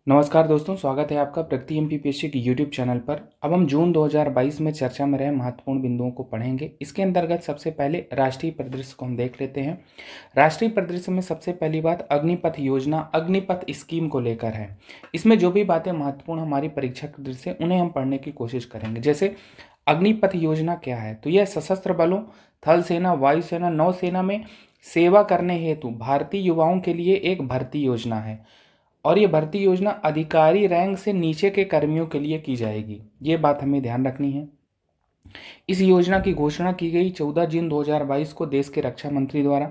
नमस्कार दोस्तों, स्वागत है आपका प्रगति एमपीपीएससी की यूट्यूब चैनल पर। अब हम जून 2022 में चर्चा में रहे महत्वपूर्ण बिंदुओं को पढ़ेंगे। इसके अंतर्गत सबसे पहले राष्ट्रीय परिदृश्य को हम देख लेते हैं। राष्ट्रीय परिदृश्य में सबसे पहली बात अग्निपथ योजना, अग्निपथ स्कीम को लेकर है। इसमें जो भी बातें महत्वपूर्ण हमारी परीक्षा की दृष्टि से उन्हें हम पढ़ने की कोशिश करेंगे। जैसे अग्निपथ योजना क्या है, तो यह सशस्त्र बलों, थल सेना, वायुसेना, नौसेना में सेवा करने हेतु भारतीय युवाओं के लिए एक भर्ती योजना है और ये भर्ती योजना अधिकारी रैंक से नीचे के कर्मियों के लिए की जाएगी। ये बात हमें ध्यान रखनी है। इस योजना की घोषणा की गई 14 जून 2022 को देश के रक्षा मंत्री द्वारा।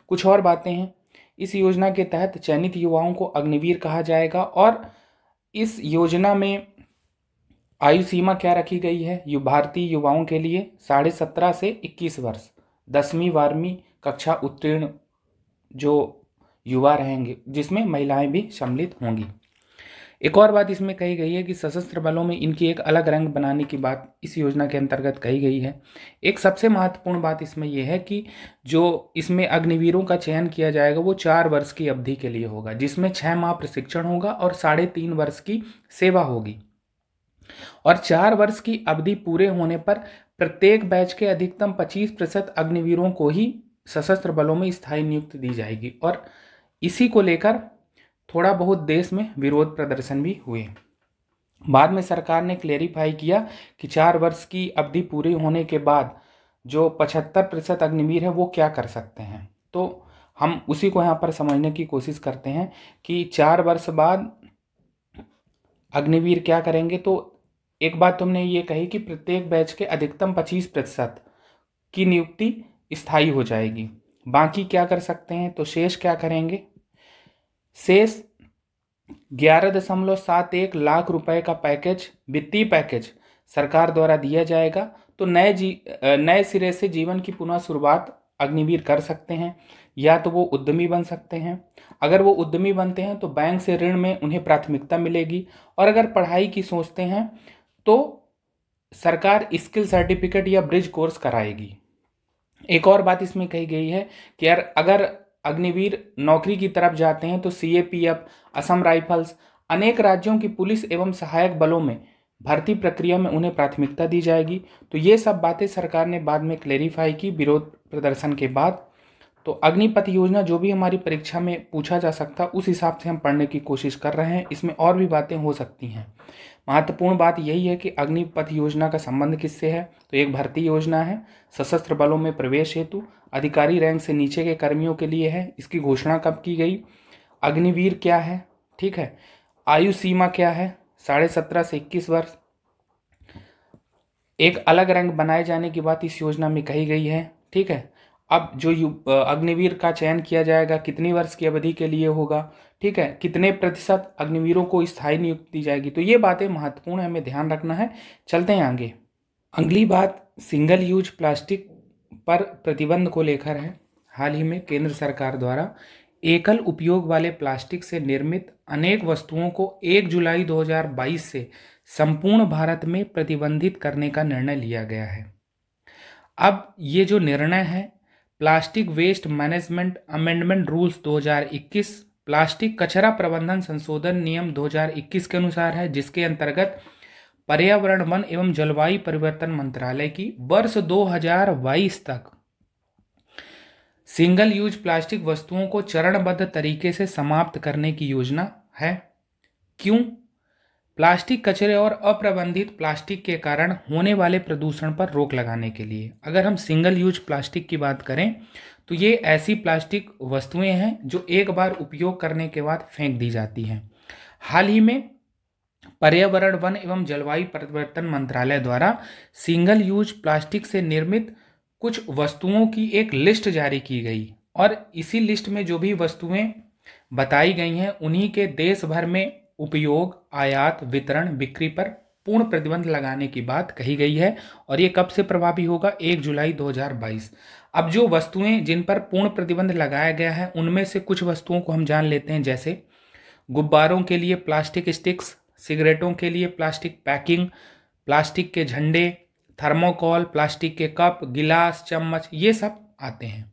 कुछ और बातें हैं। इस योजना के तहत चयनित युवाओं को अग्निवीर कहा जाएगा और इस योजना में आयु सीमा क्या रखी गई है, भारतीय युवाओं के लिए 17.5 से 21 वर्ष, 10वीं 12वीं कक्षा उत्तीर्ण जो युवा रहेंगे, जिसमें महिलाएं भी सम्मिलित होंगी। एक और बात इसमें कही गई है कि सशस्त्र बलों में इनकी एक अलग रैंक बनाने की बात इस योजना के अंतर्गत कही गई है। एक सबसे महत्वपूर्ण बात इसमें यह है कि जो इसमें अग्निवीरों का चयन किया जाएगा वो 4 वर्ष की अवधि के लिए होगा, जिसमें 6 माह प्रशिक्षण होगा और 3.5 वर्ष की सेवा होगी। और 4 वर्ष की अवधि पूरे होने पर प्रत्येक बैच के अधिकतम 25% अग्निवीरों को ही सशस्त्र बलों में स्थायी नियुक्ति दी जाएगी। और इसी को लेकर थोड़ा बहुत देश में विरोध प्रदर्शन भी हुए। बाद में सरकार ने क्लेरिफाई किया कि 4 वर्ष की अवधि पूरी होने के बाद जो 75% अग्निवीर है वो क्या कर सकते हैं। तो हम उसी को यहाँ पर समझने की कोशिश करते हैं कि 4 वर्ष बाद अग्निवीर क्या करेंगे। तो एक बात तुमने ये कही कि प्रत्येक बैच के अधिकतम 25% की नियुक्ति स्थायी हो जाएगी। बाकी क्या कर सकते हैं, तो शेष क्या करेंगे। शेष 11.71 लाख रुपए का पैकेज, वित्तीय पैकेज सरकार द्वारा दिया जाएगा। तो नए सिरे से जीवन की पुनः शुरुआत अग्निवीर कर सकते हैं, या तो वो उद्यमी बन सकते हैं। अगर वो उद्यमी बनते हैं तो बैंक से ऋण में उन्हें प्राथमिकता मिलेगी, और अगर पढ़ाई की सोचते हैं तो सरकार स्किल सर्टिफिकेट या ब्रिज कोर्स कराएगी। एक और बात इसमें कही गई है कि यार अगर अग्निवीर नौकरी की तरफ जाते हैं तो सीएपीएफ, असम राइफल्स, अनेक राज्यों की पुलिस एवं सहायक बलों में भर्ती प्रक्रिया में उन्हें प्राथमिकता दी जाएगी। तो ये सब बातें सरकार ने बाद में क्लेरिफाई की विरोध प्रदर्शन के बाद। तो अग्निपथ योजना जो भी हमारी परीक्षा में पूछा जा सकता उस हिसाब से हम पढ़ने की कोशिश कर रहे हैं। इसमें और भी बातें हो सकती हैं। महत्वपूर्ण बात यही है कि अग्निपथ योजना का संबंध किससे है, तो एक भर्ती योजना है, सशस्त्र बलों में प्रवेश हेतु अधिकारी रैंक से नीचे के कर्मियों के लिए है। इसकी घोषणा कब की गई, अग्निवीर क्या है, ठीक है, आयु सीमा क्या है, 17.5 से 21 वर्ष। एक अलग रैंक बनाए जाने की बात इस योजना में कही गई है, ठीक है। अब जो अग्निवीर का चयन किया जाएगा कितनी वर्ष की अवधि के लिए होगा, ठीक है, कितने प्रतिशत अग्निवीरों को स्थायी नियुक्ति दी जाएगी। तो ये बातें महत्वपूर्ण है, हमें ध्यान रखना है। चलते हैं आगे। अगली बात सिंगल यूज प्लास्टिक पर प्रतिबंध को लेकर है। हाल ही में केंद्र सरकार द्वारा एकल उपयोग वाले प्लास्टिक से निर्मित अनेक वस्तुओं को 1 जुलाई 2022 से संपूर्ण भारत में प्रतिबंधित करने का निर्णय लिया गया है। अब ये जो निर्णय है plastic waste management amendment rules 2021, प्लास्टिक कचरा प्रबंधन संशोधन नियम 2021 के अनुसार है, जिसके अंतर्गत पर्यावरण, वन एवं जलवायु परिवर्तन मंत्रालय की वर्ष 2022 तक सिंगल यूज प्लास्टिक वस्तुओं को चरणबद्ध तरीके से समाप्त करने की योजना है। क्यों? प्लास्टिक कचरे और अप्रबंधित प्लास्टिक के कारण होने वाले प्रदूषण पर रोक लगाने के लिए। अगर हम सिंगल यूज प्लास्टिक की बात करें तो ये ऐसी प्लास्टिक वस्तुएं हैं जो एक बार उपयोग करने के बाद फेंक दी जाती हैं। हाल ही में पर्यावरण, वन एवं जलवायु परिवर्तन मंत्रालय द्वारा सिंगल यूज प्लास्टिक से निर्मित कुछ वस्तुओं की एक लिस्ट जारी की गई, और इसी लिस्ट में जो भी वस्तुएं बताई गई हैं उन्हीं के देश भर में उपयोग, आयात, वितरण, बिक्री पर पूर्ण प्रतिबंध लगाने की बात कही गई है। और ये कब से प्रभावी होगा, 1 जुलाई 2022। अब जो वस्तुएं जिन पर पूर्ण प्रतिबंध लगाया गया है उनमें से कुछ वस्तुओं को हम जान लेते हैं। जैसे गुब्बारों के लिए प्लास्टिक स्टिक्स, सिगरेटों के लिए प्लास्टिक पैकिंग, प्लास्टिक के झंडे, थर्मोकॉल, प्लास्टिक के कप, गिलास, चम्मच, ये सब आते हैं।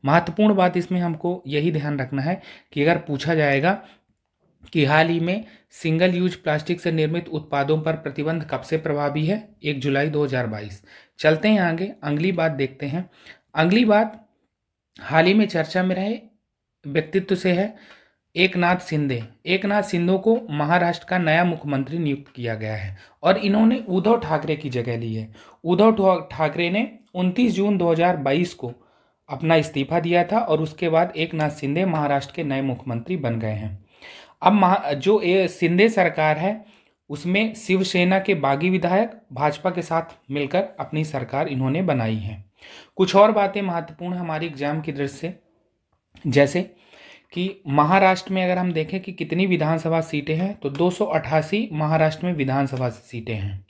महत्वपूर्ण बात इसमें हमको यही ध्यान रखना है कि अगर पूछा जाएगा कि हाल ही में सिंगल यूज प्लास्टिक से निर्मित उत्पादों पर प्रतिबंध कब से प्रभावी है? 1 जुलाई 2022। चलते हैं आगे, अगली बात देखते हैं। अगली बात हाल ही में चर्चा में रहे व्यक्तित्व से है एकनाथ शिंदे। एकनाथ शिंदे को महाराष्ट्र का नया मुख्यमंत्री नियुक्त किया गया है और इन्होंने उद्धव ठाकरे की जगह ली है। उद्धव ठाकरे ने 29 जून 2022 को अपना इस्तीफा दिया था और उसके बाद एकनाथ शिंदे महाराष्ट्र के नए मुख्यमंत्री बन गए हैं। अब जो शिंदे सरकार है उसमें शिवसेना के बागी विधायक भाजपा के साथ मिलकर अपनी सरकार इन्होंने बनाई है। कुछ और बातें महत्वपूर्ण हमारी एग्जाम की दृष्टि से, जैसे कि महाराष्ट्र में अगर हम देखें कि कितनी विधानसभा सीटें हैं तो 288 महाराष्ट्र में विधानसभा सीटें हैं।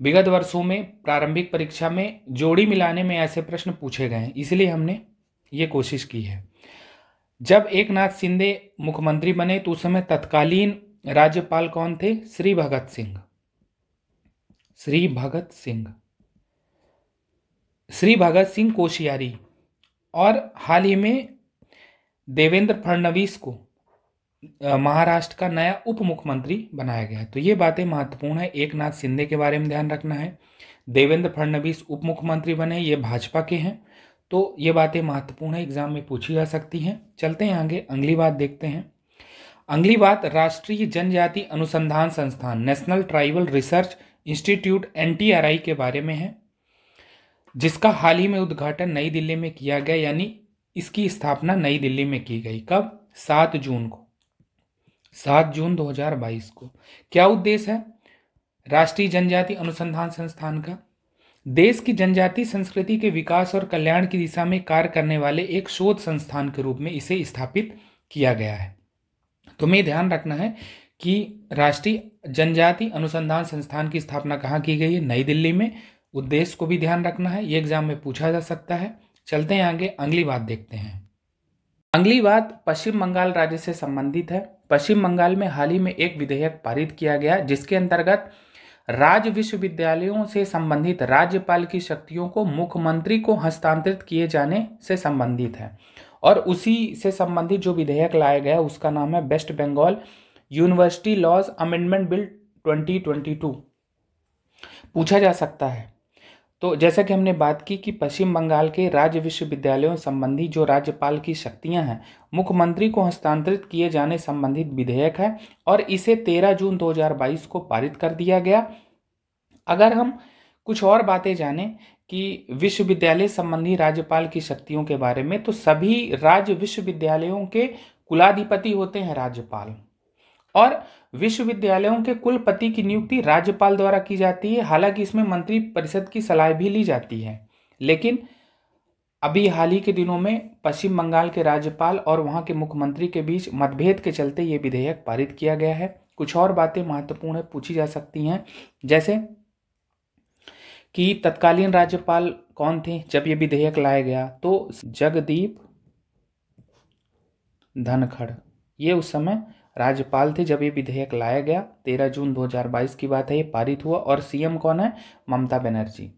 विगत वर्षों में प्रारंभिक परीक्षा में जोड़ी मिलाने में ऐसे प्रश्न पूछे गए हैं, इसलिए हमने ये कोशिश की है। जब एकनाथ शिंदे मुख्यमंत्री बने तो उस समय तत्कालीन राज्यपाल कौन थे? श्री भगत सिंह कोश्यारी। और हाल ही में देवेंद्र फडणवीस को महाराष्ट्र का नया उप मुख्यमंत्री बनाया गया है। तो ये बातें महत्वपूर्ण है। एकनाथ शिंदे के बारे में ध्यान रखना है। देवेंद्र फडणवीस उप मुख्यमंत्री बने, ये भाजपा के हैं। तो ये बातें महत्वपूर्ण है, एग्जाम में पूछी जा सकती हैं। चलते हैं आगे, अगली बात देखते हैं। अगली बात राष्ट्रीय जनजाति अनुसंधान संस्थान national tribal research institute NTRI के बारे में है, जिसका हाल ही में उद्घाटन नई दिल्ली में किया गया, यानी इसकी स्थापना नई दिल्ली में की गई। कब? 7 जून को, 7 जून 2022 को। क्या उद्देश्य है राष्ट्रीय जनजाति अनुसंधान संस्थान का? देश की जनजाति संस्कृति के विकास और कल्याण की दिशा में कार्य करने वाले एक शोध संस्थान के रूप में इसे स्थापित किया गया है। तुम्हें ध्यान रखना है कि राष्ट्रीय जनजाति अनुसंधान संस्थान की स्थापना कहाँ की गई है? नई दिल्ली में। उद्देश्य को भी ध्यान रखना है, ये एग्जाम में पूछा जा सकता है। चलते हैं आगे, अगली बात देखते हैं। अगली बात पश्चिम बंगाल राज्य से संबंधित है। पश्चिम बंगाल में हाल ही में एक विधेयक पारित किया गया, जिसके अंतर्गत राज्य विश्वविद्यालयों से संबंधित राज्यपाल की शक्तियों को मुख्यमंत्री को हस्तांतरित किए जाने से संबंधित है। और उसी से संबंधित जो विधेयक लाया गया उसका नाम है West Bengal university laws amendment bill 2022। पूछा जा सकता है। तो जैसा कि हमने बात की कि पश्चिम बंगाल के राज्य विश्वविद्यालयों संबंधी जो राज्यपाल की शक्तियां हैं मुख्यमंत्री को हस्तांतरित किए जाने संबंधित विधेयक है और इसे 13 जून 2022 को पारित कर दिया गया। अगर हम कुछ और बातें जानें कि विश्वविद्यालय संबंधी राज्यपाल की शक्तियों के बारे में, तो सभी राज्य विश्वविद्यालयों के कुलाधिपति होते हैं राज्यपाल, और विश्वविद्यालयों के कुलपति की नियुक्ति राज्यपाल द्वारा की जाती है। हालांकि इसमें मंत्री परिषद की सलाह भी ली जाती है, लेकिन अभी हाल ही के दिनों में पश्चिम बंगाल के राज्यपाल और वहां के मुख्यमंत्री के बीच मतभेद के चलते ये विधेयक पारित किया गया है। कुछ और बातें महत्वपूर्ण है, पूछी जा सकती हैं, जैसे कि तत्कालीन राज्यपाल कौन थे जब ये विधेयक लाया गया? तो जगदीप धनखड़, ये उस समय राज्यपाल थे जब ये विधेयक लाया गया। 13 जून 2022 की बात है, ये पारित हुआ। और सीएम कौन है? ममता बनर्जी।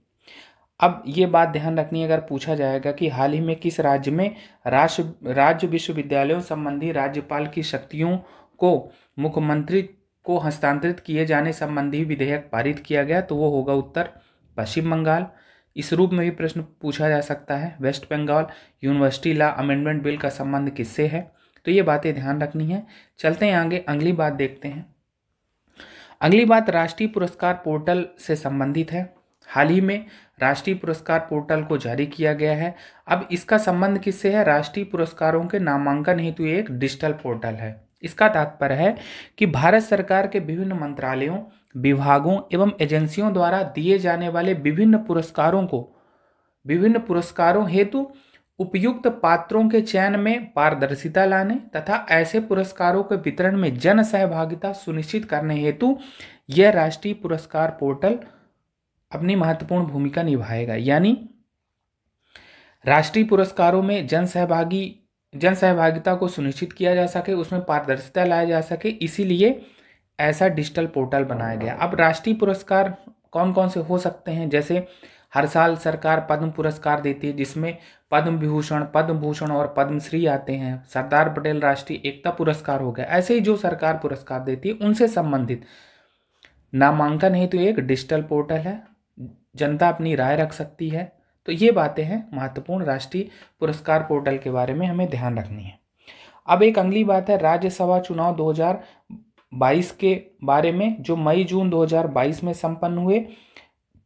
अब ये बात ध्यान रखनी है, अगर पूछा जाएगा कि हाल ही में किस राज्य में राज्य विश्वविद्यालयों संबंधी राज्यपाल की शक्तियों को मुख्यमंत्री को हस्तांतरित किए जाने संबंधी विधेयक पारित किया गया, तो वो होगा उत्तर पश्चिम बंगाल। इस रूप में भी प्रश्न पूछा जा सकता है। West Bengal university law amendment bill का संबंध किससे है? तो ये बातें ध्यान रखनी है। चलते हैं आगे, अगली बात देखते हैं। अगली बात राष्ट्रीय पुरस्कार पोर्टल से संबंधित है। हाल ही में राष्ट्रीय पुरस्कार पोर्टल को जारी किया गया है। अब इसका संबंध किससे है? राष्ट्रीय पुरस्कारों के नामांकन हेतु एक डिजिटल पोर्टल है। इसका तात्पर्य है कि भारत सरकार के विभिन्न मंत्रालयों, विभागों एवं एजेंसियों द्वारा दिए जाने वाले विभिन्न पुरस्कारों हेतु उपयुक्त पात्रों के चयन में पारदर्शिता लाने तथा ऐसे पुरस्कारों के वितरण में जन सहभागिता सुनिश्चित करने हेतु यह राष्ट्रीय पुरस्कार पोर्टल अपनी महत्वपूर्ण भूमिका निभाएगा। यानी राष्ट्रीय पुरस्कारों में जन सहभागिता को सुनिश्चित किया जा सके, उसमें पारदर्शिता लाया जा सके, इसीलिए ऐसा डिजिटल पोर्टल बनाया गया। अब राष्ट्रीय पुरस्कार कौन कौन से हो सकते हैं? जैसे हर साल सरकार पद्म पुरस्कार देती है, जिसमें पद्म विभूषण, पद्म भूषण और पद्मश्री आते हैं। सरदार पटेल राष्ट्रीय एकता पुरस्कार हो गया। ऐसे ही जो सरकार पुरस्कार देती है उनसे संबंधित नामांकन हेतु एक डिजिटल पोर्टल है, जनता अपनी राय रख सकती है। तो ये बातें हैं महत्वपूर्ण राष्ट्रीय पुरस्कार पोर्टल के बारे में हमें ध्यान रखनी है। अब एक अगली बात है राज्यसभा चुनाव 2022 के बारे में, जो मई जून 2022 में संपन्न हुए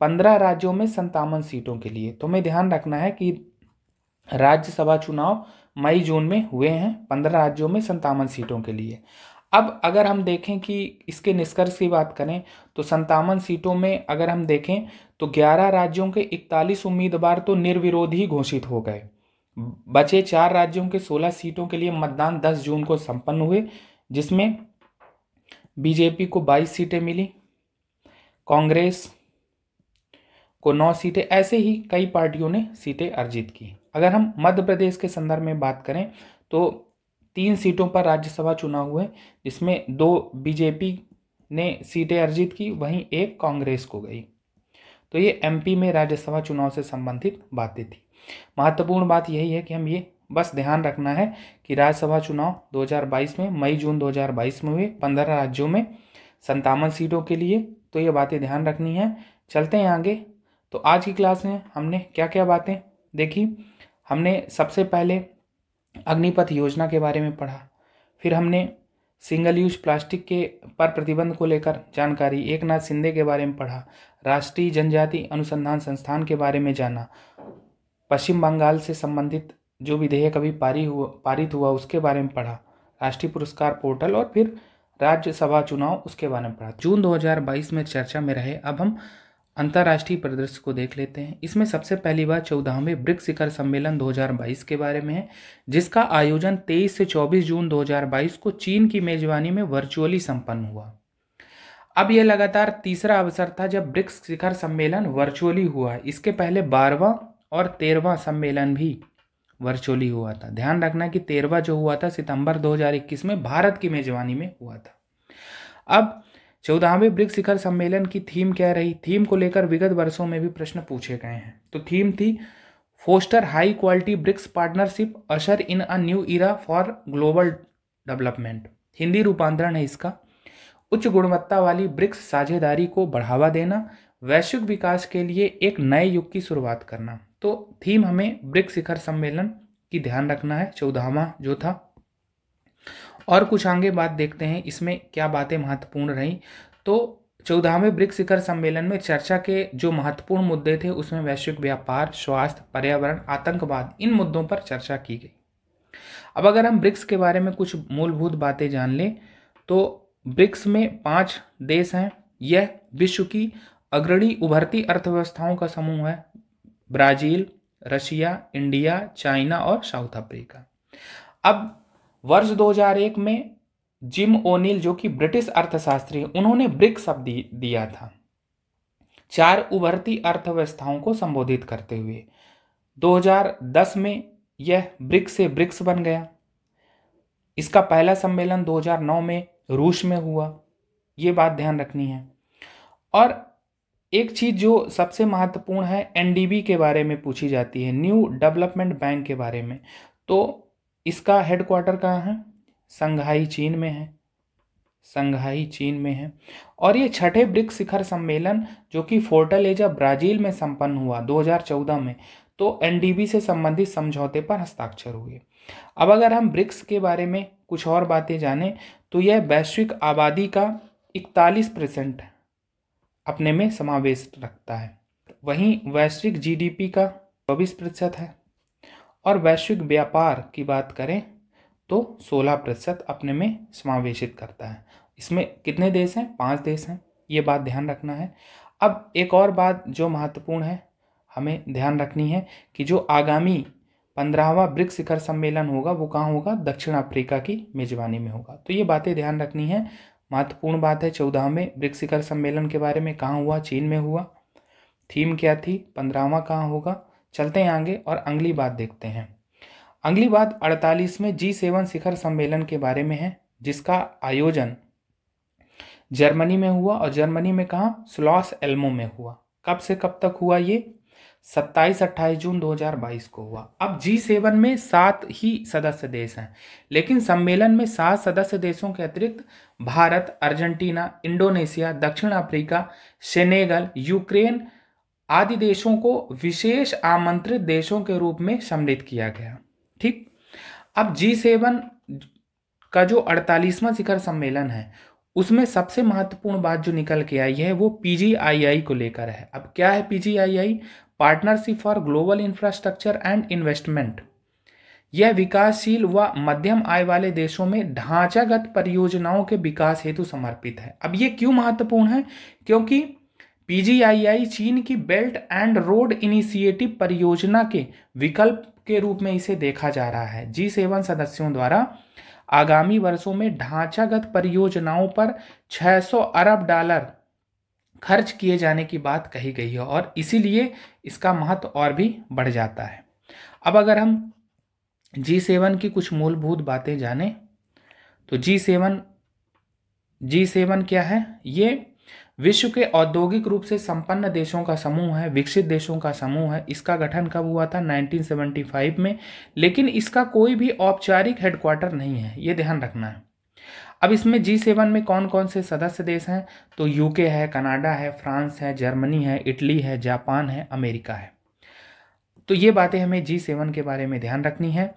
15 राज्यों में 57 सीटों के लिए। तो हमें ध्यान रखना है कि राज्यसभा चुनाव मई जून में हुए हैं 15 राज्यों में 57 सीटों के लिए। अब अगर हम देखें कि इसके निष्कर्ष की बात करें तो 57 सीटों में अगर हम देखें तो 11 राज्यों के 41 उम्मीदवार तो निर्विरोध ही घोषित हो गए। बचे 4 राज्यों के 16 सीटों के लिए मतदान 10 जून को संपन्न हुए, जिसमें बीजेपी को 22 सीटें मिली, कांग्रेस को 9 सीटें, ऐसे ही कई पार्टियों ने सीटें अर्जित की। अगर हम मध्य प्रदेश के संदर्भ में बात करें तो 3 सीटों पर राज्यसभा चुनाव हुए, जिसमें 2 बीजेपी ने सीटें अर्जित की, वहीं 1 कांग्रेस को गई। तो ये एमपी में राज्यसभा चुनाव से संबंधित बातें थी। महत्वपूर्ण बात यही है कि हम ये बस ध्यान रखना है कि राज्यसभा चुनाव 2022 में मई जून 2022 में हुए 15 राज्यों में 57 सीटों के लिए। तो ये बातें ध्यान रखनी है। चलते हैं आगे। तो आज की क्लास में हमने क्या क्या बातें देखी। हमने सबसे पहले अग्निपथ योजना के बारे में पढ़ा, फिर हमने सिंगल यूज प्लास्टिक के पर प्रतिबंध को लेकर जानकारी एकनाथ शिंदे के बारे में पढ़ा, राष्ट्रीय जनजाति अनुसंधान संस्थान के बारे में जाना, पश्चिम बंगाल से संबंधित जो विधेयक अभी पारित हुआ उसके बारे में पढ़ा, राष्ट्रीय पुरस्कार पोर्टल और फिर राज्यसभा चुनाव उसके बारे में पढ़ा। जून 2022 में चर्चा में रहे। अब हम अंतर्राष्ट्रीय परिदृश्य को देख लेते हैं। इसमें सबसे पहली बात 14वें ब्रिक्स शिखर सम्मेलन 2022 के बारे में है, जिसका आयोजन 23 से 24 जून 2022 को चीन की मेजबानी में वर्चुअली संपन्न हुआ। अब यह लगातार तीसरा अवसर था जब ब्रिक्स शिखर सम्मेलन वर्चुअली हुआ। इसके पहले 12वां और 13वां सम्मेलन भी वर्चुअली हुआ था। ध्यान रखना कि 13वां जो हुआ था सितंबर 2021 में भारत की मेजबानी में हुआ था। अब 14वें ब्रिक्स शिखर सम्मेलन की थीम क्या रही? थीम को लेकर विगत वर्षों में भी प्रश्न पूछे गए हैं। तो थीम थी foster high quality BRICS partnership usher in a new era for global development. Hindi रूपांतरण है इसका, उच्च गुणवत्ता वाली ब्रिक्स साझेदारी को बढ़ावा देना, वैश्विक विकास के लिए एक नए युग की शुरुआत करना। तो थीम हमें ब्रिक्स शिखर सम्मेलन की ध्यान रखना है 14वां जो था। और कुछ आगे बात देखते हैं इसमें क्या बातें महत्वपूर्ण रही। तो 14वें ब्रिक्स शिखर सम्मेलन में चर्चा के जो महत्वपूर्ण मुद्दे थे उसमें वैश्विक व्यापार, स्वास्थ्य, पर्यावरण, आतंकवाद, इन मुद्दों पर चर्चा की गई। अब अगर हम ब्रिक्स के बारे में कुछ मूलभूत बातें जान लें तो ब्रिक्स में 5 देश हैं। यह विश्व की अग्रणी उभरती अर्थव्यवस्थाओं का समूह है। ब्राजील, रशिया, इंडिया, चाइना और साउथ अफ्रीका। अब वर्ष 2001 में जिम ओनील जो कि ब्रिटिश अर्थशास्त्री हैं, उन्होंने ब्रिक्स शब्द दिया था 4 उभरती अर्थव्यवस्थाओं को संबोधित करते हुए। 2010 में यह ब्रिक्स से ब्रिक्स बन गया। इसका पहला सम्मेलन 2009 में रूस में हुआ। ये बात ध्यान रखनी है। और एक चीज जो सबसे महत्वपूर्ण है एनडीबी के बारे में पूछी जाती है, न्यू डेवलपमेंट बैंक के बारे में। तो इसका हेडक्वार्टर कहाँ है? संघाई चीन में है। संघाई चीन में है। और ये 6ठे ब्रिक्स शिखर सम्मेलन जो कि फोर्टालेजा ब्राजील में संपन्न हुआ 2014 में, तो एनडीबी से संबंधित समझौते पर हस्ताक्षर हुए। अब अगर हम ब्रिक्स के बारे में कुछ और बातें जानें तो यह वैश्विक आबादी का 41% अपने में समावेश रखता है। वहीं वैश्विक जीडीपी का 24% है और वैश्विक व्यापार की बात करें तो 16% अपने में समावेशित करता है। इसमें कितने देश हैं? 5 देश हैं। ये बात ध्यान रखना है। अब एक और बात जो महत्वपूर्ण है हमें ध्यान रखनी है कि जो आगामी 15वां ब्रिक्स शिखर सम्मेलन होगा वो कहाँ होगा? दक्षिण अफ्रीका की मेजबानी में होगा। तो ये बातें ध्यान रखनी है। महत्वपूर्ण बात है 14वें ब्रिक्स शिखर सम्मेलन के बारे में, कहाँ हुआ? चीन में हुआ। थीम क्या थी? 15वां कहाँ होगा? चलते हैं आगे और अगली बात देखते हैं। अगली बात 48वें G7 शिखर सम्मेलन के बारे में है, जिसका आयोजन जर्मनी में हुआ। और जर्मनी में कहाँ? स्लॉस एल्मो में हुआ। कब से कब तक हुआ ये? 27-28 जून 2022 को हुआ। अब G7 में 7 ही सदस्य देश हैं, लेकिन सम्मेलन में 7 सदस्य देशों के अतिरिक्त भारत, अर्जेंटीना, इंडोनेशिया, दक्षिण अफ्रीका, सेनेगल, यूक्रेन आदि देशों को विशेष आमंत्रित देशों के रूप में सम्मिलित किया गया। ठीक, अब G7 का जो 48वां शिखर सम्मेलन है उसमें सबसे महत्वपूर्ण बात जो निकल के आई है वो PGII को लेकर है। अब क्या है PGII? Partnership for global infrastructure and investment. यह विकासशील व मध्यम आय वाले देशों में ढांचागत परियोजनाओं के विकास हेतु समर्पित है। अब ये क्यों महत्वपूर्ण है? क्योंकि PGII चीन की बेल्ट एंड रोड इनिशिएटिव परियोजना के विकल्प के रूप में इसे देखा जा रहा है। G7 सदस्यों द्वारा आगामी वर्षों में ढांचागत परियोजनाओं पर 600 अरब डॉलर खर्च किए जाने की बात कही गई है और इसीलिए इसका महत्व और भी बढ़ जाता है। अब अगर हम G7 की कुछ मूलभूत बातें जानें तो G7 क्या है? ये विश्व के औद्योगिक रूप से संपन्न देशों का समूह है, विकसित देशों का समूह है। इसका गठन कब हुआ था? 1975 में, लेकिन इसका कोई भी औपचारिक हेडक्वार्टर नहीं है, ये ध्यान रखना है। अब इसमें G7 में कौन कौन से सदस्य देश हैं? तो यूके है, कनाडा है, फ्रांस है, जर्मनी है, इटली है, जापान है, अमेरिका है। तो ये बातें हमें G7 के बारे में ध्यान रखनी है।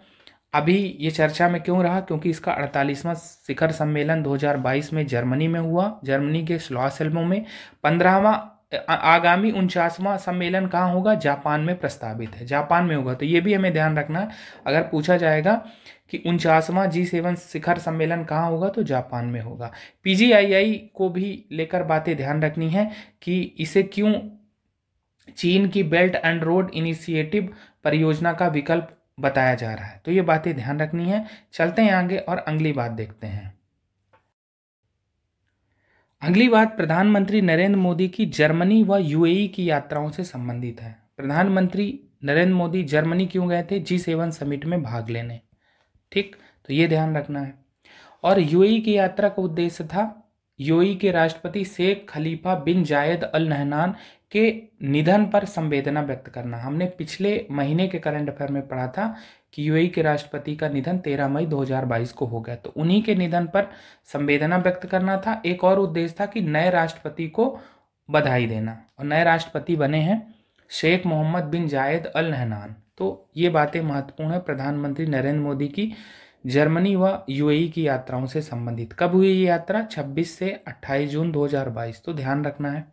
अभी ये चर्चा में क्यों रहा? क्योंकि इसका 48वां शिखर सम्मेलन 2022 में जर्मनी में हुआ, जर्मनी के श्लॉसेल्बो में। 15वां आगामी 49वां सम्मेलन कहाँ होगा? जापान में प्रस्तावित है, जापान में होगा। तो ये भी हमें ध्यान रखना है, अगर पूछा जाएगा कि 49वां G7 शिखर सम्मेलन कहाँ होगा तो जापान में होगा। PGII को भी लेकर बातें ध्यान रखनी है कि इसे क्यों चीन की बेल्ट एंड रोड इनिशिएटिव परियोजना का विकल्प बताया जा रहा है, तो ये बातें ध्यान रखनी है। चलते हैं आगे और अगली बात देखते हैं। अगली बात प्रधानमंत्री नरेंद्र मोदी की जर्मनी व UAE की यात्राओं से संबंधित है। प्रधानमंत्री नरेंद्र मोदी जर्मनी क्यों गए थे? G7 समिट में भाग लेने। ठीक, तो ये ध्यान रखना है। और UAE की यात्रा का उद्देश्य था UAE के राष्ट्रपति शेख खलीफा बिन जायद अल नहयान के निधन पर संवेदना व्यक्त करना। हमने पिछले महीने के करंट अफेयर में पढ़ा था कि UAE के राष्ट्रपति का निधन 13 मई 2022 को हो गया, तो उन्हीं के निधन पर संवेदना व्यक्त करना था। एक और उद्देश्य था कि नए राष्ट्रपति को बधाई देना, और नए राष्ट्रपति बने हैं शेख मोहम्मद बिन जायद अल नहयान। तो ये बातें महत्वपूर्ण है प्रधानमंत्री नरेंद्र मोदी की जर्मनी व UAE की यात्राओं से संबंधित। कब हुई ये यात्रा? 26 से 28 जून 2022, तो ध्यान रखना है।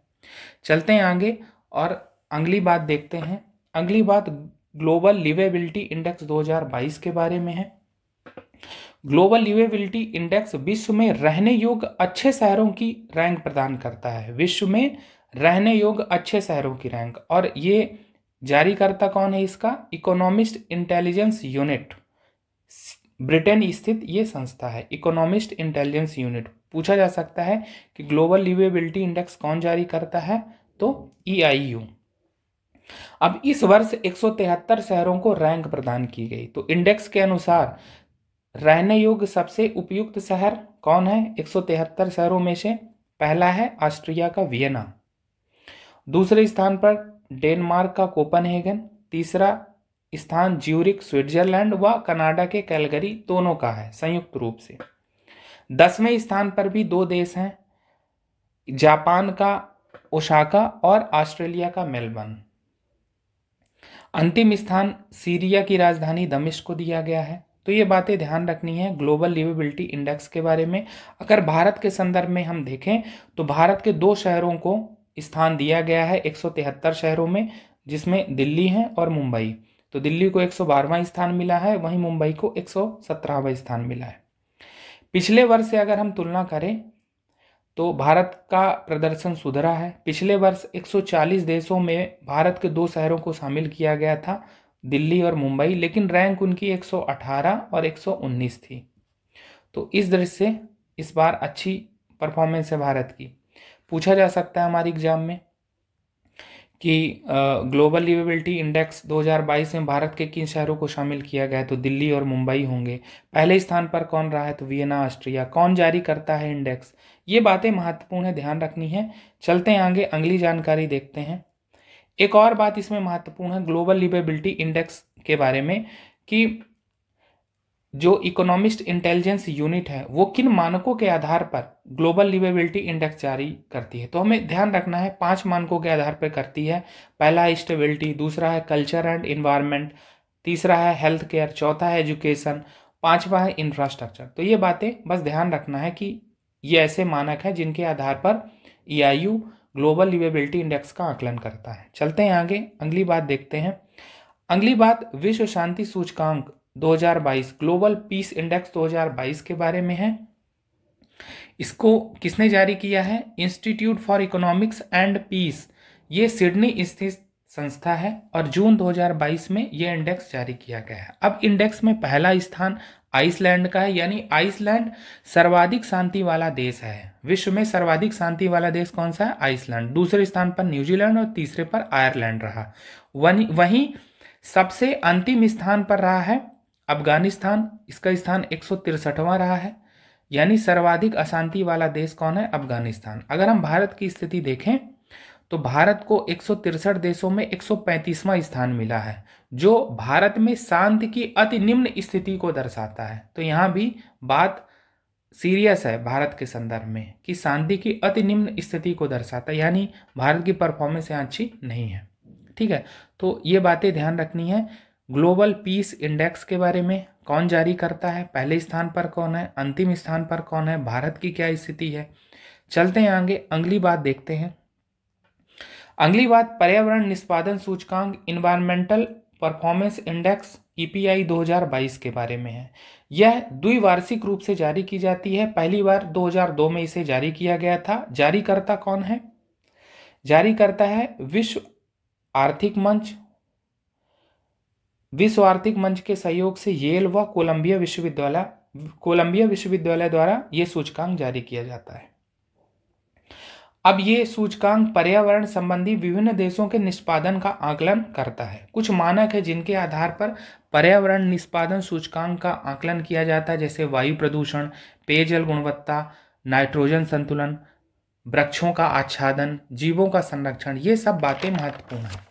चलते हैं आगे और अगली बात देखते हैं। अगली बात ग्लोबल लिवेबिलिटी इंडेक्स 2022 के बारे में है। ग्लोबल लिवेबिलिटी इंडेक्स विश्व में रहने योग्य अच्छे शहरों की रैंक प्रदान करता है, विश्व में रहने योग्य अच्छे शहरों की रैंक। और ये जारीकर्ता कौन है इसका? इकोनॉमिस्ट इंटेलिजेंस यूनिट, ब्रिटेन स्थित ये संस्था है, इकोनॉमिस्ट इंटेलिजेंस यूनिट। पूछा जा सकता है कि ग्लोबल लिवेबिलिटी इंडेक्स कौन जारी करता है? तो EIU। अब इस वर्ष 173 शहरों को रैंक प्रदान की गई। तो इंडेक्स के अनुसार रहने योग्य सबसे उपयुक्त शहर कौन है? 173 शहरों में से पहला है ऑस्ट्रिया का वियना, दूसरे स्थान पर डेनमार्क का कोपनहेगन, तीसरा स्थान ज्यूरिक स्विट्जरलैंड व कनाडा के कैलगरी दोनों का है संयुक्त रूप से। 10वें स्थान पर भी 2 देश हैं, जापान का ओसाका और ऑस्ट्रेलिया का मेलबर्न। अंतिम स्थान सीरिया की राजधानी दमिश्क को दिया गया है। तो ये बातें ध्यान रखनी है ग्लोबल लिवेबिलिटी इंडेक्स के बारे में। अगर भारत के संदर्भ में हम देखें तो भारत के 2 शहरों को स्थान दिया गया है 173 शहरों में, जिसमें दिल्ली है और मुंबई। तो दिल्ली को 112वां स्थान मिला है, वहीं मुंबई को 117वां स्थान मिला है। पिछले वर्ष से अगर हम तुलना करें तो भारत का प्रदर्शन सुधरा है। पिछले वर्ष 140 देशों में भारत के 2 शहरों को शामिल किया गया था, दिल्ली और मुंबई, लेकिन रैंक उनकी 118 और 119 थी। तो इस दृष्टि से इस बार अच्छी परफॉर्मेंस है भारत की। पूछा जा सकता है हमारी एग्जाम में कि ग्लोबल लिवेबिलिटी इंडेक्स 2022 में भारत के किन शहरों को शामिल किया गया है? तो दिल्ली और मुंबई होंगे। पहले स्थान पर कौन रहा है? तो वियना ऑस्ट्रिया। कौन जारी करता है इंडेक्स? ये बातें महत्वपूर्ण है, ध्यान रखनी है। चलते हैं आगे, अगली जानकारी देखते हैं। एक और बात इसमें महत्वपूर्ण है ग्लोबल लिवेबिलिटी इंडेक्स के बारे में, कि जो इकोनॉमिस्ट इंटेलिजेंस यूनिट है वो किन मानकों के आधार पर ग्लोबल लिवेबिलिटी इंडेक्स जारी करती है। तो हमें ध्यान रखना है 5 मानकों के आधार पर करती है। पहला है स्टेबिलिटी, दूसरा है कल्चर एंड इन्वायरमेंट, तीसरा है हेल्थ केयर, चौथा है एजुकेशन, पांचवा है इंफ्रास्ट्रक्चर। तो ये बातें बस ध्यान रखना है कि ये ऐसे मानक हैं जिनके आधार पर EIU ग्लोबल लिवेबिलिटी इंडेक्स का आकलन करता है। चलते हैं आगे, अगली बात देखते हैं। अगली बात विश्व शांति सूचकांक 2022 ग्लोबल पीस इंडेक्स 2022 के बारे में है। इसको किसने जारी किया है? Institute for economics and peace, ये सिडनी स्थित संस्था है और जून 2022 में यह इंडेक्स जारी किया गया है। अब इंडेक्स में पहला स्थान आइसलैंड का है, यानी आइसलैंड सर्वाधिक शांति वाला देश है। विश्व में सर्वाधिक शांति वाला देश कौन सा है? आइसलैंड। दूसरे स्थान पर न्यूजीलैंड और तीसरे पर आयरलैंड रहा। वहीं सबसे अंतिम स्थान पर रहा है अफगानिस्तान, इसका स्थान 163वां रहा है, यानी सर्वाधिक अशांति वाला देश कौन है? अफगानिस्तान। अगर हम भारत की स्थिति देखें तो भारत को 163 देशों में 135वां स्थान मिला है, जो भारत में शांति की अति निम्न स्थिति को दर्शाता है। तो यहाँ भी बात सीरियस है भारत के संदर्भ में कि शांति की अति निम्न स्थिति को दर्शाता है, यानी भारत की परफॉर्मेंस यहाँ अच्छी नहीं है। ठीक है, तो ये बातें ध्यान रखनी है। ग्लोबल पीस इंडेक्स के बारे में कौन जारी करता है, पहले स्थान पर कौन है, अंतिम स्थान पर कौन है, भारत की क्या स्थिति है। चलते हैं आगे, अगली बात देखते हैं। अगली बात पर्यावरण निष्पादन सूचकांक इन्वायरमेंटल परफॉर्मेंस इंडेक्स EPI 2022 के बारे में है। यह द्विवार्षिक रूप से जारी की जाती है। पहली बार 2002 में इसे जारी किया गया था। जारीकर्ता कौन है? जारीकर्ता है विश्व आर्थिक मंच के सहयोग से येल व कोलंबिया विश्वविद्यालय द्वारा यह सूचकांक जारी किया जाता है। अब ये सूचकांक पर्यावरण संबंधी विभिन्न देशों के निष्पादन का आकलन करता है। कुछ मानक है जिनके आधार पर पर्यावरण निष्पादन सूचकांक का आकलन किया जाता है, जैसे वायु प्रदूषण, पेयजल गुणवत्ता, नाइट्रोजन संतुलन, वृक्षों का आच्छादन, जीवों का संरक्षण, ये सब बातें महत्वपूर्ण हैं।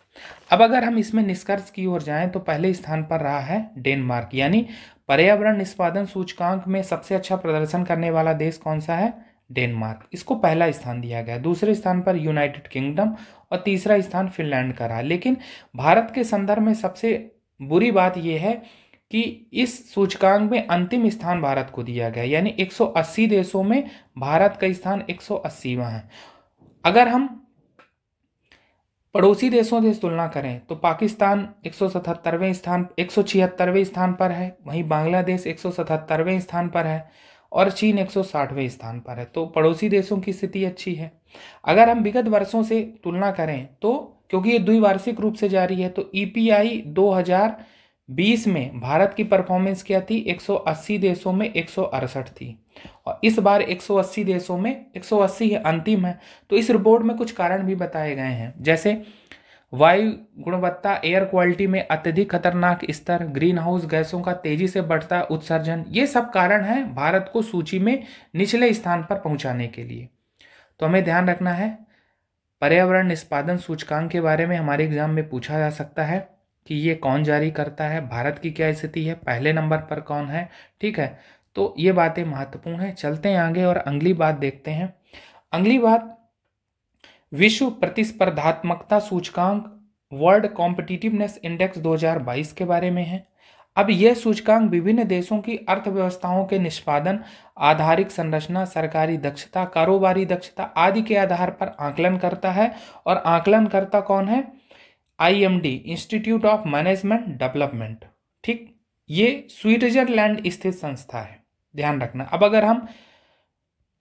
अब अगर हम इसमें निष्कर्ष की ओर जाएं तो पहले स्थान पर रहा है डेनमार्क, यानी पर्यावरण निष्पादन सूचकांक में सबसे अच्छा प्रदर्शन करने वाला देश कौन सा है? डेनमार्क। इसको पहला स्थान दिया गया। दूसरे स्थान पर यूनाइटेड किंगडम और तीसरा स्थान फिनलैंड का रहा। लेकिन भारत के संदर्भ में सबसे बुरी बात यह है कि इस सूचकांक में अंतिम स्थान भारत को दिया गया, यानी 180 देशों में भारत का स्थान 180वां है। अगर हम पड़ोसी देशों से तुलना करें तो पाकिस्तान 176वें स्थान पर है, वहीं बांग्लादेश 177वें स्थान पर है और चीन 160वें स्थान पर है। तो पड़ोसी देशों की स्थिति अच्छी है। अगर हम विगत वर्षों से तुलना करें तो क्योंकि ये द्विवार्षिक रूप से जारी है, तो EPI 2020 में भारत की परफॉर्मेंस क्या थी? 180 देशों में 168 थी और इस बार 180 देशों में 180 अंतिम है। तो इस रिपोर्ट में कुछ कारण भी बताए गए हैं, जैसे वायु गुणवत्ता, एयर क्वालिटी में अत्यधिक खतरनाक स्तर, ग्रीन हाउस गैसों का तेजी से बढ़ता उत्सर्जन, ये सब कारण हैं भारत को सूची में निचले स्थान पर पहुंचाने के लिए। तो हमें ध्यान रखना है, पर्यावरण निष्पादन सूचकांक के बारे में हमारे एग्जाम में पूछा जा सकता है कि ये कौन जारी करता है, भारत की क्या स्थिति है, पहले नंबर पर कौन है। ठीक है, तो ये बातें महत्वपूर्ण है। चलते हैं आगे और अगली बात देखते हैं। अगली बात विश्व प्रतिस्पर्धात्मकता सूचकांक वर्ल्ड कॉम्पिटिटिवनेस इंडेक्स 2022 के बारे में है। अब यह सूचकांक विभिन्न देशों की अर्थव्यवस्थाओं के निष्पादन, आधारिक संरचना, सरकारी दक्षता, कारोबारी दक्षता आदि के आधार पर आकलन करता है और आकलनकर्ता कौन है? IMD, institute of management development. ठीक, ये स्विट्जरलैंड स्थित संस्था है, ध्यान रखना। अब अगर हम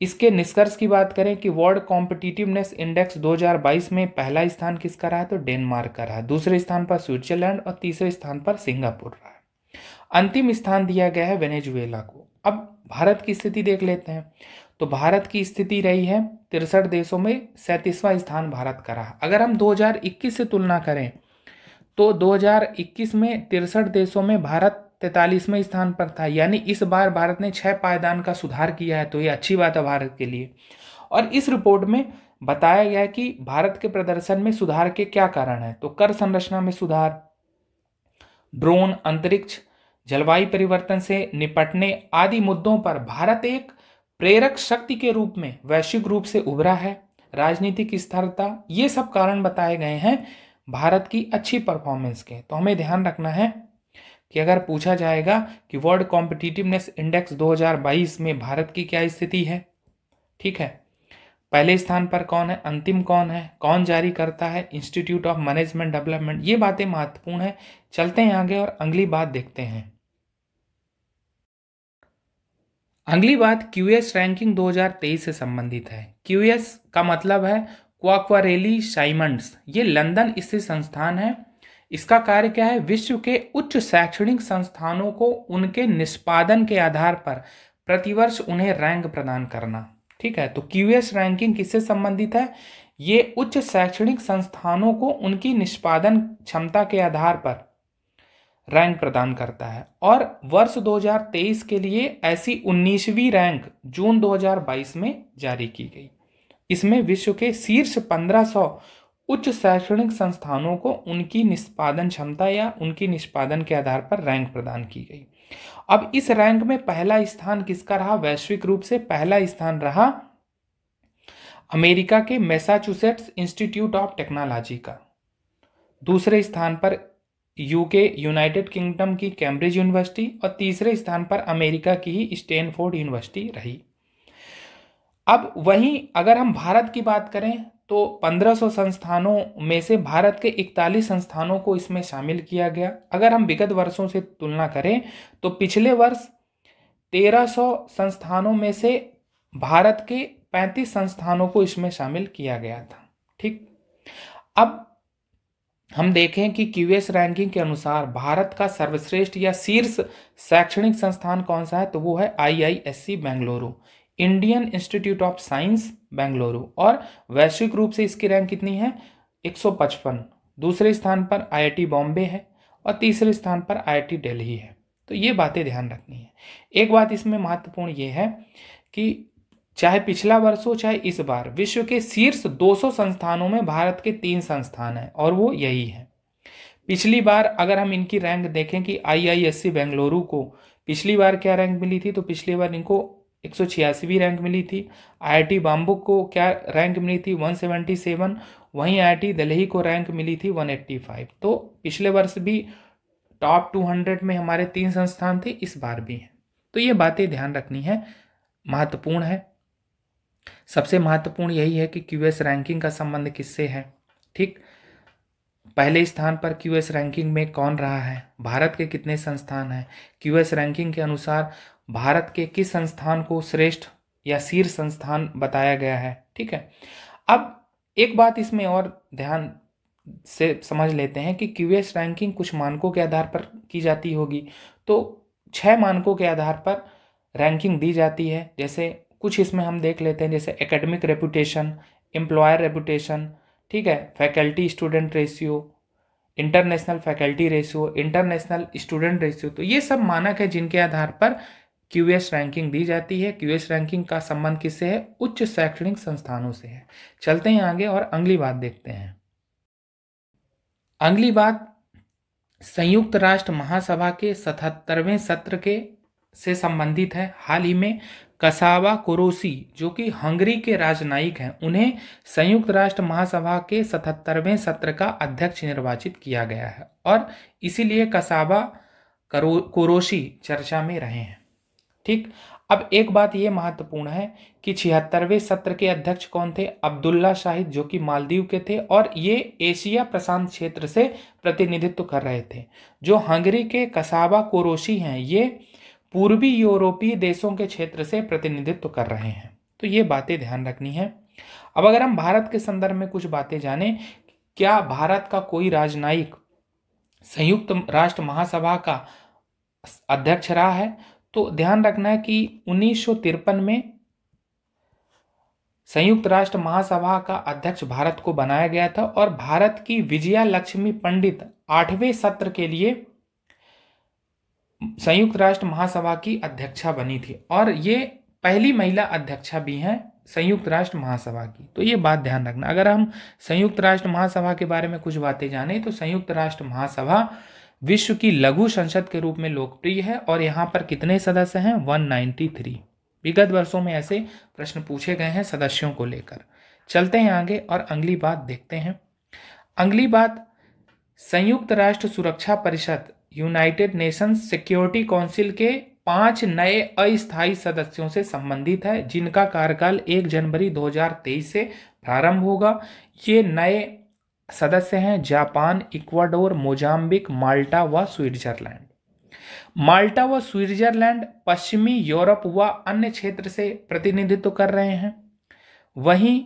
इसके निष्कर्ष की बात करें कि वर्ल्ड कॉम्पिटिटिवनेस इंडेक्स 2022 में पहला स्थान किसका रहा है? तो डेनमार्क का रहा। दूसरे स्थान पर स्विट्जरलैंड और तीसरे स्थान पर सिंगापुर रहा है। अंतिम स्थान दिया गया है वेनेजुएला को। अब भारत की स्थिति देख लेते हैं। तो भारत की स्थिति रही है 63 देशों में 37वां स्थान भारत का रहा। अगर हम 2021 से तुलना करें तो 2021 में 63 देशों में भारत 43वें स्थान पर था, यानी इस बार भारत ने 6 पायदान का सुधार किया है। तो ये अच्छी बात है भारत के लिए। और इस रिपोर्ट में बताया गया है कि भारत के प्रदर्शन में सुधार के क्या कारण है। तो कर संरचना में सुधार, ड्रोन, अंतरिक्ष, जलवायु परिवर्तन से निपटने आदि मुद्दों पर भारत एक प्रेरक शक्ति के रूप में वैश्विक रूप से उभरा है। राजनीतिक स्थिरता, ये सब कारण बताए गए हैं भारत की अच्छी परफॉर्मेंस के। तो हमें ध्यान रखना है कि अगर पूछा जाएगा कि वर्ल्ड कॉम्पिटिटिवनेस इंडेक्स 2022 में भारत की क्या स्थिति है, ठीक है, पहले स्थान पर कौन है, अंतिम कौन है, कौन जारी करता है, इंस्टीट्यूट ऑफ मैनेजमेंट डेवलपमेंट, ये बातें महत्वपूर्ण है। चलते हैं आगे और अगली बात देखते हैं। अगली बात क्यूएस रैंकिंग 2023 से संबंधित है। क्यूएस का मतलब है क्वाक्वारेली साइमंड्स, ये लंदन स्थित संस्थान है। इसका कार्य क्या है, विश्व के उच्च शैक्षणिक संस्थानों को उनके निष्पादन के आधार पर प्रतिवर्ष उन्हें रैंक प्रदान करना, ठीक है। तो क्यूएस रैंकिंग किससे संबंधित है, ये उच्च शैक्षणिक संस्थानों को उनकी निष्पादन क्षमता के आधार पर रैंक प्रदान करता है। और वर्ष 2023 के लिए ऐसी 19वीं रैंक जून 2022 में जारी की गई। इसमें विश्व के शीर्ष 1500 उच्च शैक्षणिक संस्थानों को उनकी निष्पादन क्षमता या उनकी निष्पादन के आधार पर रैंक प्रदान की गई। अब इस रैंक में पहला स्थान किसका रहा, वैश्विक रूप से पहला स्थान रहा अमेरिका के मैसाचुसेट्स इंस्टीट्यूट ऑफ टेक्नोलॉजी का। दूसरे स्थान पर यूके यूनाइटेड किंगडम की कैम्ब्रिज यूनिवर्सिटी और तीसरे स्थान पर अमेरिका की ही स्टैनफोर्ड यूनिवर्सिटी रही। अब वहीं अगर हम भारत की बात करें तो 1500 संस्थानों में से भारत के 41 संस्थानों को इसमें शामिल किया गया। अगर हम विगत वर्षों से तुलना करें तो पिछले वर्ष 1300 संस्थानों में से भारत के 35 संस्थानों को इसमें शामिल किया गया था, ठीक। अब हम देखें कि क्यूएस रैंकिंग के अनुसार भारत का सर्वश्रेष्ठ या शीर्ष शैक्षणिक संस्थान कौन सा है, तो वो है IISc Bengaluru, Indian institute of science Bengaluru. और वैश्विक रूप से इसकी रैंक कितनी है, 155। दूसरे स्थान पर IIT बॉम्बे है और तीसरे स्थान पर IIT दिल्ली है। तो ये बातें ध्यान रखनी है। एक बात इसमें महत्वपूर्ण ये है कि चाहे पिछला वर्ष हो चाहे इस बार, विश्व के शीर्ष 200 संस्थानों में भारत के 3 संस्थान हैं और वो यही है। पिछली बार अगर हम इनकी रैंक देखें कि IISc बेंगलुरु को पिछली बार क्या रैंक मिली थी, तो पिछली बार इनको 186वीं रैंक मिली थी। IIT बॉम्बे को क्या रैंक मिली थी, 177। वहीं IIT दिल्ली को रैंक मिली थी 185। तो पिछले वर्ष भी टॉप 200 में हमारे 3 संस्थान थे, इस बार भी हैं। तो ये बातें ध्यान रखनी है, महत्वपूर्ण है। सबसे महत्वपूर्ण यही है कि क्यूएस रैंकिंग का संबंध किससे है, ठीक। पहले स्थान पर क्यूएस रैंकिंग में कौन रहा है, भारत के कितने संस्थान हैं, क्यूएस रैंकिंग के अनुसार भारत के किस संस्थान को श्रेष्ठ या शीर्ष संस्थान बताया गया है, ठीक है। अब एक बात इसमें और ध्यान से समझ लेते हैं कि क्यूएस रैंकिंग कुछ मानकों के आधार पर की जाती होगी। तो 6 मानकों के आधार पर रैंकिंग दी जाती है। जैसे कुछ इसमें हम देख लेते हैं, जैसे एकेडमिक रेपुटेशन, एम्प्लॉयर रेपुटेशन, ठीक है, faculty student ratio, international faculty ratio, international student ratio. तो ये सब मानक है जिनके आधार पर क्यूएस रैंकिंग दी जाती है। क्यूएस रैंकिंग का संबंध किससे है, उच्च शैक्षणिक संस्थानों से है। चलते हैं आगे और अगली बात देखते हैं। अगली बात संयुक्त राष्ट्र महासभा के 77वें सत्र के से संबंधित है। हाल ही में कसावा कोरोसी, जो कि हंगरी के राजनयिक हैं, उन्हें संयुक्त राष्ट्र महासभा के 77वें सत्र का अध्यक्ष निर्वाचित किया गया है और इसीलिए कसावा कोरोसी चर्चा में रहे हैं, ठीक। अब एक बात ये महत्वपूर्ण है कि 76वें सत्र के अध्यक्ष कौन थे, अब्दुल्ला शाहिद, जो कि मालदीव के थे और ये एशिया प्रशांत क्षेत्र से प्रतिनिधित्व कर रहे थे। जो हंगरी के कसावा कोरोसी हैं, ये पूर्वी यूरोपीय देशों के क्षेत्र से प्रतिनिधित्व कर रहे हैं। तो ये बातें ध्यान रखनी है। अब अगर हम भारत के संदर्भ में कुछ बातें जानें, क्या भारत का कोई राजनयिक संयुक्त राष्ट्र महासभा का अध्यक्ष रहा है, तो ध्यान रखना है कि 1953 में संयुक्त राष्ट्र महासभा का अध्यक्ष भारत को बनाया गया था और भारत की विजया लक्ष्मी पंडित 8वें सत्र के लिए संयुक्त राष्ट्र महासभा की अध्यक्षा बनी थी और ये पहली महिला अध्यक्षा भी हैं संयुक्त राष्ट्र महासभा की। तो ये बात ध्यान रखना। अगर हम संयुक्त राष्ट्र महासभा के बारे में कुछ बातें जाने तो संयुक्त राष्ट्र महासभा विश्व की लघु संसद के रूप में लोकप्रिय है और यहाँ पर कितने सदस्य हैं? 193। विगत वर्षों में ऐसे प्रश्न पूछे गए हैं सदस्यों को लेकर। चलते हैं आगे और अगली बात देखते हैं। अगली बात संयुक्त राष्ट्र सुरक्षा परिषद यूनाइटेड नेशंस सिक्योरिटी काउंसिल के 5 नए अस्थायी सदस्यों से संबंधित है, जिनका कार्यकाल 1 जनवरी 2023 से प्रारंभ होगा। ये नए सदस्य हैं जापान, इक्वाडोर, मोजाम्बिक, माल्टा व स्विट्जरलैंड। माल्टा व स्विट्जरलैंड पश्चिमी यूरोप व अन्य क्षेत्र से प्रतिनिधित्व कर रहे हैं। वहीं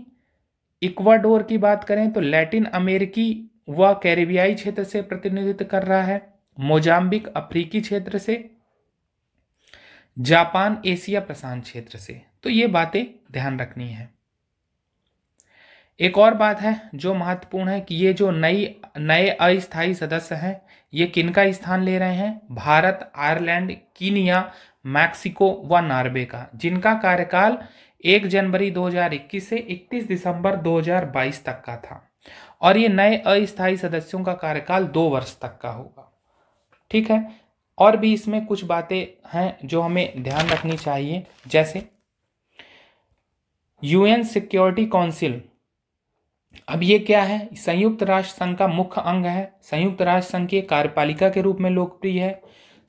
इक्वाडोर की बात करें तो लैटिन अमेरिकी व कैरिबियाई क्षेत्र से प्रतिनिधित्व कर रहा है। मोजाम्बिक अफ्रीकी क्षेत्र से, जापान एशिया प्रशांत क्षेत्र से। तो ये बातें ध्यान रखनी है। एक और बात है जो महत्वपूर्ण है कि ये जो नए अस्थायी सदस्य हैं ये किनका स्थान ले रहे हैं? भारत, आयरलैंड, कीनिया, मैक्सिको व नॉर्वे का, जिनका कार्यकाल 1 जनवरी 2021 से 31 दिसंबर 2022 तक का था। और ये नए अस्थायी सदस्यों का कार्यकाल 2 वर्ष तक का होगा। ठीक है। और भी इसमें कुछ बातें हैं जो हमें ध्यान रखनी चाहिए, जैसे यूएन सिक्योरिटी काउंसिल। अब ये क्या है? संयुक्त राष्ट्र संघ का मुख्य अंग है। संयुक्त राष्ट्र संघ की कार्यपालिका के रूप में लोकप्रिय है।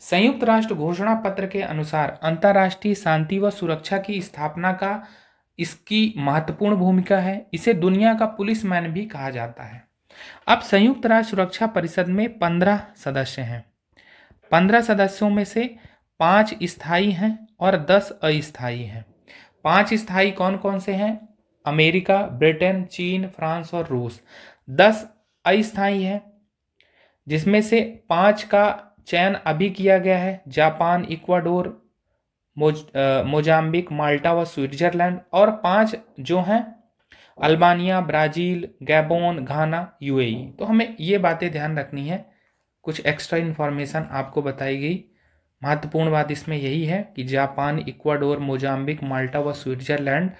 संयुक्त राष्ट्र घोषणा पत्र के अनुसार अंतर्राष्ट्रीय शांति व सुरक्षा की स्थापना का इसकी महत्वपूर्ण भूमिका है। इसे दुनिया का पुलिस मैन भी कहा जाता है। अब संयुक्त राष्ट्र सुरक्षा परिषद में 15 सदस्य हैं। 15 सदस्यों में से 5 स्थायी हैं और 10 अस्थायी हैं। 5 स्थायी कौन कौन से हैं? अमेरिका, ब्रिटेन, चीन, फ्रांस और रूस। 10 अस्थायी हैं, जिसमें से 5 का चयन अभी किया गया है, जापान, इक्वाडोर, मोजाम्बिक, माल्टा व स्विट्जरलैंड। और 5 जो हैं अल्बानिया, ब्राजील, गैबोन, घाना, यूएई। तो हमें ये बातें ध्यान रखनी है। कुछ एक्स्ट्रा इन्फॉर्मेशन आपको बताई गई। महत्वपूर्ण बात इसमें यही है कि जापान, इक्वाडोर, मोजाम्बिक, माल्टा व स्विट्जरलैंड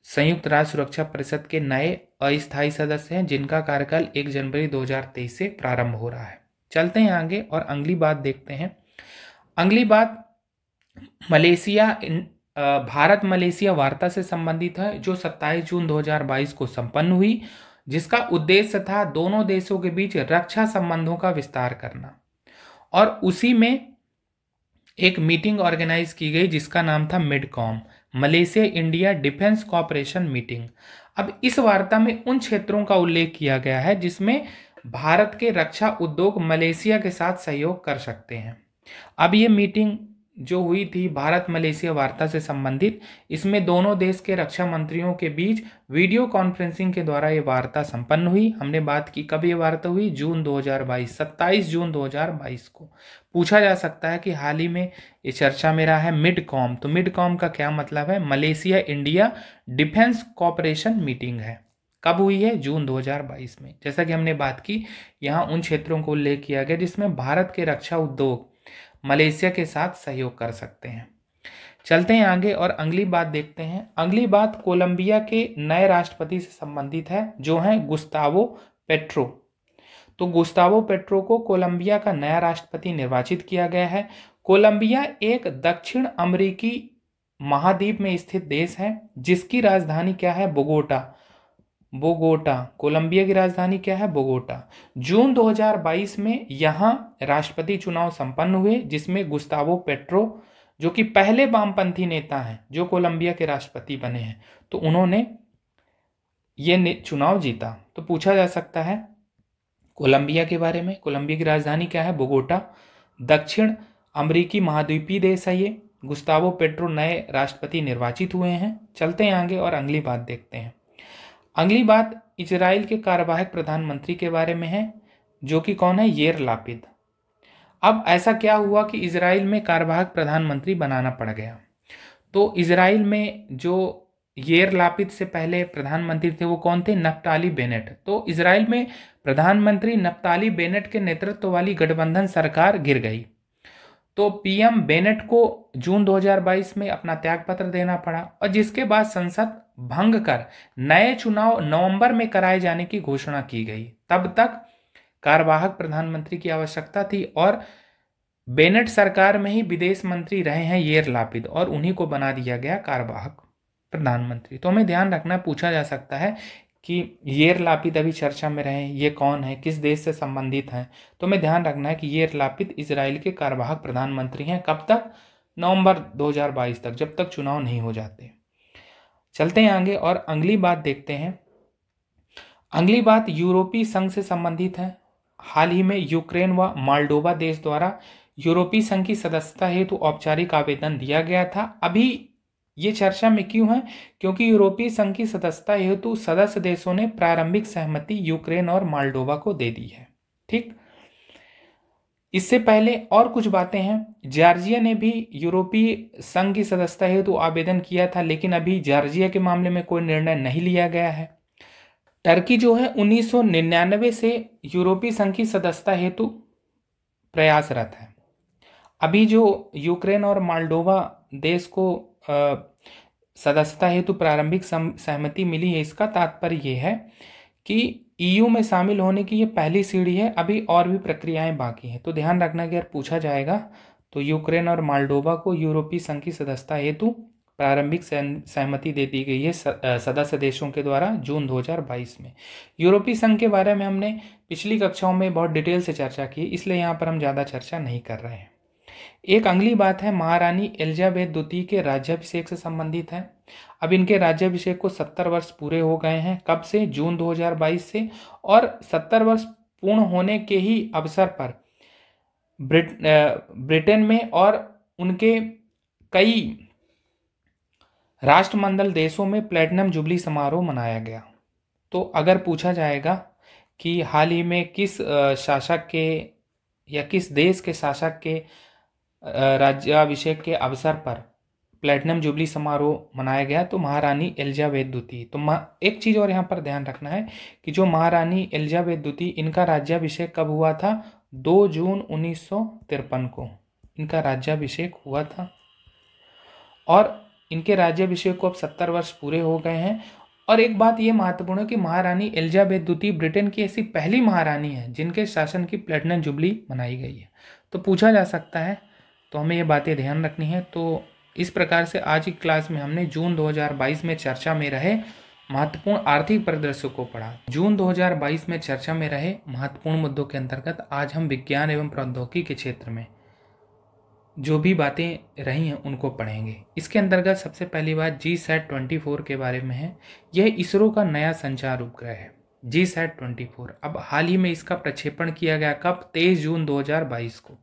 संयुक्त राष्ट्र सुरक्षा परिषद के नए अस्थायी सदस्य हैं, जिनका कार्यकाल 1 जनवरी 2023 से प्रारंभ हो रहा है। चलते हैं आगे और अगली बात देखते हैं। अगली बात मलेशिया भारत मलेशिया वार्ता से संबंधित है, जो 27 जून 2022 को संपन्न हुई, जिसका उद्देश्य था दोनों देशों के बीच रक्षा संबंधों का विस्तार करना। और उसी में एक मीटिंग ऑर्गेनाइज की गई जिसका नाम था MIDCOM, Malaysia India defence cooperation meeting. अब इस वार्ता में उन क्षेत्रों का उल्लेख किया गया है जिसमें भारत के रक्षा उद्योग मलेशिया के साथ सहयोग कर सकते हैं। अब ये मीटिंग जो हुई थी भारत मलेशिया वार्ता से संबंधित, इसमें दोनों देश के रक्षा मंत्रियों के बीच वीडियो कॉन्फ्रेंसिंग के द्वारा ये वार्ता संपन्न हुई। हमने बात की कब ये वार्ता हुई? जून 2022, 27 जून 2022 को। पूछा जा सकता है कि हाल ही में ये चर्चा में रहा है मिडकॉम। तो मिडकॉम का क्या मतलब है? Malaysia India defence cooperation meeting है। कब हुई है? जून 2022 में। जैसा कि हमने बात की, यहाँ उन क्षेत्रों को उल्लेख किया गया जिसमें भारत के रक्षा उद्योग मलेशिया के साथ सहयोग कर सकते हैं। चलते हैं आगे और अगली बात देखते हैं। अगली बात कोलंबिया के नए राष्ट्रपति से संबंधित है, जो हैं गुस्तावो पेट्रो। तो गुस्तावो पेट्रो को कोलंबिया का नया राष्ट्रपति निर्वाचित किया गया है। कोलंबिया एक दक्षिण अमेरिकी महाद्वीप में स्थित देश है, जिसकी राजधानी क्या है? बोगोटा। कोलंबिया की राजधानी क्या है? बोगोटा। जून 2022 में यहाँ राष्ट्रपति चुनाव संपन्न हुए, जिसमें गुस्तावो पेट्रो, जो कि पहले वामपंथी नेता हैं जो कोलंबिया के राष्ट्रपति बने हैं, तो उन्होंने ये चुनाव जीता। तो पूछा जा सकता है कोलंबिया के बारे में। कोलंबिया की राजधानी क्या है? बोगोटा। दक्षिण अमेरिकी महाद्वीपीय देश है ये। गुस्तावो पेट्रो नए राष्ट्रपति निर्वाचित हुए हैं। चलते हैं आगे और अगली बात देखते हैं। अगली बात इजराइल के कार्यवाहक प्रधानमंत्री के बारे में है, जो कि कौन है? येर लापिद। अब ऐसा क्या हुआ कि इजराइल में कार्यवाहक प्रधानमंत्री बनाना पड़ गया? तो इजराइल में जो येर लापिद से पहले प्रधानमंत्री थे वो कौन थे? Naftali Bennett. तो इजराइल में प्रधानमंत्री नफ्ताली बेनेट के नेतृत्व वाली गठबंधन सरकार गिर गई। तो पीएम बेनेट को जून 2022 में अपना त्यागपत्र देना पड़ा और जिसके बाद संसद भंग कर नए चुनाव नवंबर में कराए जाने की घोषणा की गई। तब तक कार्यवाहक प्रधानमंत्री की आवश्यकता थी और बेनेट सरकार में ही विदेश मंत्री रहे हैं येर लापिद और उन्हीं को बना दिया गया कार्यवाहक प्रधानमंत्री। तो हमें ध्यान रखना, पूछा जा सकता है कि येर लापिद अभी चर्चा में रहे, ये कौन है, किस देश से संबंधित हैं। तो हमें ध्यान रखना है कि येर लापिद इजराइल के कार्यवाहक प्रधानमंत्री हैं। कब तक? नवंबर 2022 तक, जब तक चुनाव नहीं हो जाते। चलते हैं आगे और अगली बात देखते हैं। अगली बात यूरोपीय संघ से संबंधित है। हाल ही में यूक्रेन व मोल्डोवा देश द्वारा यूरोपीय संघ की सदस्यता हेतु औपचारिक आवेदन दिया गया था। अभी ये चर्चा में क्यों है? क्योंकि यूरोपीय संघ की सदस्यता हेतु सदस्य देशों ने प्रारंभिक सहमति यूक्रेन और मोल्डोवा को दे दी है। ठीक, इससे पहले और कुछ बातें हैं। जॉर्जिया ने भी यूरोपीय संघ की सदस्यता हेतु आवेदन किया था, लेकिन अभी जॉर्जिया के मामले में कोई निर्णय नहीं लिया गया है। टर्की जो है 1999 से यूरोपीय संघ की सदस्यता हेतु प्रयासरत है। अभी जो यूक्रेन और मोल्डोवा देश को सदस्यता हेतु प्रारंभिक सहमति मिली है, इसका तात्पर्य यह है कि ईयू में शामिल होने की ये पहली सीढ़ी है, अभी और भी प्रक्रियाएं बाकी हैं। तो ध्यान रखना कि अगर पूछा जाएगा तो यूक्रेन और मोल्डोवा को यूरोपीय संघ की सदस्यता हेतु प्रारंभिक सहमति दे दी गई है सदस्य देशों के द्वारा जून 2022 में। यूरोपीय संघ के बारे में हमने पिछली कक्षाओं में बहुत डिटेल से चर्चा की, इसलिए यहाँ पर हम ज़्यादा चर्चा नहीं कर रहे हैं। एक अगली बात है, महारानी एलिजाबेथ द्वितीय के राज्याभिषेक से संबंधित है। अब इनके राज्याभिषेक को 70 वर्ष पूरे हो गए हैं। कब से? जून 2022 से। और 70 वर्ष पूर्ण होने के ही अवसर पर ब्रिटेन में और उनके कई राष्ट्रमंडल देशों में प्लेटिनम जुबली समारोह मनाया गया। तो अगर पूछा जाएगा कि हाल ही में किस शासक के या किस देश के शासक के राज्याभिषेक के अवसर पर प्लेटिनम जुबली समारोह मनाया गया, तो महारानी एलिजाबेथ द्वितीय। तो एक चीज़ और यहाँ पर ध्यान रखना है कि जो महारानी एलिजाबेथ द्वितीय, इनका राज्याभिषेक कब हुआ था? 2 जून 1953 को इनका राज्याभिषेक हुआ था और इनके राज्याभिषेक को अब 70 वर्ष पूरे हो गए हैं। और एक बात ये महत्वपूर्ण है कि महारानी एलिजाबेथ द्वितीय ब्रिटेन की ऐसी पहली महारानी है जिनके शासन की प्लेटिनम जुबली मनाई गई है। तो पूछा जा सकता है, तो हमें ये बातें ध्यान रखनी है। तो इस प्रकार से आज की क्लास में हमने जून 2022 में चर्चा में रहे महत्वपूर्ण आर्थिक परिदृश्य को पढ़ा। जून 2022 में चर्चा में रहे महत्वपूर्ण मुद्दों के अंतर्गत आज हम विज्ञान एवं प्रौद्योगिकी के क्षेत्र में जो भी बातें रही हैं उनको पढ़ेंगे। इसके अंतर्गत सबसे पहली बात GSAT-24 के बारे में है। यह इसरो का नया संचार उपग्रह है GSAT-24। अब हाल ही में इसका प्रक्षेपण किया गया। कब? 23 जून 2022 को।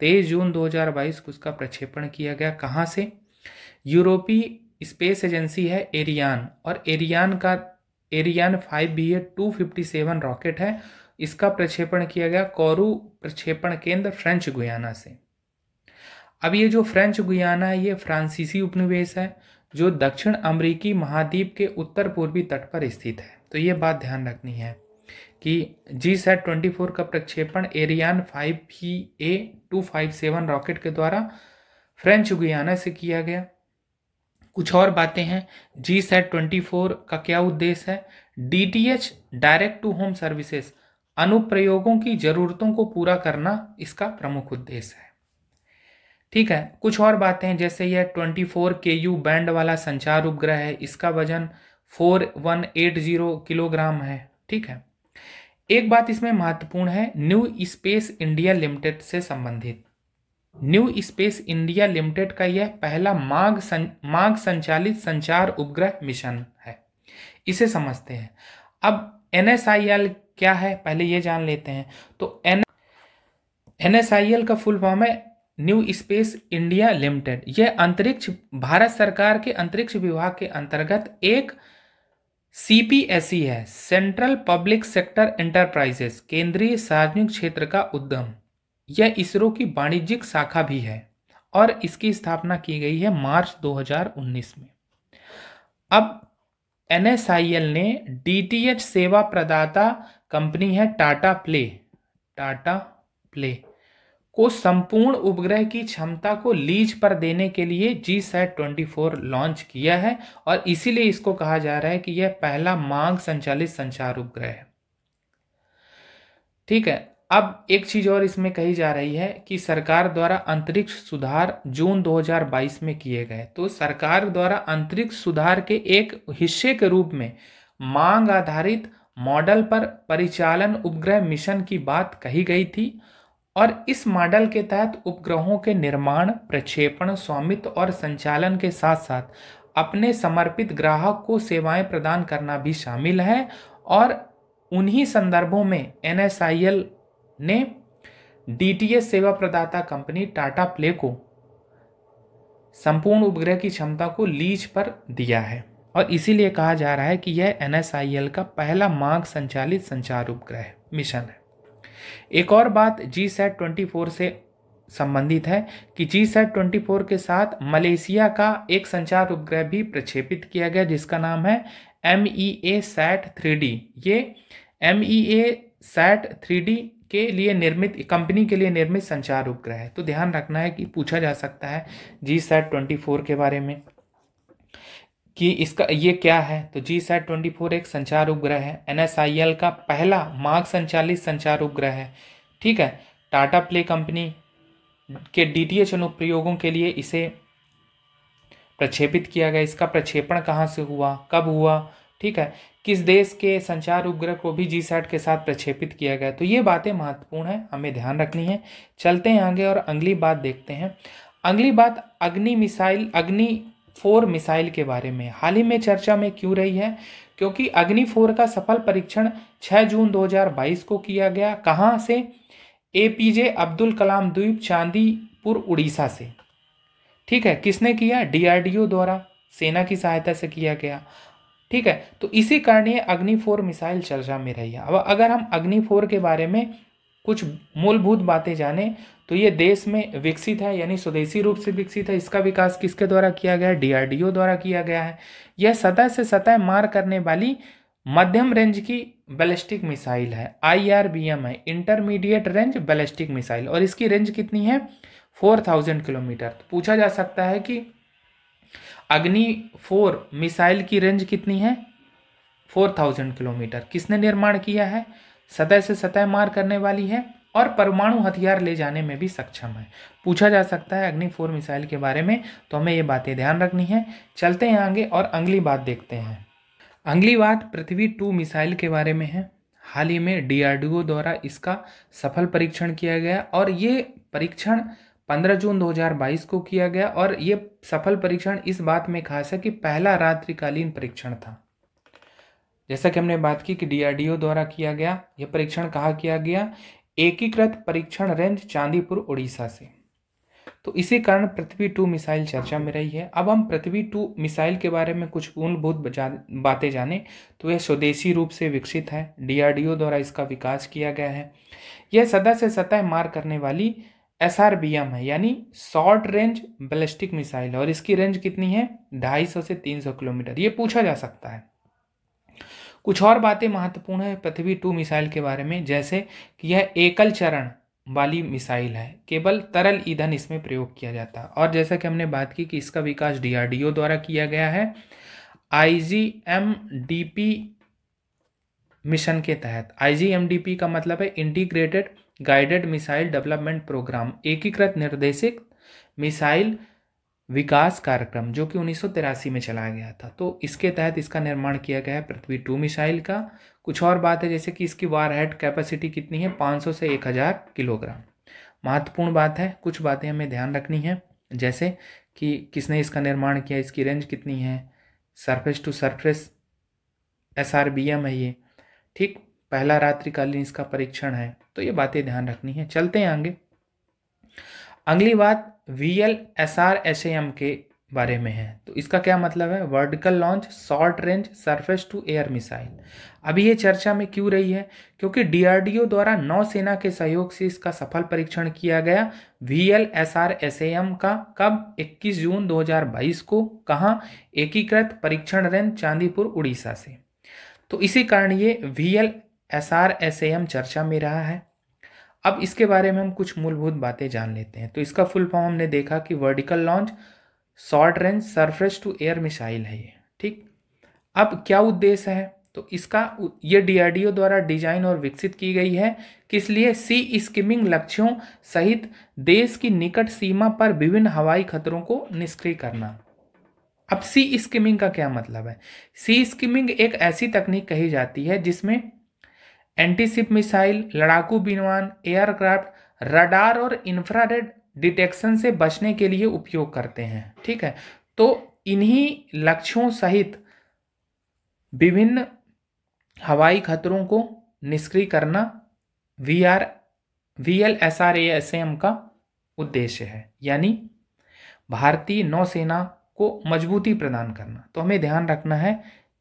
23 जून 2022 को इसका प्रक्षेपण किया गया। कहाँ से? यूरोपीय स्पेस एजेंसी है एरियान, और एरियान 5B 257 रॉकेट है। इसका प्रक्षेपण किया गया कोरू प्रक्षेपण केंद्र फ्रेंच गुयाना से। अब ये जो फ्रेंच गुयाना है ये फ्रांसीसी उपनिवेश है जो दक्षिण अमेरिकी महाद्वीप के उत्तर पूर्वी तट पर स्थित है। तो ये बात ध्यान रखनी है कि GSAT-24 का प्रक्षेपण एरियान 5BA 257 रॉकेट के द्वारा फ्रेंच गुयाना से किया गया। कुछ और बातें हैं। GSAT-24 का क्या उद्देश्य है? DTH direct to home services अनुप्रयोगों की जरूरतों को पूरा करना इसका प्रमुख उद्देश्य है। ठीक है, कुछ और बातें हैं जैसे यह 24 KU बैंड वाला संचार उपग्रह है। इसका वजन 4180 किलोग्राम है। ठीक है, एक बात इसमें महत्वपूर्ण है, न्यू स्पेस इंडिया लिमिटेड से संबंधित। न्यू स्पेस इंडिया लिमिटेड का यह पहला मार्ग संचालित संचार उपग्रह मिशन है। इसे समझते हैं। अब NSIL क्या है पहले ये जान लेते हैं। तो NSIL का फुल फॉर्म है न्यू स्पेस इंडिया लिमिटेड। यह अंतरिक्ष भारत सरकार के अंतरिक्ष विभाग के अंतर्गत एक CPSE है, सेंट्रल पब्लिक सेक्टर एंटरप्राइजेस, केंद्रीय सार्वजनिक क्षेत्र का उद्यम। यह इसरो की वाणिज्यिक शाखा भी है और इसकी स्थापना की गई है मार्च 2019 में। अब NSIL ने DTH सेवा प्रदाता कंपनी है टाटा प्ले को संपूर्ण उपग्रह की क्षमता को लीज पर देने के लिए GSAT-24 लॉन्च किया है और इसीलिए इसको कहा जा रहा है कि यह पहला मांग संचालित संचार उपग्रह है। ठीक है, अब एक चीज और इसमें कही जा रही है कि सरकार द्वारा अंतरिक्ष सुधार जून 2022 में किए गए। तो सरकार द्वारा अंतरिक्ष सुधार के एक हिस्से के रूप में मांग आधारित मॉडल पर परिचालन उपग्रह मिशन की बात कही गई थी और इस मॉडल के तहत उपग्रहों के निर्माण, प्रक्षेपण, स्वामित्व और संचालन के साथ साथ अपने समर्पित ग्राहक को सेवाएं प्रदान करना भी शामिल है। और उन्हीं संदर्भों में NSIL ने DTS सेवा प्रदाता कंपनी टाटा प्ले को संपूर्ण उपग्रह की क्षमता को लीज पर दिया है और इसीलिए कहा जा रहा है कि यह NSIL का पहला मांग संचालित संचार उपग्रह मिशन है। एक और बात GSAT-24 से संबंधित है कि GSAT-24 के साथ मलेशिया का एक संचार उपग्रह भी प्रक्षेपित किया गया जिसका नाम है MEASat-3D। ये MEASat-3D के लिए निर्मित, कंपनी के लिए निर्मित संचार उपग्रह है। तो ध्यान रखना है कि पूछा जा सकता है GSAT-24 के बारे में कि इसका ये क्या है। तो GSAT-24 एक संचार उपग्रह है, NSIL का पहला मार्ग संचालित संचार उपग्रह है। ठीक है, टाटा प्ले कंपनी के DTH अनुप्रयोगों के लिए इसे प्रक्षेपित किया गया। इसका प्रक्षेपण कहाँ से हुआ, कब हुआ, ठीक है, किस देश के संचार उपग्रह को भी GSAT के साथ प्रक्षेपित किया गया। तो ये बातें महत्वपूर्ण है, हमें ध्यान रखनी है। चलते हैं आगे और अगली बात देखते हैं। अगली बात अग्नि-4 मिसाइल के बारे में हाल ही में चर्चा में क्यों रही है, क्योंकि अग्नि-4 का सफल परीक्षण 6 जून 2022 को किया गया। कहाँ से? APJ अब्दुल कलाम द्वीप, चांदीपुर, उड़ीसा से। ठीक है, किसने किया? DRDO द्वारा, सेना की सहायता से किया गया। ठीक है, तो इसी कारण ये अग्नि-4 मिसाइल चर्चा में रही है। अब अगर हम अग्नि-4 के बारे में कुछ मूलभूत बातें जाने तो ये देश में विकसित है, यानी स्वदेशी रूप से विकसित है। इसका विकास किसके द्वारा किया गया है? DRDO द्वारा किया गया है। यह सतह से सतह मार करने वाली मध्यम रेंज की बैलिस्टिक मिसाइल है, IRBM है, इंटरमीडिएट रेंज बैलिस्टिक मिसाइल, और इसकी रेंज कितनी है? 4000 किलोमीटर। तो पूछा जा सकता है कि अग्नि-4 मिसाइल की रेंज कितनी है? 4000 किलोमीटर। किसने निर्माण किया है? सतह से सतह मार करने वाली है और परमाणु हथियार ले जाने में भी सक्षम है। पूछा जा सकता है अग्नि-4 मिसाइल के बारे में, तो हमें ये बातें ध्यान रखनी है। चलते हैं आगे और अगली बात देखते हैं। अगली बात पृथ्वी-2 मिसाइल के बारे में है। हाल ही में DRDO द्वारा इसका सफल परीक्षण किया गया और ये परीक्षण 15 जून 2022 को किया गया और ये सफल परीक्षण इस बात में खास है कि पहला रात्रिकालीन परीक्षण था। जैसा कि हमने बात की कि DRDO द्वारा किया गया, यह परीक्षण कहाँ किया गया? एकीकृत परीक्षण रेंज, चांदीपुर, उड़ीसा से। तो इसी कारण पृथ्वी-2 मिसाइल चर्चा में रही है। अब हम पृथ्वी-2 मिसाइल के बारे में कुछ मूलभूत बातें जाने तो यह स्वदेशी रूप से विकसित है, DRDO द्वारा इसका विकास किया गया है। यह सतह से सतह मार करने वाली SRBM है, यानी शॉर्ट रेंज बैलिस्टिक मिसाइल, और इसकी रेंज कितनी है? 250 से 300 किलोमीटर। ये पूछा जा सकता है। कुछ और बातें महत्वपूर्ण है पृथ्वी-2 मिसाइल के बारे में, जैसे कि यह एकल चरण वाली मिसाइल है, केवल तरल ईंधन इसमें प्रयोग किया जाता है। और जैसा कि हमने बात की कि इसका विकास DRDO द्वारा किया गया है IGMDP मिशन के तहत। IGMDP का मतलब है integrated guided missile development programme, एकीकृत निर्देशित मिसाइल विकास कार्यक्रम, जो कि 1983 में चलाया गया था। तो इसके तहत इसका निर्माण किया गया है पृथ्वी-2 मिसाइल का। कुछ और बात है, जैसे कि इसकी वारहेड कैपेसिटी कितनी है? 500 से 1000 किलोग्राम। महत्वपूर्ण बात है, कुछ बातें हमें ध्यान रखनी है, जैसे कि किसने इसका निर्माण किया, इसकी रेंज कितनी है, सरफेस टू सरफेस SRBM है ये। ठीक, पहला रात्रिकालीन इसका परीक्षण है। तो ये बातें ध्यान रखनी है। चलते हैं आगे। अगली बात VLSR-SAM के बारे में है। तो इसका क्या मतलब है? Vertical launch short range surface to air missile. अभी ये चर्चा में क्यों रही है? क्योंकि DRDO द्वारा नौसेना के सहयोग से इसका सफल परीक्षण किया गया VLSR-SAM का। कब? 21 जून 2022 को। कहाँ? एकीकृत परीक्षण रेंज, चांदीपुर, उड़ीसा से। तो इसी कारण ये VLSR-SAM चर्चा में रहा है। अब इसके बारे में हम कुछ मूलभूत बातें जान लेते हैं। तो इसका फुल फॉर्म हमने देखा कि vertical launch short range surface to air missile है ये, ठीक। अब क्या उद्देश्य है, तो इसका ये डीआरडीओ द्वारा डिजाइन और विकसित की गई है, किस लिए, सी स्किमिंग लक्ष्यों सहित देश की निकट सीमा पर विभिन्न हवाई खतरों को निष्क्रिय करना। अब सी स्किमिंग का क्या मतलब है, सी स्किमिंग एक ऐसी तकनीक कही जाती है जिसमें एंटीशिप मिसाइल, लड़ाकू विमान, एयरक्राफ्ट रडार और इंफ्रारेड डिटेक्शन से बचने के लिए उपयोग करते हैं, ठीक है। तो इन्हीं लक्ष्यों सहित विभिन्न हवाई खतरों को निष्क्रिय करना VLSRASAM का उद्देश्य है, यानी भारतीय नौसेना को मजबूती प्रदान करना। तो हमें ध्यान रखना है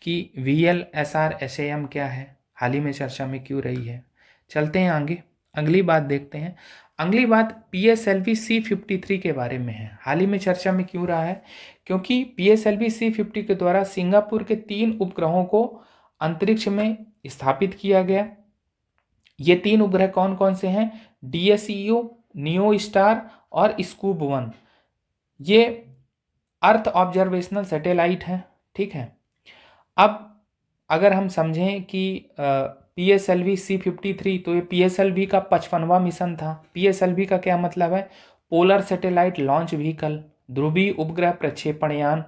कि VLSRASAM क्या है, हाल ही में चर्चा में क्यों रही है। चलते हैं आगे, अगली बात देखते हैं। अगली बात PSLV C-53 के बारे में है, हाल ही में चर्चा में क्यों रहा है, क्योंकि PSLV C-50 के द्वारा सिंगापुर के 3 उपग्रहों को अंतरिक्ष में स्थापित किया गया। ये 3 उपग्रह कौन कौन से हैं, DSEO, नियो स्टार और स्कूब 1। ये अर्थ ऑब्जर्वेशनल सैटेलाइट हैं, ठीक है। अब अगर हम समझें कि PSLV C-53, तो ये PSLV का 55वां मिशन था। PSLV का क्या मतलब है, पोलर सैटेलाइट लॉन्च व्हीकल, ध्रुवीय उपग्रह प्रक्षेपण यान।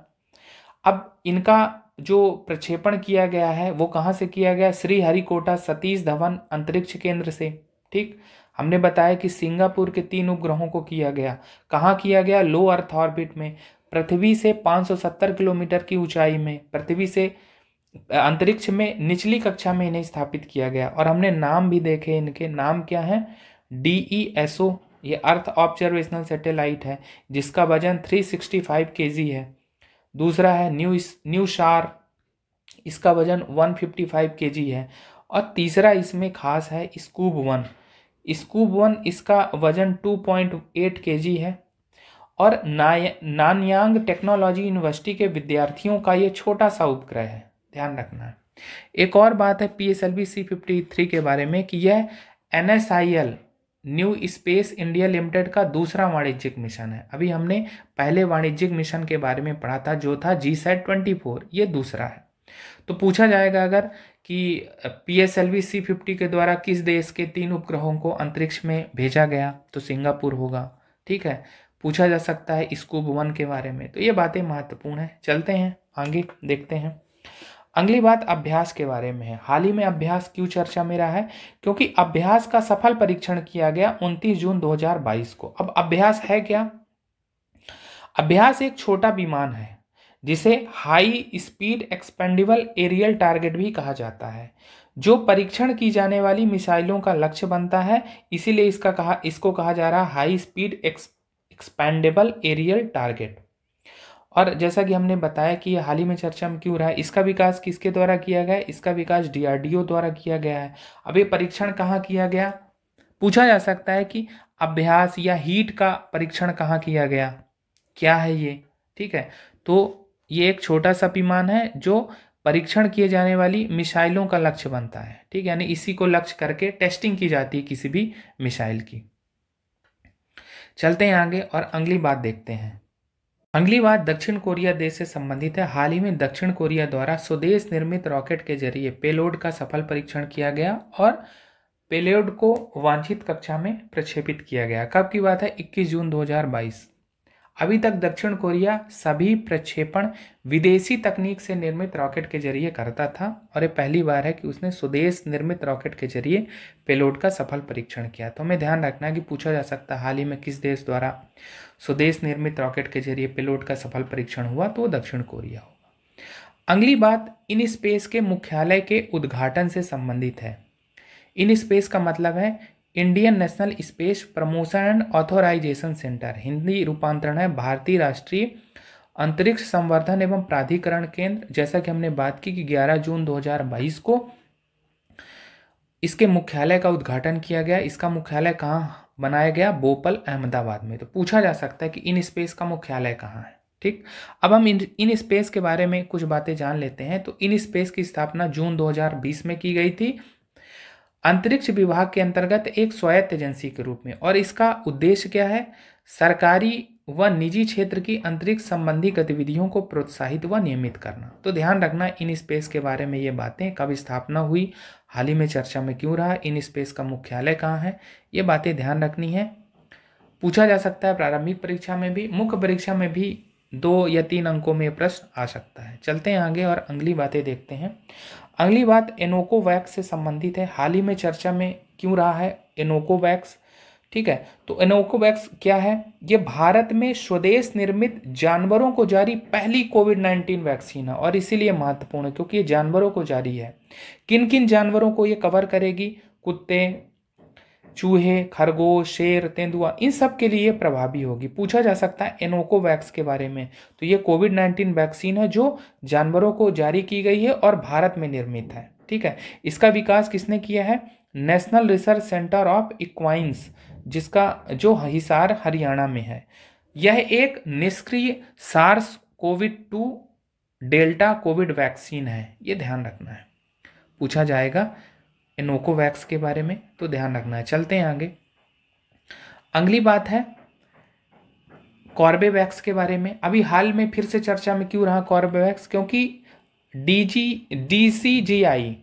अब इनका जो प्रक्षेपण किया गया है वो कहाँ से किया गया, श्रीहरिकोटा सतीश धवन अंतरिक्ष केंद्र से, ठीक। हमने बताया कि सिंगापुर के 3 उपग्रहों को किया गया, कहाँ किया गया, लो अर्थ ऑर्बिट में, पृथ्वी से 570 किलोमीटर की ऊंचाई में, पृथ्वी से अंतरिक्ष में निचली कक्षा में इन्हें स्थापित किया गया। और हमने नाम भी देखे, इनके नाम क्या हैं, DESO, ये अर्थ ऑब्जर्वेशनल सैटेलाइट है जिसका वजन 365 kg है। दूसरा है न्यू शार, इसका वजन 155 kg है। और तीसरा इसमें खास है स्कूब 1। स्कूब 1 इसका वजन 2.8 kg है। और नानयांग टेक्नोलॉजी यूनिवर्सिटी के विद्यार्थियों का ये छोटा सा उपग्रह है, ध्यान रखना है। एक और बात है PSLV C-53 के बारे में कि यह NSIL new space India limited का दूसरा वाणिज्यिक मिशन है। अभी हमने पहले वाणिज्यिक मिशन के बारे में पढ़ा था जो था GSAT-24, ये दूसरा है। तो पूछा जाएगा अगर कि PSLV C-50 के द्वारा किस देश के 3 उपग्रहों को अंतरिक्ष में भेजा गया, तो सिंगापुर होगा, ठीक है। पूछा जा सकता है स्कूब 1 के बारे में, तो ये बातें महत्वपूर्ण है। चलते हैं आगे, देखते हैं। अगली बात अभ्यास के बारे में है। हाल ही में अभ्यास क्यों चर्चा में रहा है, क्योंकि अभ्यास का सफल परीक्षण किया गया 29 जून 2022 को। अब अभ्यास है क्या, अभ्यास एक छोटा विमान है जिसे high speed expendable aerial target भी कहा जाता है, जो परीक्षण की जाने वाली मिसाइलों का लक्ष्य बनता है। इसीलिए इसको कहा जा रहा है high speed expendable aerial target. और जैसा कि हमने बताया कि हाल ही में चर्चा में क्यों रहा है, इसका विकास किसके द्वारा किया गया है, इसका विकास DRDO द्वारा किया गया है। अब ये परीक्षण कहाँ किया गया, पूछा जा सकता है कि अभ्यास या हीट का परीक्षण कहाँ किया गया, क्या है ये, ठीक है। तो ये एक छोटा सा विमान है जो परीक्षण किए जाने वाली मिसाइलों का लक्ष्य बनता है, ठीक है, यानी इसी को लक्ष्य करके टेस्टिंग की जाती है किसी भी मिसाइल की। चलते हैं आगे और अगली बात देखते हैं। अगली बात दक्षिण कोरिया देश से संबंधित है। हाल ही में दक्षिण कोरिया द्वारा स्वदेश निर्मित रॉकेट के जरिए पेलोड का सफल परीक्षण किया गया और पेलोड को वांछित कक्षा में प्रक्षेपित किया गया। कब की बात है, 21 जून 2022। अभी तक दक्षिण कोरिया सभी प्रक्षेपण विदेशी तकनीक से निर्मित रॉकेट के जरिए करता था और ये पहली बार है कि उसने स्वदेश निर्मित रॉकेट के जरिए पेलोड का सफल परीक्षण किया। तो हमें ध्यान रखना है कि पूछा जा सकता है हाल ही में किस देश द्वारा स्वदेश निर्मित रॉकेट के जरिए पेलोड का सफल परीक्षण हुआ, तो दक्षिण कोरिया होगा। अगली बात इन स्पेस के मुख्यालय के उद्घाटन से संबंधित है। इन स्पेस का मतलब है Indian national space promotion and authorisation centre, Hindi रूपांतरण है भारतीय राष्ट्रीय अंतरिक्ष संवर्धन एवं प्राधिकरण केंद्र। जैसा कि हमने बात की कि 11 जून 2022 को इसके मुख्यालय का उद्घाटन किया गया। इसका मुख्यालय कहाँ बनाया गया, बोपल अहमदाबाद में। तो पूछा जा सकता है कि इन स्पेस का मुख्यालय कहाँ है, ठीक। अब हम इन स्पेस के बारे में कुछ बातें जान लेते हैं। तो इन स्पेस की स्थापना जून 2020 में की गई थी। अंतरिक्ष विभाग के अंतर्गत एक स्वायत्त एजेंसी के रूप में, और इसका उद्देश्य क्या है? सरकारी व निजी क्षेत्र की अंतरिक्ष संबंधी गतिविधियों को प्रोत्साहित व नियमित करना। तो ध्यान रखना इन स्पेस के बारे में, ये बातें कब स्थापना हुई, हाल ही में चर्चा में क्यों रहा, इन स्पेस का मुख्यालय कहाँ है, ये बातें ध्यान रखनी है। पूछा जा सकता है प्रारंभिक परीक्षा में भी, मुख्य परीक्षा में भी 2 या 3 अंकों में प्रश्न आ सकता है। चलते हैं आगे और अगली बातें देखते हैं। अगली बात एनोकोवैक्स से संबंधित है। हाल ही में चर्चा में क्यों रहा है एनोकोवैक्स? ठीक है, तो एनोकोवैक्स क्या है? ये भारत में स्वदेश निर्मित जानवरों को जारी पहली कोविड-19 वैक्सीन है, और इसीलिए महत्वपूर्ण है क्योंकि ये जानवरों को जारी है। किन किन जानवरों को ये कवर करेगी? कुत्ते, चूहे, खरगोश, शेर, तेंदुआ, इन सब के लिए प्रभावी होगी। पूछा जा सकता है एनोकोवैक्स के बारे में। तो ये कोविड-19 वैक्सीन है जो जानवरों को जारी की गई है और भारत में निर्मित है। ठीक है, इसका विकास किसने किया है? नेशनल रिसर्च सेंटर ऑफ इक्वाइन्स, जिसका जो हिसार हरियाणा में है। यह एक निष्क्रिय सार्स कोविड-2 डेल्टा कोविड वैक्सीन है, ये ध्यान रखना है। पूछा जाएगा एनोकोवैक्स के बारे में, तो ध्यान रखना है। चलते हैं आगे। अगली बात है कॉर्बेवैक्स के बारे में। अभी हाल में फिर से चर्चा में क्यों रहा कॉर्बेवैक्स? क्योंकि DCGI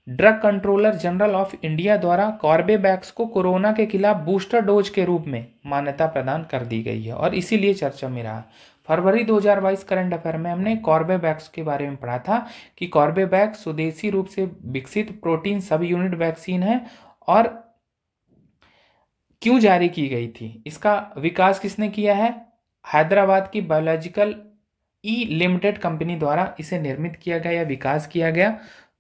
drug controller general of India द्वारा कॉर्बेवैक्स को कोरोना के खिलाफ बूस्टर डोज के रूप में मान्यता प्रदान कर दी गई है, और इसीलिए चर्चा में रहा। फरवरी 2022 करंट अफेयर में हमने कॉर्बेवैक्स के बारे में पढ़ा था कि कॉर्बेवैक्स स्वदेशी रूप से विकसित प्रोटीन सब यूनिट वैक्सीन है, और क्यों जारी की गई थी? इसका विकास किसने किया है? हैदराबाद की बायोलॉजिकल लिमिटेड कंपनी द्वारा इसे निर्मित किया गया या विकास किया गया।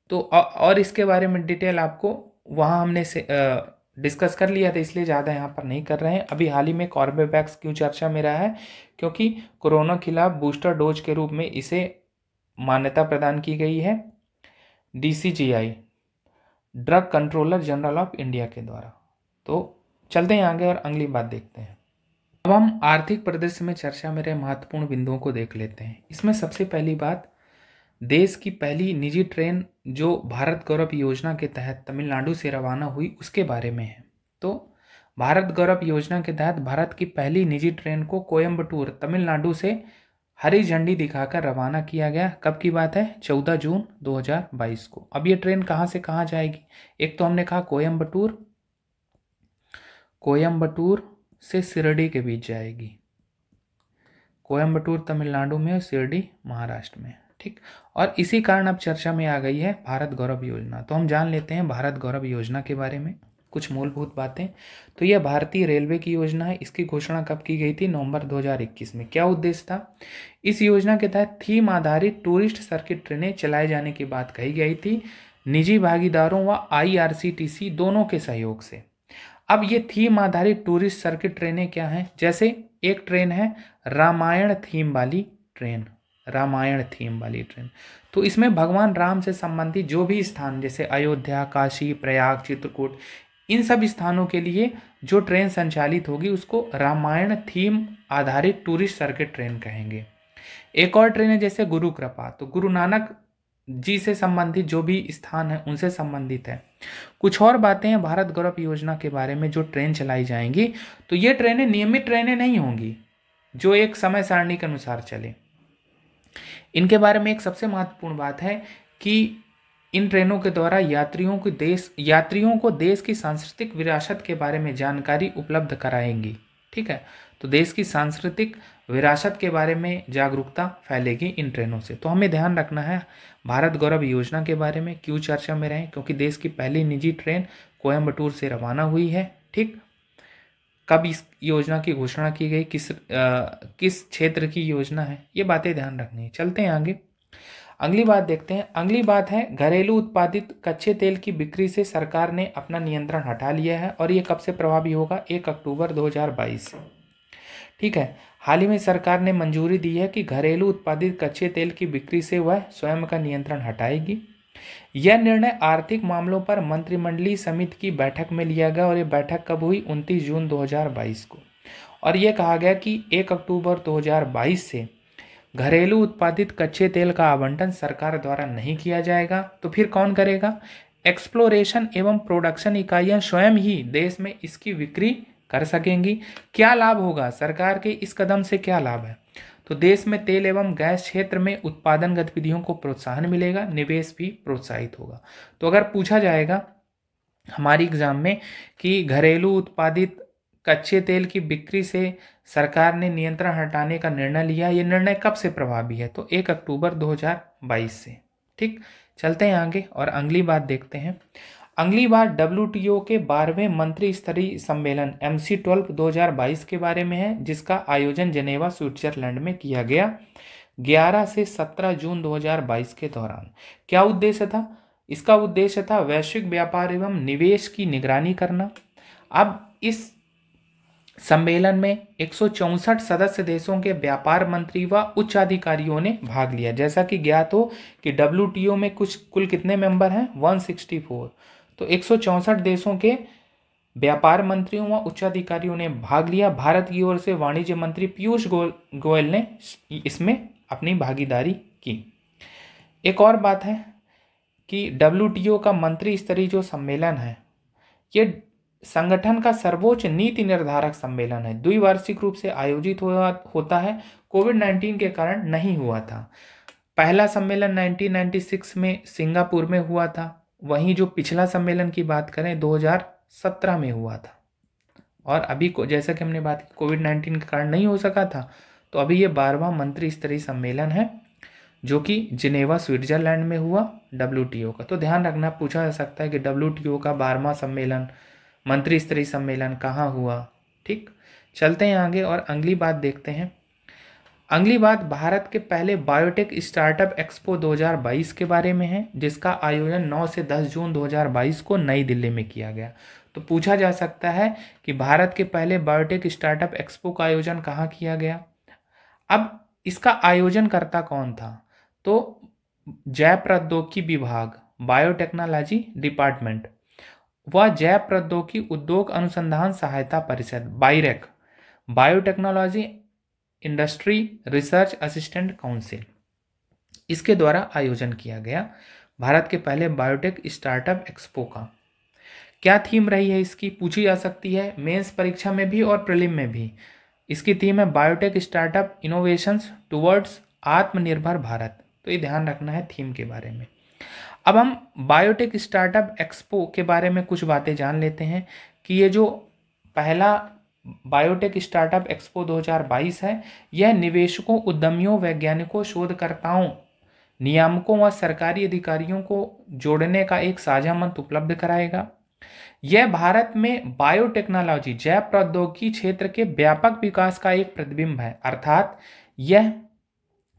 तो और इसके बारे में डिटेल आपको वहाँ हमने डिस्कस कर लिया था, इसलिए ज़्यादा यहाँ पर नहीं कर रहे हैं। अभी हाल ही में कॉर्बेवैक्स क्यों चर्चा में रहा है? क्योंकि कोरोना खिलाफ बूस्टर डोज के रूप में इसे मान्यता प्रदान की गई है DCGI drug controller general of India के द्वारा। तो चलते हैं आगे और अगली बात देखते हैं। अब हम आर्थिक परिदृश्य में चर्चा में रहे महत्वपूर्ण बिंदुओं को देख लेते हैं। इसमें सबसे पहली बात, देश की पहली निजी ट्रेन जो भारत गौरव योजना के तहत तमिलनाडु से रवाना हुई उसके बारे में है। तो भारत गौरव योजना के तहत भारत की पहली निजी ट्रेन को कोयम्बटूर तमिलनाडु से हरी झंडी दिखाकर रवाना किया गया। कब की बात है? 14 जून 2022 को। अब ये ट्रेन कहाँ से कहाँ जाएगी? एक तो हमने कहा कोयम्बटूर से शिरडी के बीच जाएगी। कोयम्बटूर तमिलनाडु में और शिरडी महाराष्ट्र में। ठीक, और इसी कारण अब चर्चा में आ गई है भारत गौरव योजना। तो हम जान लेते हैं भारत गौरव योजना के बारे में कुछ मूलभूत बातें। तो यह भारतीय रेलवे की योजना है। इसकी घोषणा कब की गई थी? नवंबर 2021 में। क्या उद्देश्य था? इस योजना के तहत थीम आधारित टूरिस्ट सर्किट ट्रेनें चलाए जाने की बात कही गई थी, निजी भागीदारों व IRCTC दोनों के सहयोग से। अब ये थीम आधारित टूरिस्ट सर्किट ट्रेनें क्या हैं? जैसे एक ट्रेन है रामायण थीम वाली ट्रेन, तो इसमें भगवान राम से संबंधित जो भी स्थान, जैसे अयोध्या, काशी, प्रयाग, चित्रकूट, इन सब स्थानों के लिए जो ट्रेन संचालित होगी उसको रामायण थीम आधारित टूरिस्ट सर्किट ट्रेन कहेंगे। एक और ट्रेन है जैसे गुरु कृपा, तो गुरु नानक जी से संबंधित जो भी स्थान है उनसे संबंधित है। कुछ और बातें हैं भारत गौरव योजना के बारे में जो ट्रेन चलाई जाएंगी। तो ये ट्रेनें नियमित ट्रेनें नहीं होंगी जो एक समय सारणी के अनुसार चले। इनके बारे में एक सबसे महत्वपूर्ण बात है कि इन ट्रेनों के द्वारा यात्रियों को देश की सांस्कृतिक विरासत के बारे में जानकारी उपलब्ध कराएंगी। ठीक है, तो देश की सांस्कृतिक विरासत के बारे में जागरूकता फैलेगी इन ट्रेनों से। तो हमें ध्यान रखना है भारत गौरव योजना के बारे में क्यों चर्चा में रहे, क्योंकि देश की पहली निजी ट्रेन कोयम्बटूर से रवाना हुई है। ठीक, कब इस योजना की घोषणा की गई, किस क्षेत्र की योजना है, ये बातें ध्यान रखनी है। चलते हैं आगे, अगली बात देखते हैं। अगली बात है घरेलू उत्पादित कच्चे तेल की बिक्री से सरकार ने अपना नियंत्रण हटा लिया है और ये कब से प्रभावी होगा? 1 अक्टूबर 2022 से। ठीक है, हाल ही में सरकार ने मंजूरी दी है कि घरेलू उत्पादित कच्चे तेल की बिक्री से वह स्वयं का नियंत्रण हटाएगी। यह निर्णय आर्थिक मामलों पर मंत्रिमंडलीय समिति की बैठक में लिया गया और ये बैठक कब हुई? 29 जून 2022 को। और यह कहा गया कि 1 अक्टूबर 2022 से घरेलू उत्पादित कच्चे तेल का आवंटन सरकार द्वारा नहीं किया जाएगा। तो फिर कौन करेगा? एक्सप्लोरेशन एवं प्रोडक्शन इकाइयां स्वयं ही देश में इसकी बिक्री कर सकेंगी। क्या लाभ होगा सरकार के इस कदम से, क्या लाभ है? तो देश में तेल एवं गैस क्षेत्र में उत्पादन गतिविधियों को प्रोत्साहन मिलेगा, निवेश भी प्रोत्साहित होगा। तो अगर पूछा जाएगा हमारी एग्जाम में कि घरेलू उत्पादित कच्चे तेल की बिक्री से सरकार ने नियंत्रण हटाने का निर्णय लिया, ये निर्णय कब से प्रभावी है? तो 1 अक्टूबर 2022 से। ठीक, चलते हैं आगे और अगली बात देखते हैं। अगली बार WTO के 12वें मंत्री स्तरीय सम्मेलन MC12 2022 के बारे में है, जिसका आयोजन जेनेवा स्विट्जरलैंड में किया गया 11 से 17 जून 2022 के दौरान। क्या उद्देश्य था? इसका उद्देश्य था वैश्विक व्यापार एवं निवेश की निगरानी करना। अब इस सम्मेलन में 164 सदस्य देशों के व्यापार मंत्री व उच्च अधिकारियों ने भाग लिया। जैसा कि ज्ञात हो कि WTO में कुल कितने मेंबर हैं? 164। तो 164 देशों के व्यापार मंत्रियों व उच्च अधिकारियों ने भाग लिया। भारत की ओर से वाणिज्य मंत्री पीयूष गोयल ने इसमें अपनी भागीदारी की। एक और बात है कि WTO का मंत्री स्तरीय जो सम्मेलन है, ये संगठन का सर्वोच्च नीति निर्धारक सम्मेलन है। द्विवार्षिक रूप से आयोजित होता है। कोविड-19 के कारण नहीं हुआ था। पहला सम्मेलन 1996 में सिंगापुर में हुआ था। वहीं जो पिछला सम्मेलन की बात करें 2017 में हुआ था। और अभी को जैसा कि हमने बात की कोविड-19 के कारण नहीं हो सका था, तो अभी ये 12वां मंत्री स्तरीय सम्मेलन है जो कि जिनेवा स्विट्जरलैंड में हुआ WTO का। तो ध्यान रखना, पूछा जा सकता है कि WTO का 12वां सम्मेलन मंत्री स्तरीय सम्मेलन कहाँ हुआ। ठीक, चलते हैं आगे और अगली बात देखते हैं। अगली बात भारत के पहले बायोटेक स्टार्टअप एक्सपो 2022 के बारे में है, जिसका आयोजन 9 से 10 जून 2022 को नई दिल्ली में किया गया। तो पूछा जा सकता है कि भारत के पहले बायोटेक स्टार्टअप एक्सपो का आयोजन कहाँ किया गया। अब इसका आयोजनकर्ता कौन था? तो जैव प्रौद्योगिकी विभाग, बायोटेक्नोलॉजी डिपार्टमेंट व जैव प्रौद्योगिकी उद्योग अनुसंधान सहायता परिषद BIRAC, biotechnology industry research assistant council, इसके द्वारा आयोजन किया गया भारत के पहले बायोटेक स्टार्टअप एक्सपो का। क्या थीम रही है इसकी, पूछी जा सकती है मेंस परीक्षा में भी और प्रीलिम में भी। इसकी थीम है बायोटेक स्टार्टअप इनोवेशंस टुवर्ड्स आत्मनिर्भर भारत। तो ये ध्यान रखना है थीम के बारे में। अब हम बायोटेक स्टार्टअप एक्सपो के बारे में कुछ बातें जान लेते हैं कि ये जो पहला बायोटेक स्टार्टअप एक्सपो 2022 है, यह निवेशकों, उद्यमियों, वैज्ञानिकों, शोधकर्ताओं, नियामकों व सरकारी अधिकारियों को जोड़ने का एक साझा मंच उपलब्ध कराएगा। यह भारत में बायोटेक्नोलॉजी, जैव प्रौद्योगिकी क्षेत्र के व्यापक विकास का एक प्रतिबिंब है। अर्थात यह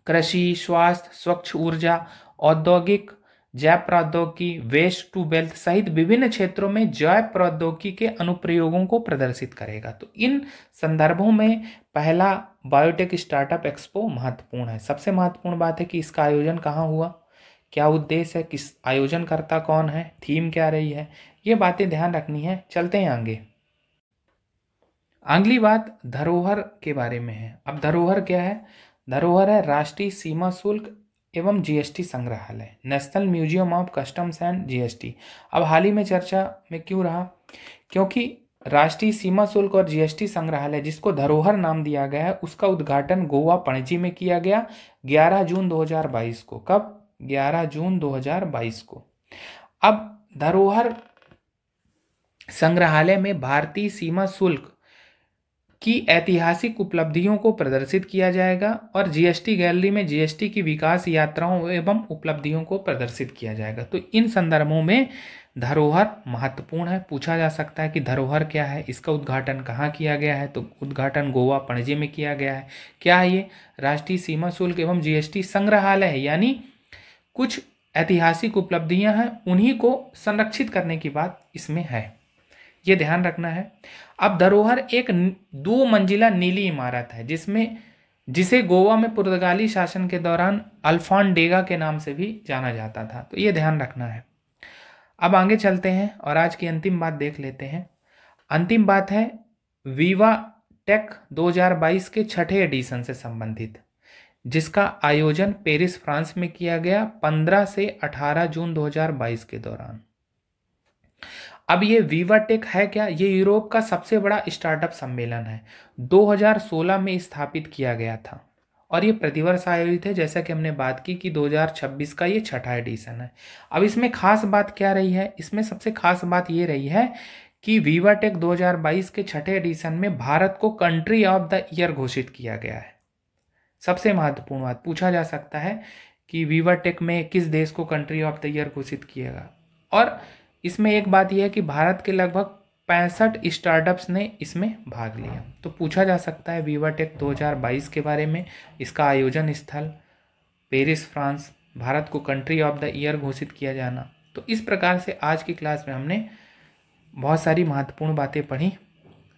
कृषि, स्वास्थ्य, स्वच्छ ऊर्जा, औद्योगिक जैव प्रौद्योगिकी, वेस्ट टू वेल्थ सहित विभिन्न क्षेत्रों में जैव प्रौद्योगिकी के अनुप्रयोगों को प्रदर्शित करेगा। तो इन संदर्भों में पहला बायोटेक स्टार्टअप एक्सपो महत्वपूर्ण है। सबसे महत्वपूर्ण बात है कि इसका आयोजन कहाँ हुआ, क्या उद्देश्य है, किस आयोजनकर्ता कौन है, थीम क्या रही है, ये बातें ध्यान रखनी है। चलते हैं आगे। अगली बात धरोहर के बारे में है। अब धरोहर क्या है? धरोहर है राष्ट्रीय सीमा शुल्क एवं GST संग्रहालय, national museum of customs and GST। अब हाल ही में चर्चा में क्यों रहा? क्योंकि राष्ट्रीय सीमा शुल्क और GST संग्रहालय, जिसको धरोहर नाम दिया गया है, उसका उद्घाटन गोवा पणजी में किया गया 11 जून 2022 को। कब? 11 जून 2022 को। अब धरोहर संग्रहालय में भारतीय सीमा शुल्क की ऐतिहासिक उपलब्धियों को प्रदर्शित किया जाएगा और GST गैलरी में GST की विकास यात्राओं एवं उपलब्धियों को प्रदर्शित किया जाएगा। तो इन संदर्भों में धरोहर महत्वपूर्ण है। पूछा जा सकता है कि धरोहर क्या है, इसका उद्घाटन कहाँ किया गया है? तो उद्घाटन गोवा पणजी में किया गया है। क्या है ये? राष्ट्रीय सीमा शुल्क एवं GST संग्रहालय है, यानी कुछ ऐतिहासिक उपलब्धियां हैं, उन्हीं को संरक्षित करने की बात इसमें है, ये ध्यान रखना है। अब धरोहर एक 2 मंजिला नीली इमारत है जिसे गोवा में पुर्तगाली शासन के दौरान अल्फांडेगा के नाम से भी जाना जाता था। तो ये ध्यान रखना है। अब आगे चलते हैं और आज की अंतिम बात देख लेते हैं। अंतिम बात है विवा टेक 2022 के 6ठे एडिशन से संबंधित, जिसका आयोजन पेरिस फ्रांस में किया गया 15 से 18 जून 2022 के दौरान। अब ये वीवाटेक है क्या? ये यूरोप का सबसे बड़ा स्टार्टअप सम्मेलन है। 2016 में स्थापित किया गया था और ये प्रतिवर्ष आयोजित है। जैसा कि हमने बात की कि 2026 का ये छठा एडिशन है। अब इसमें खास बात क्या रही है? इसमें सबसे खास बात ये रही है कि वीवाटेक 2022 के छठे एडिशन में भारत को कंट्री ऑफ द ईयर घोषित किया गया है। सबसे महत्वपूर्ण बात पूछा जा सकता है कि वीवाटेक में किस देश को कंट्री ऑफ द ईयर घोषित किएगा। और इसमें एक बात यह है कि भारत के लगभग 65 स्टार्टअप्स ने इसमें भाग लिया। तो पूछा जा सकता है वीवाटेक 2022 के बारे में, इसका आयोजन स्थल पेरिस फ्रांस, भारत को कंट्री ऑफ द ईयर घोषित किया जाना। तो इस प्रकार से आज की क्लास में हमने बहुत सारी महत्वपूर्ण बातें पढ़ी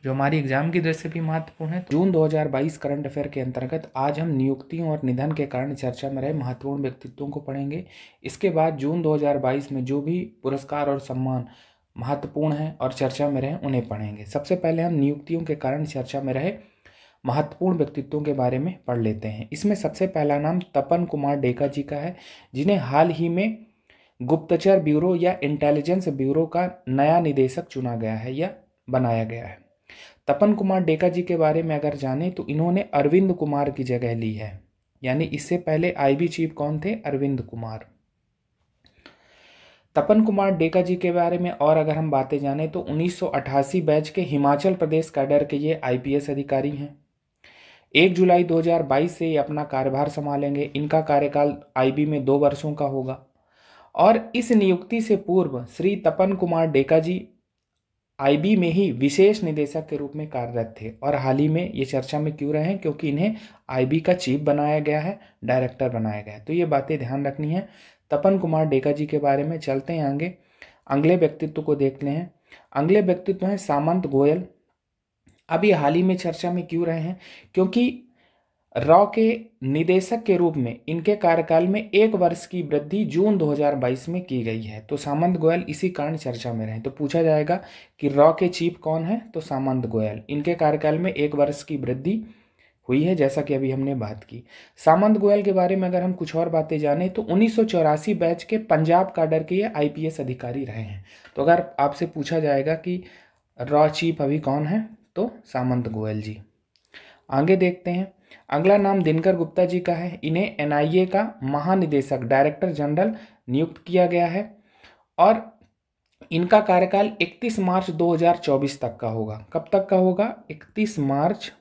जो हमारी एग्जाम की दृष्टि से भी महत्वपूर्ण है। जून 2022 करंट अफेयर के अंतर्गत आज हम नियुक्तियों और निधन के कारण चर्चा में रहे महत्वपूर्ण व्यक्तित्वों को पढ़ेंगे। इसके बाद जून 2022 में जो भी पुरस्कार और सम्मान महत्वपूर्ण हैं और चर्चा में रहे उन्हें पढ़ेंगे। सबसे पहले हम नियुक्तियों के कारण चर्चा में रहे महत्वपूर्ण व्यक्तित्वों के बारे में पढ़ लेते हैं। इसमें सबसे पहला नाम तपन कुमार डेका जी का है, जिन्हें हाल ही में गुप्तचर ब्यूरो या इंटेलिजेंस ब्यूरो का नया निदेशक चुना गया है या बनाया गया है। तपन कुमार डेका जी के बारे में अगर जाने तो इन्होंने अरविंद कुमार की जगह ली है, यानी इससे पहले आईबी चीफ कौन थे? अरविंद कुमार। तपन कुमार डेका जी के बारे में और अगर हम बातें जाने तो 1988 बैच के हिमाचल प्रदेश कैडर के ये आईपीएस अधिकारी हैं। 1 जुलाई 2022 से ये अपना कार्यभार संभालेंगे। इनका कार्यकाल आईबी में 2 वर्षों का होगा और इस नियुक्ति से पूर्व श्री तपन कुमार डेका जी आईबी में ही विशेष निदेशक के रूप में कार्यरत थे और हाल ही में ये चर्चा में क्यों रहे हैं? क्योंकि इन्हें आईबी का चीफ बनाया गया है, डायरेक्टर बनाया गया है। तो ये बातें ध्यान रखनी है तपन कुमार डेका जी के बारे में। चलते हैं आगे, अगले व्यक्तित्व को देखते हैं। अगले व्यक्तित्व हैं सामंत गोयल। अब ये हाल ही में चर्चा में क्यों रहे हैं? क्योंकि रॉ के निदेशक के रूप में इनके कार्यकाल में 1 वर्ष की वृद्धि जून 2022 में की गई है। तो सामंत गोयल इसी कारण चर्चा में रहे। तो पूछा जाएगा कि रॉ के चीफ कौन है? तो सामंत गोयल। इनके कार्यकाल में 1 वर्ष की वृद्धि हुई है, जैसा कि अभी हमने बात की। सामंत गोयल के बारे में अगर हम कुछ और बातें जाने तो 1984 बैच के पंजाब कैडर के ये आईपीएस अधिकारी रहे हैं। तो अगर आपसे पूछा जाएगा कि रॉ चीफ अभी कौन है, तो सामंत गोयल जी। आगे देखते हैं, अगला नाम दिनकर गुप्ता जी का है। इन्हें एनआईए का महानिदेशक डायरेक्टर जनरल नियुक्त किया गया है और इनका कार्यकाल 31 मार्च 2024 तक का होगा। कब तक का होगा? 31 मार्च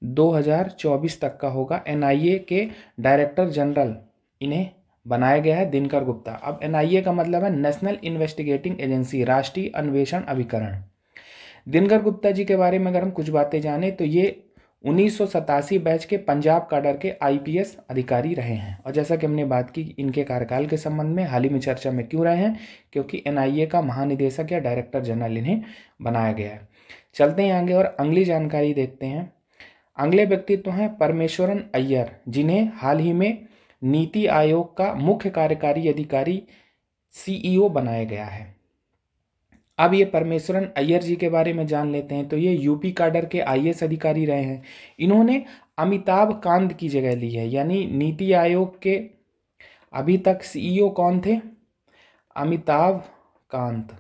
2024 तक का होगा। एनआईए के डायरेक्टर जनरल इन्हें बनाया गया है दिनकर गुप्ता। अब एनआईए का मतलब है नेशनल इन्वेस्टिगेटिंग एजेंसी, राष्ट्रीय अन्वेषण अभिकरण। दिनकर गुप्ता जी के बारे में अगर हम कुछ बातें जाने तो ये 1987 बैच के पंजाब कैडर के आईपीएस अधिकारी रहे हैं और जैसा कि हमने बात की इनके कार्यकाल के संबंध में हाल ही में चर्चा में क्यों रहे हैं? क्योंकि एनआईए का महानिदेशक या डायरेक्टर जनरल इन्हें बनाया गया है। चलते हैं आगे और अगली जानकारी देखते हैं। अगले व्यक्तित्व हैं परमेश्वरन अय्यर, जिन्हें हाल ही में नीति आयोग का मुख्य कार्यकारी अधिकारी सीईओ बनाया गया है। अब ये परमेश्वरन अय्यर जी के बारे में जान लेते हैं। तो ये यूपी कैडर के आईएएस अधिकारी रहे हैं। इन्होंने अमिताभ कांत की जगह ली है, यानी नीति आयोग के अभी तक सीईओ कौन थे? अमिताभ कांत,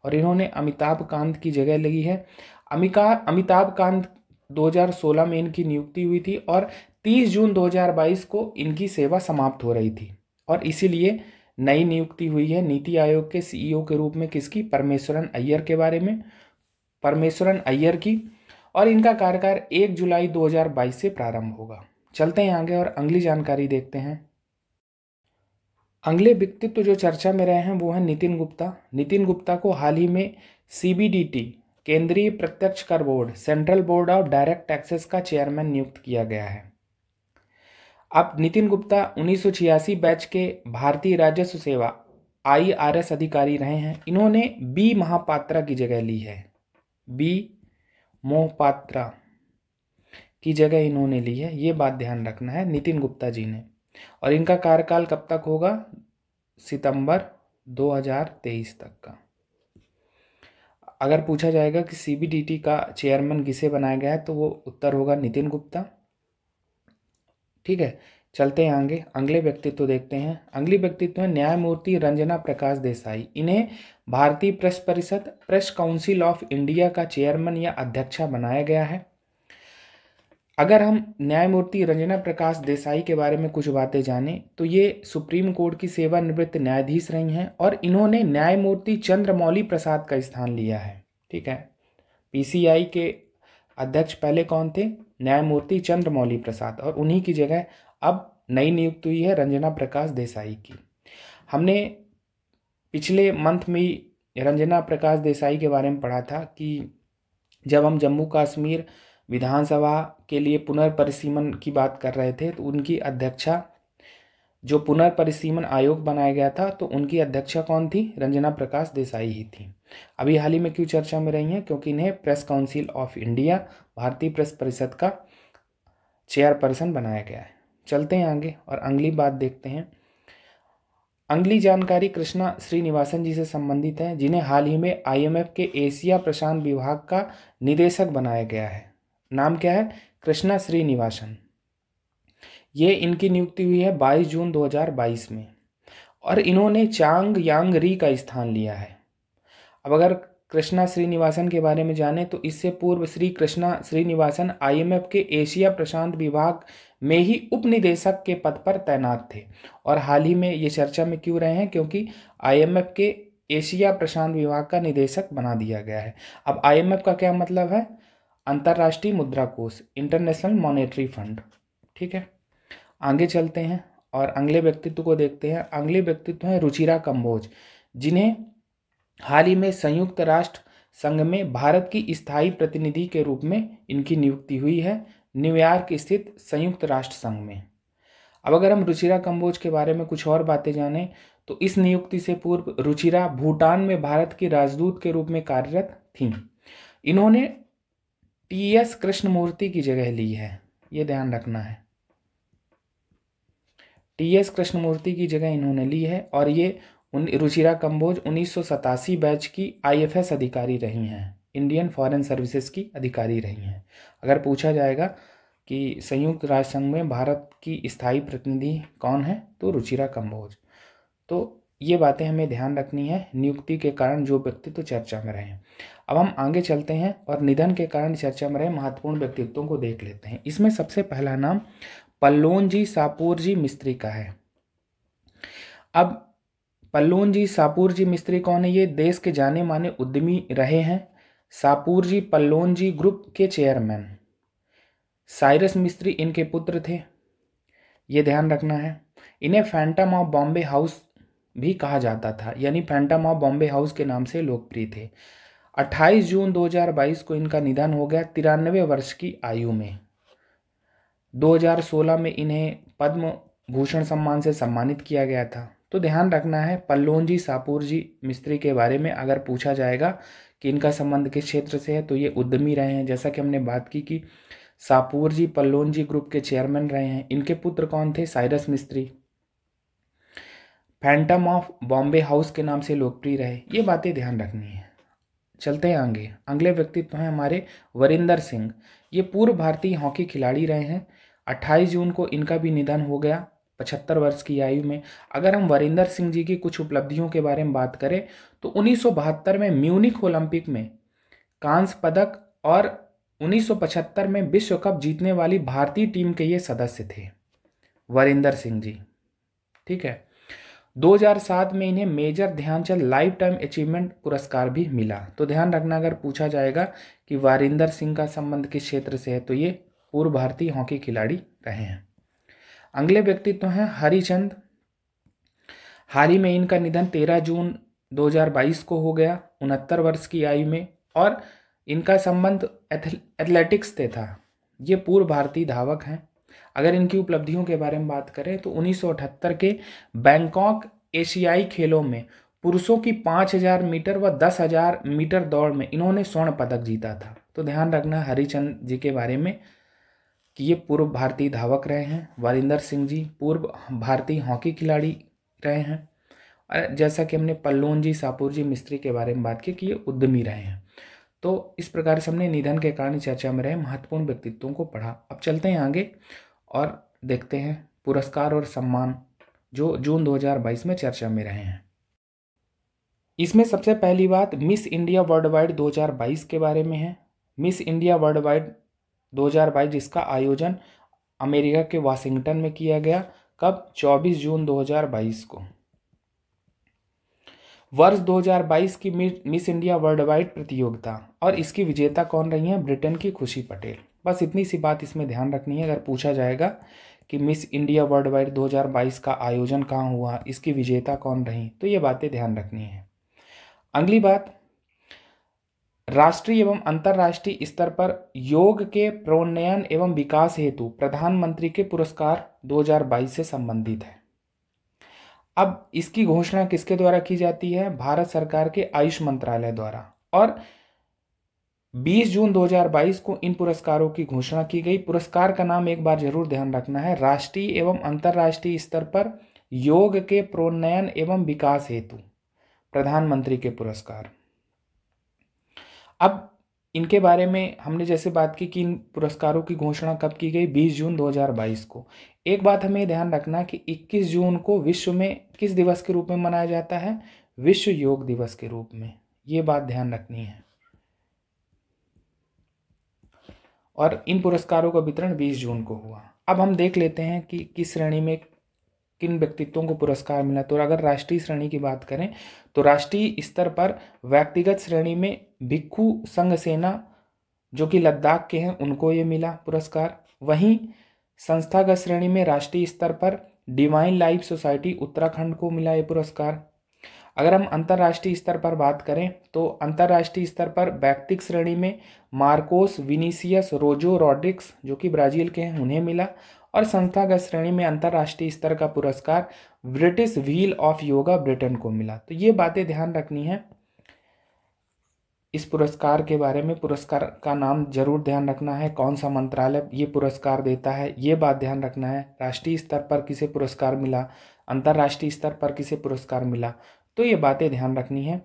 और इन्होंने अमिताभ कांत की जगह ली है। अमिताभ कांत 2016 में इनकी नियुक्ति हुई थी और 30 जून 2022 को इनकी सेवा समाप्त हो रही थी और इसीलिए नई नियुक्ति हुई है नीति आयोग के सीईओ के रूप में। किसकी? परमेश्वरन अय्यर के बारे में, परमेश्वरन अय्यर की। और इनका कार्यकाल 1 जुलाई 2022 से प्रारंभ होगा। चलते हैं आगे और अगली जानकारी देखते हैं। अगले व्यक्तित्व जो चर्चा में रहे हैं वो है नितिन गुप्ता। नितिन गुप्ता को हाल ही में सीबीडीटी, केंद्रीय प्रत्यक्ष कर board, central board of direct taxes का चेयरमैन नियुक्त किया गया है। अब नितिन गुप्ता 1986 बैच के भारतीय राजस्व सेवा आईआरएस अधिकारी रहे हैं। इन्होंने बी महापात्रा की जगह ली है, बी मोहपात्रा की जगह इन्होंने ली है। ये बात ध्यान रखना है नितिन गुप्ता जी ने। और इनका कार्यकाल कब तक होगा? सितंबर 2023 तक का। अगर पूछा जाएगा कि सीबीडीटी का चेयरमैन किसे बनाया गया है तो वो उत्तर होगा नितिन गुप्ता। ठीक है, चलते हैं आगे, अगले व्यक्तित्व देखते हैं। अगले व्यक्तित्व है न्यायमूर्ति रंजना प्रकाश देसाई। इन्हें भारतीय प्रेस परिषद, प्रेस काउंसिल ऑफ इंडिया का चेयरमैन या अध्यक्षा बनाया गया है। अगर हम न्यायमूर्ति रंजना प्रकाश देसाई के बारे में कुछ बातें जानें तो ये सुप्रीम कोर्ट की सेवानिवृत्त न्यायाधीश रही हैं और इन्होंने न्यायमूर्ति चंद्रमौली प्रसाद का स्थान लिया है। ठीक है, पीसीआई के अध्यक्ष पहले कौन थे? न्यायमूर्ति चंद्रमौली प्रसाद, और उन्हीं की जगह अब नई नियुक्ति हुई है रंजना प्रकाश देसाई की। हमने पिछले मंथ में रंजना प्रकाश देसाई के बारे में पढ़ा था कि जब हम जम्मू कश्मीर विधानसभा के लिए पुनर्परिसीमन की बात कर रहे थे तो उनकी अध्यक्षा, जो पुनर्परिसीमन आयोग बनाया गया था, तो उनकी अध्यक्षा कौन थी? रंजना प्रकाश देसाई ही थी। अभी हाल ही में क्यों चर्चा में रही हैं? क्योंकि इन्हें प्रेस काउंसिल ऑफ इंडिया, भारतीय प्रेस परिषद का चेयरपर्सन बनाया गया है। चलते हैं आगे और अगली बात देखते हैं। अगली जानकारी कृष्णा श्रीनिवासन जी से संबंधित है, जिन्हें हाल ही में आईएमएफ के एशिया प्रशांत विभाग का निदेशक बनाया गया है। नाम क्या है? कृष्णा श्रीनिवासन। ये इनकी नियुक्ति हुई है 22 जून 2022 में और इन्होंने चांग यांग री का स्थान लिया है। अब अगर कृष्णा श्रीनिवासन के बारे में जाने तो इससे पूर्व श्री कृष्णा श्रीनिवासन आईएमएफ के एशिया प्रशांत विभाग में ही उप निदेशक के पद पर तैनात थे और हाल ही में ये चर्चा में क्यों रहे हैं? क्योंकि आईएमएफ के एशिया प्रशांत विभाग का निदेशक बना दिया गया है। अब आईएमएफ का क्या मतलब है? अंतर्राष्ट्रीय मुद्रा कोष, इंटरनेशनल मॉनेटरी फंड। ठीक है, आगे चलते हैं और अगले व्यक्तित्व को देखते हैं। अगले व्यक्तित्व हैं रुचिरा कंबोज, जिन्हें हाल ही में संयुक्त राष्ट्र संघ में भारत की स्थायी प्रतिनिधि के रूप में इनकी नियुक्ति हुई है, न्यूयॉर्क स्थित संयुक्त राष्ट्र संघ में। अब अगर हम रुचिरा कंबोज के बारे में कुछ और बातें जानें तो इस नियुक्ति से पूर्व रुचिरा भूटान में भारत की राजदूत के रूप में कार्यरत थीं। इन्होंने टीएस कृष्णमूर्ति की जगह ली है, ये ध्यान रखना है। टीएस कृष्णमूर्ति की जगह इन्होंने ली है और ये रुचिरा कंबोज 1987 बैच की आईएफएस अधिकारी रही हैं, इंडियन फॉरेन सर्विसेज की अधिकारी रही हैं। अगर पूछा जाएगा कि संयुक्त राष्ट्र संघ में भारत की स्थायी प्रतिनिधि कौन है तो रुचिरा कंबोज। तो ये बातें हमें ध्यान रखनी है नियुक्ति के कारण जो व्यक्तित्व चर्चा में रहे हैं। अब हम आगे चलते हैं और निधन के कारण चर्चा में रहे महत्वपूर्ण व्यक्तित्वों को देख लेते हैं। इसमें सबसे पहला नाम पल्लोनजी सापूरजी मिस्त्री का है। अब पल्लोनजी सापूरजी मिस्त्री कौन है? ये देश के जाने माने उद्यमी रहे हैं। सापूरजी पल्लोनजी ग्रुप के चेयरमैन। साइरस मिस्त्री इनके पुत्र थे, ये ध्यान रखना है। इन्हें फैंटम ऑफ बॉम्बे हाउस भी कहा जाता था, यानी फैंटम ऑफ बॉम्बे हाउस के नाम से लोकप्रिय थे। 28 जून 2022 को इनका निधन हो गया 93 वर्ष की आयु में। 2016 में इन्हें पद्म भूषण सम्मान से सम्मानित किया गया था। तो ध्यान रखना है पल्लोनजी सापूरजी मिस्त्री के बारे में अगर पूछा जाएगा कि इनका संबंध किस क्षेत्र से है तो ये उद्यमी रहे हैं। जैसा कि हमने बात की कि सापूरजी पल्लोनजी ग्रुप के चेयरमैन रहे हैं। इनके पुत्र कौन थे? साइरस मिस्त्री। फैंटम ऑफ बॉम्बे हाउस के नाम से लोकप्रिय रहे, ये बातें ध्यान रखनी है। चलते हैं आगे। अगले व्यक्तित्व हैं हमारे वरिंदर सिंह। ये पूर्व भारतीय हॉकी खिलाड़ी रहे हैं। 28 जून को इनका भी निधन हो गया 75 वर्ष की आयु में। अगर हम वरिंदर सिंह जी की कुछ उपलब्धियों के बारे में बात करें तो 1972 में म्यूनिख ओलंपिक में कांस्य पदक और 1975 में विश्व कप जीतने वाली भारतीय टीम के ये सदस्य थे वरिंदर सिंह जी। ठीक है, 2007 में इन्हें major Dhyan Chand lifetime achievement पुरस्कार भी मिला। तो ध्यान रखना अगर पूछा जाएगा कि वरिंदर सिंह का संबंध किस क्षेत्र से है तो ये पूर्व भारतीय हॉकी खिलाड़ी रहे हैं। अगले व्यक्तित्व हैं हरिचंद। हाल ही में इनका निधन 13 जून 2022 को हो गया 69 वर्ष की आयु में और इनका संबंध एथलेटिक्स से था। ये पूर्व भारतीय धावक हैं। अगर इनकी उपलब्धियों के बारे में बात करें तो 1978 के बैंकॉक एशियाई खेलों में पुरुषों की 5000 मीटर व 10,000 मीटर दौड़ में इन्होंने स्वर्ण पदक जीता था। तो ध्यान रखना हरिचंद जी के बारे में कि ये पूर्व भारतीय धावक रहे हैं। वरिंदर सिंह जी पूर्व भारतीय हॉकी खिलाड़ी रहे हैं और जैसा कि हमने पल्लोनजी सापूरजी मिस्त्री के बारे में बात की कि ये उद्यमी रहे हैं। तो इस प्रकार से हमने निधन के कारण चर्चा में रहे महत्वपूर्ण व्यक्तित्वों को पढ़ा। अब चलते हैं आगे और देखते हैं पुरस्कार और सम्मान जो जून 2022 में चर्चा में रहे हैं। इसमें सबसे पहली बात मिस इंडिया वर्ल्ड वाइड 2022 के बारे में है। मिस इंडिया वर्ल्ड वाइड 2022 जिसका आयोजन अमेरिका के वाशिंगटन में किया गया। कब? 24 जून 2022 को। वर्ष 2022 की मिस इंडिया वर्ल्ड वाइड प्रतियोगिता और इसकी विजेता कौन रही हैं? ब्रिटेन की खुशी पटेल। बस इतनी सी बात इसमें ध्यान रखनी है। अगर पूछा जाएगा कि मिस इंडिया वर्ल्ड वाइड 2022 का आयोजन कहाँ हुआ, इसकी विजेता कौन रही, तो ये बातें ध्यान रखनी है। अगली बात, राष्ट्रीय एवं अंतर्राष्ट्रीय स्तर पर योग के प्रोन्नयन एवं विकास हेतु प्रधानमंत्री के पुरस्कार 2022 से संबंधित है। अब इसकी घोषणा किसके द्वारा की जाती है? भारत सरकार के आयुष मंत्रालय द्वारा। और 20 जून 2022 को इन पुरस्कारों की घोषणा की गई। पुरस्कार का नाम एक बार जरूर ध्यान रखना है, राष्ट्रीय एवं अंतर्राष्ट्रीय स्तर पर योग के प्रोन्नयन एवं विकास हेतु प्रधानमंत्री के पुरस्कार। अब इनके बारे में हमने जैसे बात की कि इन पुरस्कारों की घोषणा कब की गई? 20 जून 2022 को। एक बात हमें ध्यान रखना कि 21 जून को विश्व में किस दिवस के रूप में मनाया जाता है? विश्व योग दिवस के रूप में। ये बात ध्यान रखनी है। और इन पुरस्कारों का वितरण 20 जून को हुआ। अब हम देख लेते हैं कि किस श्रेणी में किन व्यक्तित्वों को पुरस्कार मिला। तो अगर राष्ट्रीय श्रेणी की बात करें तो राष्ट्रीय स्तर पर व्यक्तिगत श्रेणी में भिक्खु संघ सेना जो कि लद्दाख के हैं उनको ये मिला पुरस्कार। वहीं संस्थागत श्रेणी में राष्ट्रीय स्तर पर डिवाइन लाइफ सोसाइटी उत्तराखंड को मिला ये पुरस्कार। अगर हम अंतर्राष्ट्रीय स्तर पर बात करें तो अंतर्राष्ट्रीय स्तर पर व्यक्तिगत श्रेणी में मार्कोस विनीसियस रोजो रॉड्रिक्स जो कि ब्राजील के हैं उन्हें मिला। और संस्थागत श्रेणी में अंतर्राष्ट्रीय स्तर का पुरस्कार British wheel of yoga Britain को मिला। तो ये बातें ध्यान रखनी है इस पुरस्कार के बारे में। पुरस्कार का नाम जरूर ध्यान रखना है, कौन सा मंत्रालय ये पुरस्कार देता है, ये बात ध्यान रखना है। राष्ट्रीय स्तर पर किसे पुरस्कार मिला, अंतर्राष्ट्रीय स्तर पर किसे पुरस्कार मिला, तो ये बातें ध्यान रखनी है।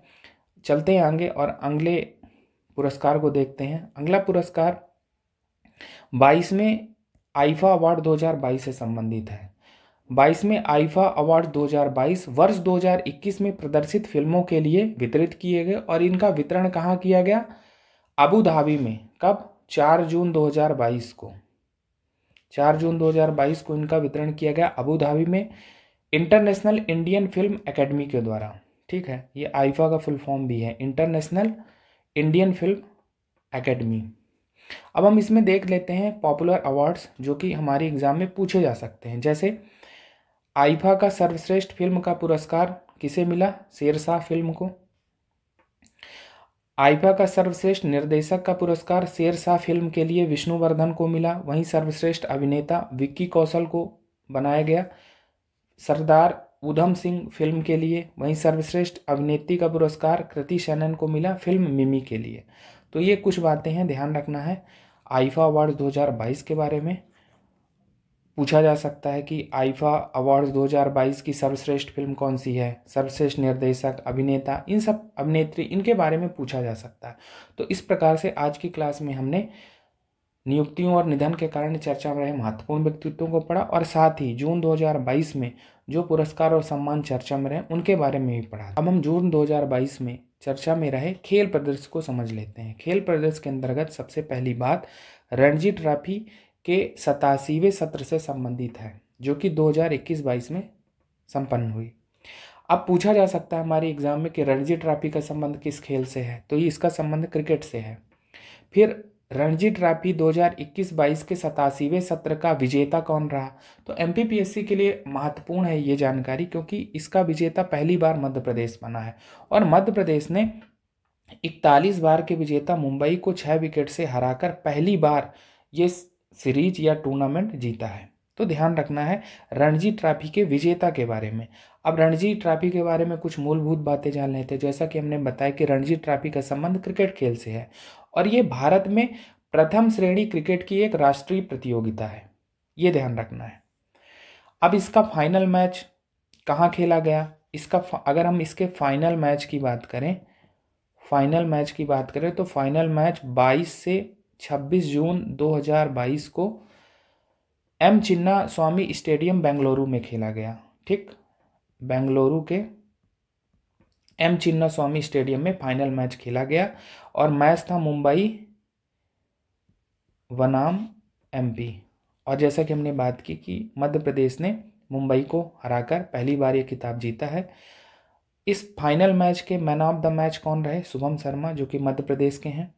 चलते हैं आगे और अगले पुरस्कार को देखते हैं। अगला पुरस्कार 22वें आईफा अवार्ड 2022 से संबंधित है। 22वें आईफा अवार्ड 2022 वर्ष 2021 में प्रदर्शित फिल्मों के लिए वितरित किए गए और इनका वितरण कहाँ किया गया? अबू धाबी में। कब? 4 जून 2022 को। 4 जून 2022 को इनका वितरण किया गया अबू धाबी में इंटरनेशनल इंडियन फिल्म एकेडमी के द्वारा। ठीक है, ये आईफा का फुल फॉर्म भी है, इंटरनेशनल इंडियन फिल्म एकेडमी। अब हम इसमें देख लेते हैं पॉपुलर अवार्ड्स जो कि हमारे एग्जाम में पूछे जा सकते हैं। जैसे आईफा का सर्वश्रेष्ठ फिल्म का पुरस्कार किसे मिला? शेरशाह फिल्म को। आईफा का सर्वश्रेष्ठ निर्देशक का पुरस्कार शेरशाह फिल्म के लिए विष्णुवर्धन को मिला। वहीं सर्वश्रेष्ठ अभिनेता विक्की कौशल को बनाया गया सरदार उधम सिंह फिल्म के लिए। वहीं सर्वश्रेष्ठ अभिनेत्री का पुरस्कार कृति सेनन को मिला फिल्म मिमी के लिए। तो ये कुछ बातें हैं, ध्यान रखना है। आईफा अवार्ड 2022 के बारे में पूछा जा सकता है कि आईफा अवार्ड 2022 की सर्वश्रेष्ठ फिल्म कौन सी है, सर्वश्रेष्ठ निर्देशक, अभिनेता, इन सब अभिनेत्री, इनके बारे में पूछा जा सकता है। तो इस प्रकार से आज की क्लास में हमने नियुक्तियों और निधन के कारण चर्चा में रहे महत्वपूर्ण व्यक्तित्वों को पढ़ा और साथ ही जून 2022 में जो पुरस्कार और सम्मान चर्चा में रहे उनके बारे में भी पढ़ा। अब हम जून 2022 में चर्चा में रहे खेल प्रदर्शन को समझ लेते हैं। खेल प्रदर्शन के अंतर्गत सबसे पहली बात रणजी ट्रॉफी के 87वें सत्र से संबंधित है जो कि 2021-22 में संपन्न हुई। अब पूछा जा सकता है हमारे एग्जाम में कि रणजी ट्रॉफी का संबंध किस खेल से है, तो ये इसका संबंध क्रिकेट से है। फिर रणजी ट्रॉफी 2021-22 के 87वें सत्र का विजेता कौन रहा, तो एमपीपीएससी के लिए महत्वपूर्ण है ये जानकारी क्योंकि इसका विजेता पहली बार मध्य प्रदेश बना है और मध्य प्रदेश ने 41 बार के विजेता मुंबई को 6 विकेट से हराकर पहली बार ये सीरीज या टूर्नामेंट जीता है। तो ध्यान रखना है रणजी ट्रॉफी के विजेता के बारे में। अब रणजी ट्रॉफी के बारे में कुछ मूलभूत बातें जान लेते हैं। जैसा कि हमने बताया कि रणजी ट्रॉफी का संबंध क्रिकेट खेल से है और ये भारत में प्रथम श्रेणी क्रिकेट की एक राष्ट्रीय प्रतियोगिता है, ये ध्यान रखना है। अब इसका फाइनल मैच कहाँ खेला गया, इसका अगर हम इसके फाइनल मैच की बात करें तो फाइनल मैच 22 से 26 जून 2022 को एम चिन्ना स्वामी स्टेडियम बेंगलुरु में खेला गया। ठीक, बेंगलुरु के एम चिन्ना स्वामी स्टेडियम में फाइनल मैच खेला गया और मैच था मुंबई बनाम एमपी। और जैसा कि हमने बात की कि मध्य प्रदेश ने मुंबई को हराकर पहली बार ये खिताब जीता है। इस फाइनल मैच के मैन ऑफ द मैच कौन रहे? शुभम शर्मा, जो कि मध्य प्रदेश के हैं।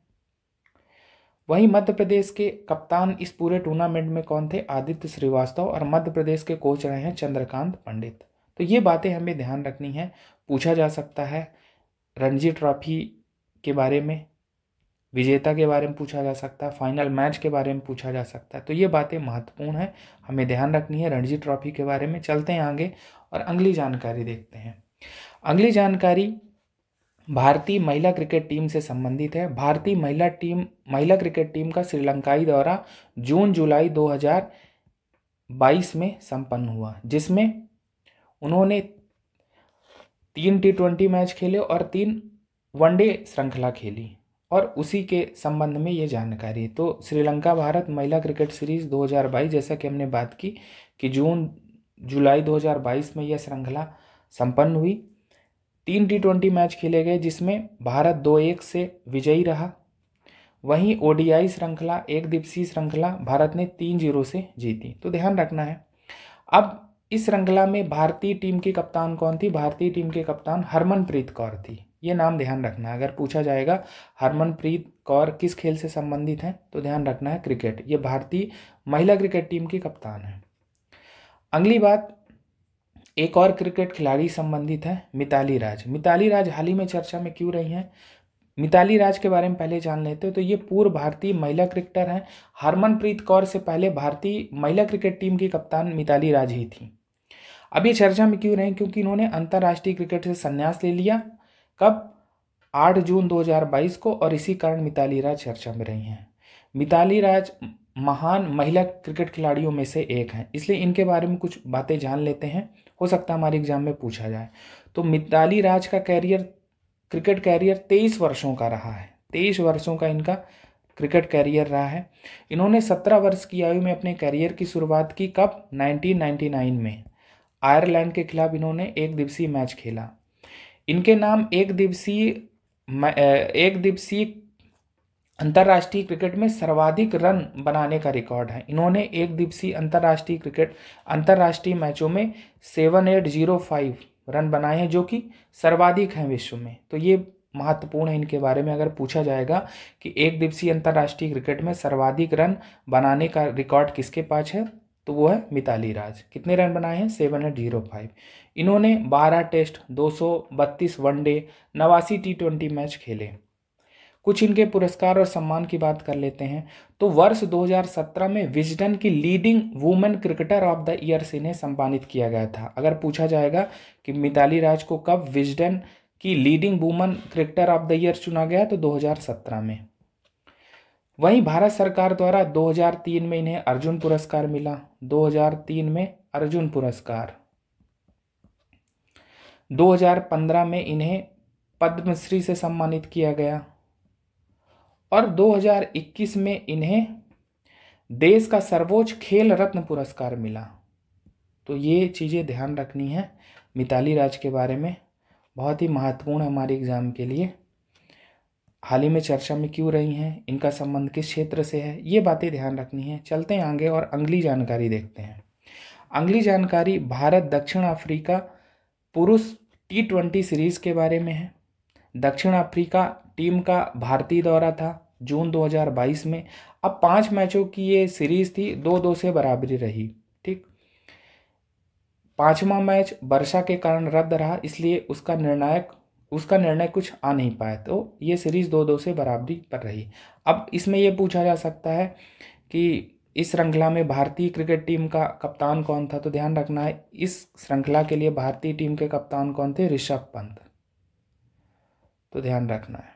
वहीं मध्य प्रदेश के कप्तान इस पूरे टूर्नामेंट में कौन थे? आदित्य श्रीवास्तव। और मध्य प्रदेश के कोच रहे हैं चंद्रकांत पंडित। तो ये बातें हमें ध्यान रखनी है। पूछा जा सकता है रणजी ट्रॉफी के बारे में, विजेता के बारे में पूछा जा सकता है, फाइनल मैच के बारे में पूछा जा सकता है। तो ये बातें महत्वपूर्ण है, हमें ध्यान रखनी है रणजी ट्रॉफी के बारे में। चलते हैं आगे और अगली जानकारी देखते हैं। अगली जानकारी भारतीय महिला क्रिकेट टीम से संबंधित है। भारतीय महिला क्रिकेट टीम का श्रीलंकाई दौरा जून जुलाई 2022 में संपन्न हुआ, जिसमें उन्होंने 3 T20 मैच खेले और 3 वनडे श्रृंखला खेली, और उसी के संबंध में ये जानकारी। तो श्रीलंका भारत महिला क्रिकेट सीरीज 2022, जैसा कि हमने बात की कि जून जुलाई 2022 में यह श्रृंखला संपन्न हुई। 3 T20 मैच खेले गए, जिसमें भारत 2-1 से विजयी रहा। वहीं ओडीआई श्रृंखला, एक दिवसीय श्रृंखला, भारत ने 3-0 से जीती। तो ध्यान रखना है। अब इस श्रृंखला में भारतीय टीम की कप्तान कौन थी? भारतीय टीम के कप्तान हरमनप्रीत कौर थी। ये नाम ध्यान रखना है, अगर पूछा जाएगा हरमनप्रीत कौर किस खेल से संबंधित हैं, तो ध्यान रखना है क्रिकेट। ये भारतीय महिला क्रिकेट टीम की कप्तान है। अगली बात, एक और क्रिकेट खिलाड़ी संबंधित है, मिताली राज। मिताली राज हाल ही में चर्चा में क्यों रही हैं? मिताली राज के बारे में पहले जान लेते हैं। तो ये पूर्व भारतीय महिला क्रिकेटर हैं। हरमनप्रीत कौर से पहले भारतीय महिला क्रिकेट टीम की कप्तान मिताली राज ही थी। अब ये चर्चा में क्यों रहे? क्योंकि इन्होंने अंतर्राष्ट्रीय क्रिकेट से संन्यास ले लिया। कब? 8 जून 2022 को, और इसी कारण मिताली राज चर्चा में रही हैं। मिताली राज महान महिला क्रिकेट खिलाड़ियों में से एक हैं, इसलिए इनके बारे में कुछ बातें जान लेते हैं, हो सकता है हमारे एग्जाम में पूछा जाए। तो मिताली राज का क्रिकेट कैरियर 23 वर्षों का रहा है। 23 वर्षों का इनका क्रिकेट कैरियर रहा है। इन्होंने 17 वर्ष की आयु में अपने कैरियर की शुरुआत की। कब? 1999 में आयरलैंड के खिलाफ इन्होंने एक दिवसीय मैच खेला। इनके नाम एक दिवसीय अंतर्राष्ट्रीय क्रिकेट में सर्वाधिक रन बनाने का रिकॉर्ड है। इन्होंने एक दिवसीय अंतर्राष्ट्रीय मैचों में 7805 रन बनाए हैं, जो कि सर्वाधिक हैं विश्व में। तो ये महत्वपूर्ण है इनके बारे में, अगर पूछा जाएगा कि एक दिवसीय अंतर्राष्ट्रीय क्रिकेट में सर्वाधिक रन बनाने का रिकॉर्ड किसके पास है, तो वो है मिताली राज। कितने रन बनाए हैं? 7805। इन्होंने 12 टेस्ट, 232 वनडे, 89 T20 मैच खेले। कुछ इनके पुरस्कार और सम्मान की बात कर लेते हैं। तो वर्ष 2017 में विजडन की leading women cricketer of the year से इन्हें सम्मानित किया गया था। अगर पूछा जाएगा कि मिताली राज को कब विजडन की leading women cricketer of the year चुना गया, तो 2017 में। वहीं भारत सरकार द्वारा 2003 में इन्हें अर्जुन पुरस्कार मिला। 2003 में अर्जुन पुरस्कार। 2015 में इन्हें पद्मश्री से सम्मानित किया गया, और 2021 में इन्हें देश का सर्वोच्च खेल रत्न पुरस्कार मिला। तो ये चीज़ें ध्यान रखनी है मिताली राज के बारे में, बहुत ही महत्वपूर्ण है हमारे एग्जाम के लिए। हाल ही में चर्चा में क्यों रही हैं, इनका संबंध किस क्षेत्र से है, ये बातें ध्यान रखनी है। चलते हैं आगे और अगली जानकारी देखते हैं। अगली जानकारी भारत दक्षिण अफ्रीका पुरुष T20 सीरीज के बारे में है। दक्षिण अफ्रीका टीम का भारतीय दौरा था जून 2022 में। अब 5 मैचों की ये सीरीज थी, 2-2 से बराबरी रही। ठीक, 5वां मैच वर्षा के कारण रद्द रहा, इसलिए उसका निर्णय कुछ आ नहीं पाया, तो ये सीरीज 2-2 से बराबरी पर रही। अब इसमें यह पूछा जा सकता है कि इस श्रृंखला में भारतीय क्रिकेट टीम का कप्तान कौन था, तो ध्यान रखना है इस श्रृंखला के लिए भारतीय टीम के कप्तान कौन थे? ऋषभ पंत। तो ध्यान रखना है।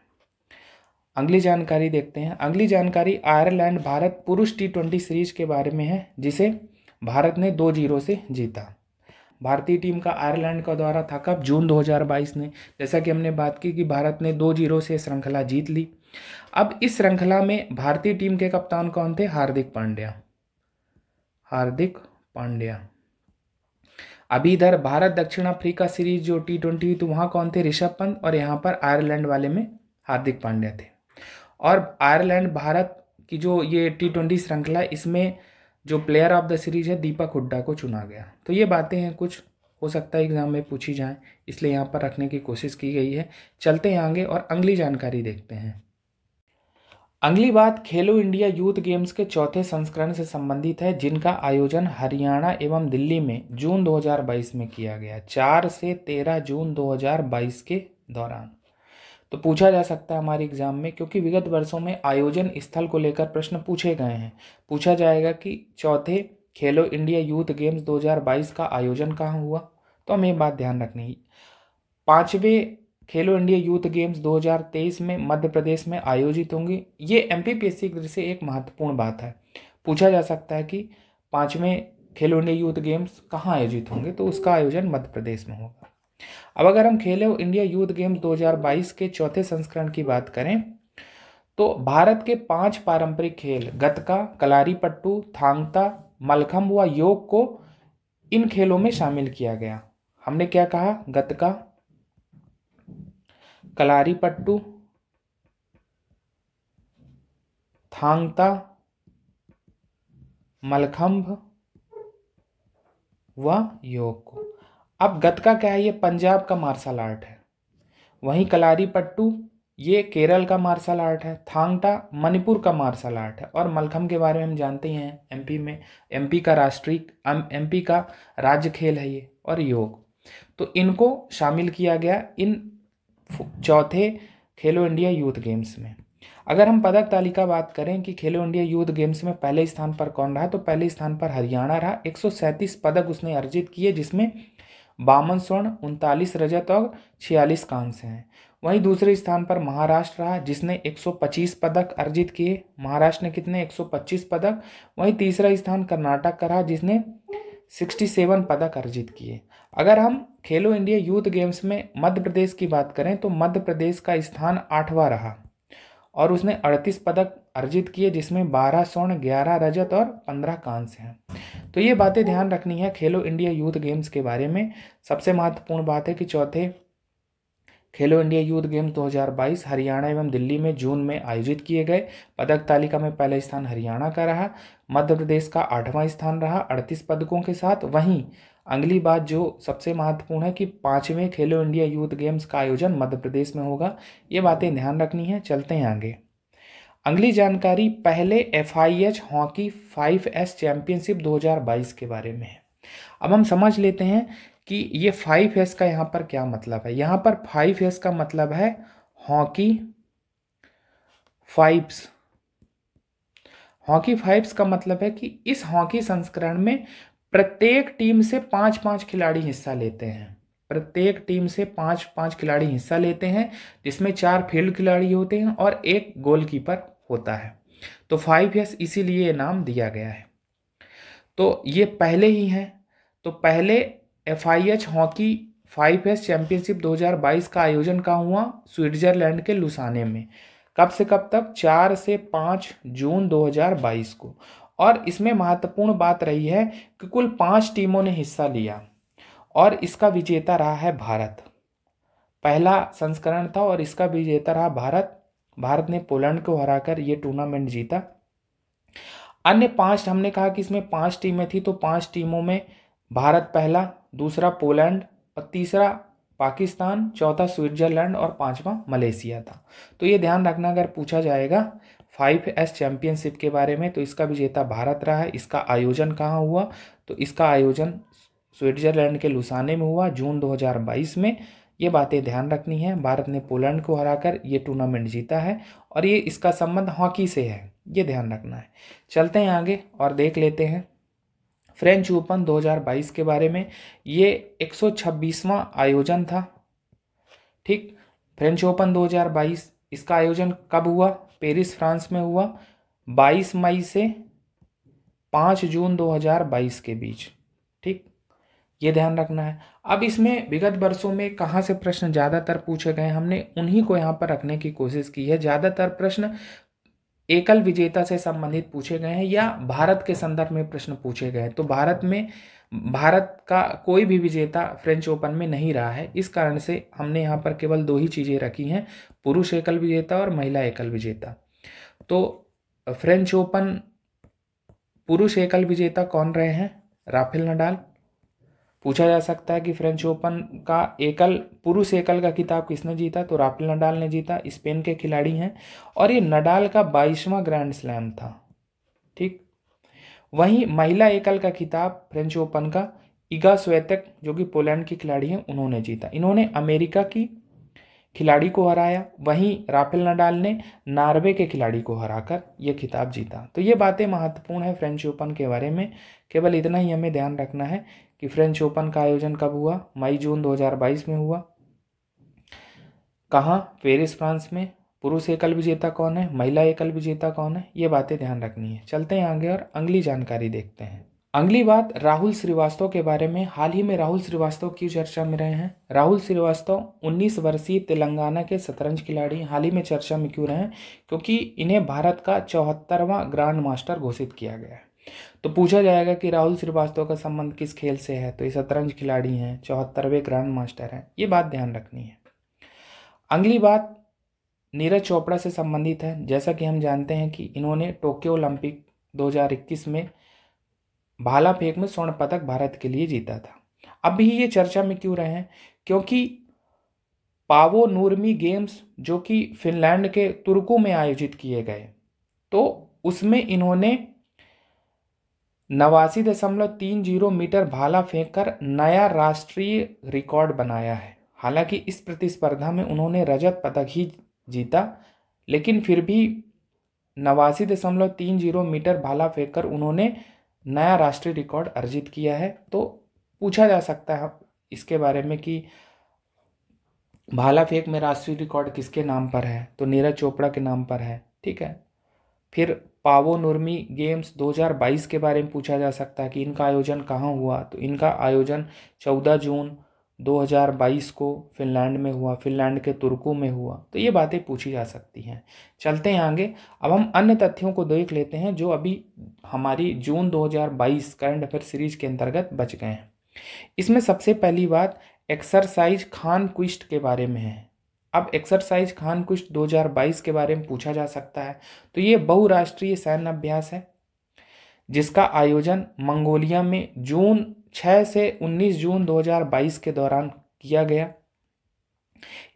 अगली जानकारी देखते हैं। अगली जानकारी आयरलैंड भारत पुरुष T20 सीरीज के बारे में है, जिसे भारत ने 2-0 से जीता। भारतीय टीम का आयरलैंड का दौरा था कब? जून 2022 में। जैसा कि हमने बात की कि भारत ने 2-0 से श्रृंखला जीत ली। अब इस श्रृंखला में भारतीय टीम के कप्तान कौन थे? हार्दिक पांड्या। हार्दिक पांड्या। अभी इधर भारत दक्षिण अफ्रीका सीरीज जो T20 हुई तो वहाँ कौन थे? ऋषभ पंत, और यहाँ पर आयरलैंड वाले में हार्दिक पांड्या थे। और आयरलैंड भारत की जो ये T20 श्रृंखला, इसमें जो प्लेयर ऑफ द सीरीज है दीपक हुड्डा को चुना गया। तो ये बातें हैं, कुछ हो सकता है एग्जाम में पूछी जाएं, इसलिए यहाँ पर रखने की कोशिश की गई है। चलते हैं आगे और अगली जानकारी देखते हैं। अगली बात खेलो इंडिया यूथ गेम्स के चौथे संस्करण से संबंधित है, जिनका आयोजन हरियाणा एवं दिल्ली में जून 2022 में किया गया, 4 से 13 जून 2022 के दौरान। तो पूछा जा सकता है हमारे एग्जाम में, क्योंकि विगत वर्षों में आयोजन स्थल को लेकर प्रश्न पूछे गए हैं। पूछा जाएगा कि चौथे खेलो इंडिया यूथ गेम्स 2022 का आयोजन कहाँ हुआ, तो हमें बात ध्यान रखनी है। 5वें खेलो इंडिया यूथ गेम्स 2023 में मध्य प्रदेश में आयोजित होंगे। ये एमपीपीएससी की दृष्टि से एक महत्वपूर्ण बात है। पूछा जा सकता है कि 5वें खेलो इंडिया यूथ गेम्स कहाँ आयोजित होंगे, तो उसका आयोजन मध्य प्रदेश में होगा। अब अगर हम खेलो इंडिया यूथ गेम्स 2022 के चौथे संस्करण की बात करें, तो भारत के 5 पारंपरिक खेल गतका, कलारीपट्टू, थांग ता, मलखंभ व योग को इन खेलों में शामिल किया गया। हमने क्या कहा? गतका, कलारीपट्टू, थांग ता, मलखंभ व योग को। अब गतका क्या है? ये पंजाब का मार्शल आर्ट है। वहीं कलारीपट्टू ये केरल का मार्शल आर्ट है। थांग ता मणिपुर का मार्शल आर्ट है। और मलखंभ के बारे में हम जानते ही हैं, एमपी का राज्य खेल है ये। और योग, तो इनको शामिल किया गया इन चौथे खेलो इंडिया यूथ गेम्स में। अगर हम पदक तालिका बात करें कि खेलो इंडिया यूथ गेम्स में पहले स्थान पर कौन रहा, तो पहले स्थान पर हरियाणा रहा। 137 पदक उसने अर्जित किए, जिसमें 52 स्वर्ण, 39 रजत और 46 कांस्य हैं। वहीं दूसरे स्थान पर महाराष्ट्र रहा, जिसने 125 पदक अर्जित किए। महाराष्ट्र ने कितने? 125 पदक। वहीं तीसरा स्थान कर्नाटक का रहा, जिसने 67 पदक अर्जित किए। अगर हम खेलो इंडिया यूथ गेम्स में मध्य प्रदेश की बात करें, तो मध्य प्रदेश का स्थान 8वां रहा और उसने 38 पदक अर्जित किए, जिसमें 12 स्वर्ण, 11 रजत और 15 कांस्य हैं। तो ये बातें ध्यान रखनी है खेलो इंडिया यूथ गेम्स के बारे में। सबसे महत्वपूर्ण बात है कि चौथे खेलो इंडिया यूथ गेम्स 2022 हरियाणा एवं दिल्ली में जून में आयोजित किए गए। पदक तालिका में पहला स्थान हरियाणा का रहा, मध्य प्रदेश का 8वां स्थान रहा 38 पदकों के साथ। वहीं अगली बात जो सबसे महत्वपूर्ण है कि 5वें खेलो इंडिया यूथ गेम्स का आयोजन मध्य प्रदेश में होगा। ये बातें ध्यान रखनी है। चलते हैं आगे। अगली जानकारी पहले FIH हॉकी 5S चैंपियनशिप 2022 के बारे में है। अब हम समझ लेते हैं कि ये 5S का यहाँ पर क्या मतलब है। यहाँ पर 5S का मतलब है हॉकी फाइव्स। हॉकी फाइव्स का मतलब है कि इस हॉकी संस्करण में प्रत्येक टीम से 5-5 खिलाड़ी हिस्सा लेते हैं। प्रत्येक टीम से 5-5 खिलाड़ी हिस्सा लेते हैं, जिसमें 4 फील्ड खिलाड़ी होते हैं और 1 गोलकीपर होता है। तो 5S इसीलिए ये नाम दिया गया है। तो ये पहले ही हैं। तो पहले FIH हॉकी 5S चैंपियनशिप 2022 का आयोजन कहाँ हुआ? स्विट्जरलैंड के लुसाने में। कब से कब तक? 4 से 5 जून 2022 को। और इसमें महत्वपूर्ण बात रही है कि कुल 5 टीमों ने हिस्सा लिया और इसका विजेता रहा है भारत। पहला संस्करण था और इसका विजेता रहा भारत। भारत ने पोलैंड को हराकर ये टूर्नामेंट जीता। अन्य 5, हमने कहा कि इसमें 5 टीमें थी, तो 5 टीमों में भारत पहला, दूसरा पोलैंड और तीसरा पाकिस्तान, चौथा स्विट्जरलैंड और 5वां मलेशिया था। तो ये ध्यान रखना अगर पूछा जाएगा 5S चैंपियनशिप के बारे में, तो इसका विजेता भारत रहा है। इसका आयोजन कहाँ हुआ? तो इसका आयोजन स्विट्जरलैंड के लुसाने में हुआ जून 2022 में। ये बातें ध्यान रखनी है। भारत ने पोलैंड को हराकर ये टूर्नामेंट जीता है और ये इसका संबंध हॉकी से है, ये ध्यान रखना है। चलते हैं आगे और देख लेते हैं फ्रेंच ओपन 2022 के बारे में। ये 126वां आयोजन था। ठीक, फ्रेंच ओपन 2022 इसका आयोजन कब हुआ? पेरिस फ्रांस में हुआ 22 मई से 5 जून 2022 के बीच। ठीक, ये ध्यान रखना है। अब इसमें विगत वर्षों में कहाँ से प्रश्न ज़्यादातर पूछे गए, हमने उन्हीं को यहाँ पर रखने की कोशिश की है। ज़्यादातर प्रश्न एकल विजेता से संबंधित पूछे गए हैं या भारत के संदर्भ में प्रश्न पूछे गए हैं। तो भारत का कोई भी विजेता फ्रेंच ओपन में नहीं रहा है। इस कारण से हमने यहाँ पर केवल 2 ही चीज़ें रखी हैं, पुरुष एकल विजेता और महिला एकल विजेता। तो फ्रेंच ओपन पुरुष एकल विजेता कौन रहे हैं? Rafael Nadal. पूछा जा सकता है कि फ्रेंच ओपन का पुरुष एकल का खिताब किसने जीता? तो राफेल नडाल ने जीता, स्पेन के खिलाड़ी हैं, और ये नडाल का 22वां ग्रैंड स्लैम था। ठीक। वहीं महिला एकल का खिताब फ्रेंच ओपन का इगा स्विएटेक, जो कि पोलैंड की खिलाड़ी हैं, उन्होंने जीता। इन्होंने अमेरिका की खिलाड़ी को हराया। वहीं राफेल नडाल ने नॉर्वे के खिलाड़ी को हराकर यह खिताब जीता। तो ये बातें महत्वपूर्ण है फ्रेंच ओपन के बारे में। केवल इतना ही हमें ध्यान रखना है कि फ्रेंच ओपन का आयोजन कब हुआ? मई जून 2022 में हुआ। कहाँ? पेरिस, फ्रांस में। पुरुष एकल विजेता कौन है? महिला एकल विजेता कौन है? ये बातें ध्यान रखनी है। चलते हैं आगे और अगली जानकारी देखते हैं। अगली बात राहुल श्रीवास्तव के बारे में। हाल ही में राहुल श्रीवास्तव क्यों चर्चा में रहे हैं? राहुल श्रीवास्तव 19 वर्षीय तेलंगाना के शतरंज खिलाड़ी हाल ही में चर्चा में क्यों रहे हैं? क्योंकि इन्हें भारत का 74वां ग्रांड मास्टर घोषित किया गया है। तो पूछा जाएगा कि राहुल श्रीवास्तव का संबंध किस खेल से है? तो ये शतरंज खिलाड़ी हैं, 74वें ग्रांड मास्टर हैं। ये बात ध्यान रखनी है। अगली बात नीरज चोपड़ा से संबंधित है। जैसा कि हम जानते हैं कि इन्होंने टोक्यो ओलंपिक 2021 में भाला फेंक में स्वर्ण पदक भारत के लिए जीता था। अब भी ये चर्चा में क्यों रहे हैं? क्योंकि पावो नूर्मी गेम्स, जो कि फिनलैंड के तुर्कू में आयोजित किए गए, तो उसमें इन्होंने 89.30 मीटर भाला फेंककर नया राष्ट्रीय रिकॉर्ड बनाया है। हालांकि इस प्रतिस्पर्धा में उन्होंने रजत पदक ही जीता, लेकिन फिर भी 89.30 मीटर भाला फेंककर उन्होंने नया राष्ट्रीय रिकॉर्ड अर्जित किया है। तो पूछा जा सकता है इसके बारे में कि भाला फेंक में राष्ट्रीय रिकॉर्ड किसके नाम पर है? तो नीरज चोपड़ा के नाम पर है। ठीक है। फिर पावो नूर्मी गेम्स 2022 के बारे में पूछा जा सकता है कि इनका आयोजन कहाँ हुआ? तो इनका आयोजन 14 जून 2022 को फिनलैंड में हुआ, फिनलैंड के तुर्कू में हुआ। तो ये बातें पूछी जा सकती हैं। चलते हैं आगे। अब हम अन्य तथ्यों को देख लेते हैं जो अभी हमारी जून 2022 करंट अफेयर सीरीज के अंतर्गत बच गए हैं। इसमें सबसे पहली बात एक्सरसाइज खान क्विस्ट के बारे में है। अब एक्सरसाइज खान क्विस्ट 2022 के बारे में पूछा जा सकता है। तो ये बहुराष्ट्रीय सैन्य अभ्यास है जिसका आयोजन मंगोलिया में जून 6 से 19 जून 2022 के दौरान किया गया।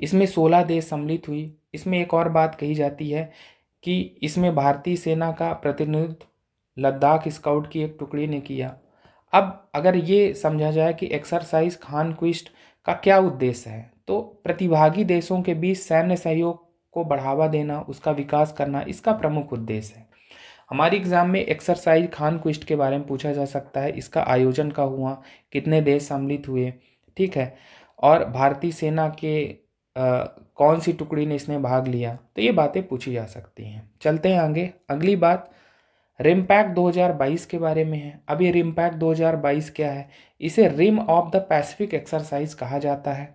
इसमें 16 देश सम्मिलित हुई। इसमें एक और बात कही जाती है कि इसमें भारतीय सेना का प्रतिनिधित्व लद्दाख स्काउट की एक टुकड़ी ने किया। अब अगर ये समझा जाए कि एक्सरसाइज खान क्विस्ट का क्या उद्देश्य है, तो प्रतिभागी देशों के बीच सैन्य सहयोग को बढ़ावा देना, उसका विकास करना, इसका प्रमुख उद्देश्य है। हमारी एग्जाम में एक्सरसाइज खान क्विस्ट के बारे में पूछा जा सकता है। इसका आयोजन कब हुआ? कितने देश सम्मिलित हुए? ठीक है। और भारतीय सेना के कौन सी टुकड़ी ने इसमें भाग लिया? तो ये बातें पूछी जा सकती हैं। चलते हैं आगे। अगली बात रिमपैक 2022 के बारे में है। अब ये रिमपैक 2022 क्या है? इसे rim of the Pacific exercise कहा जाता है।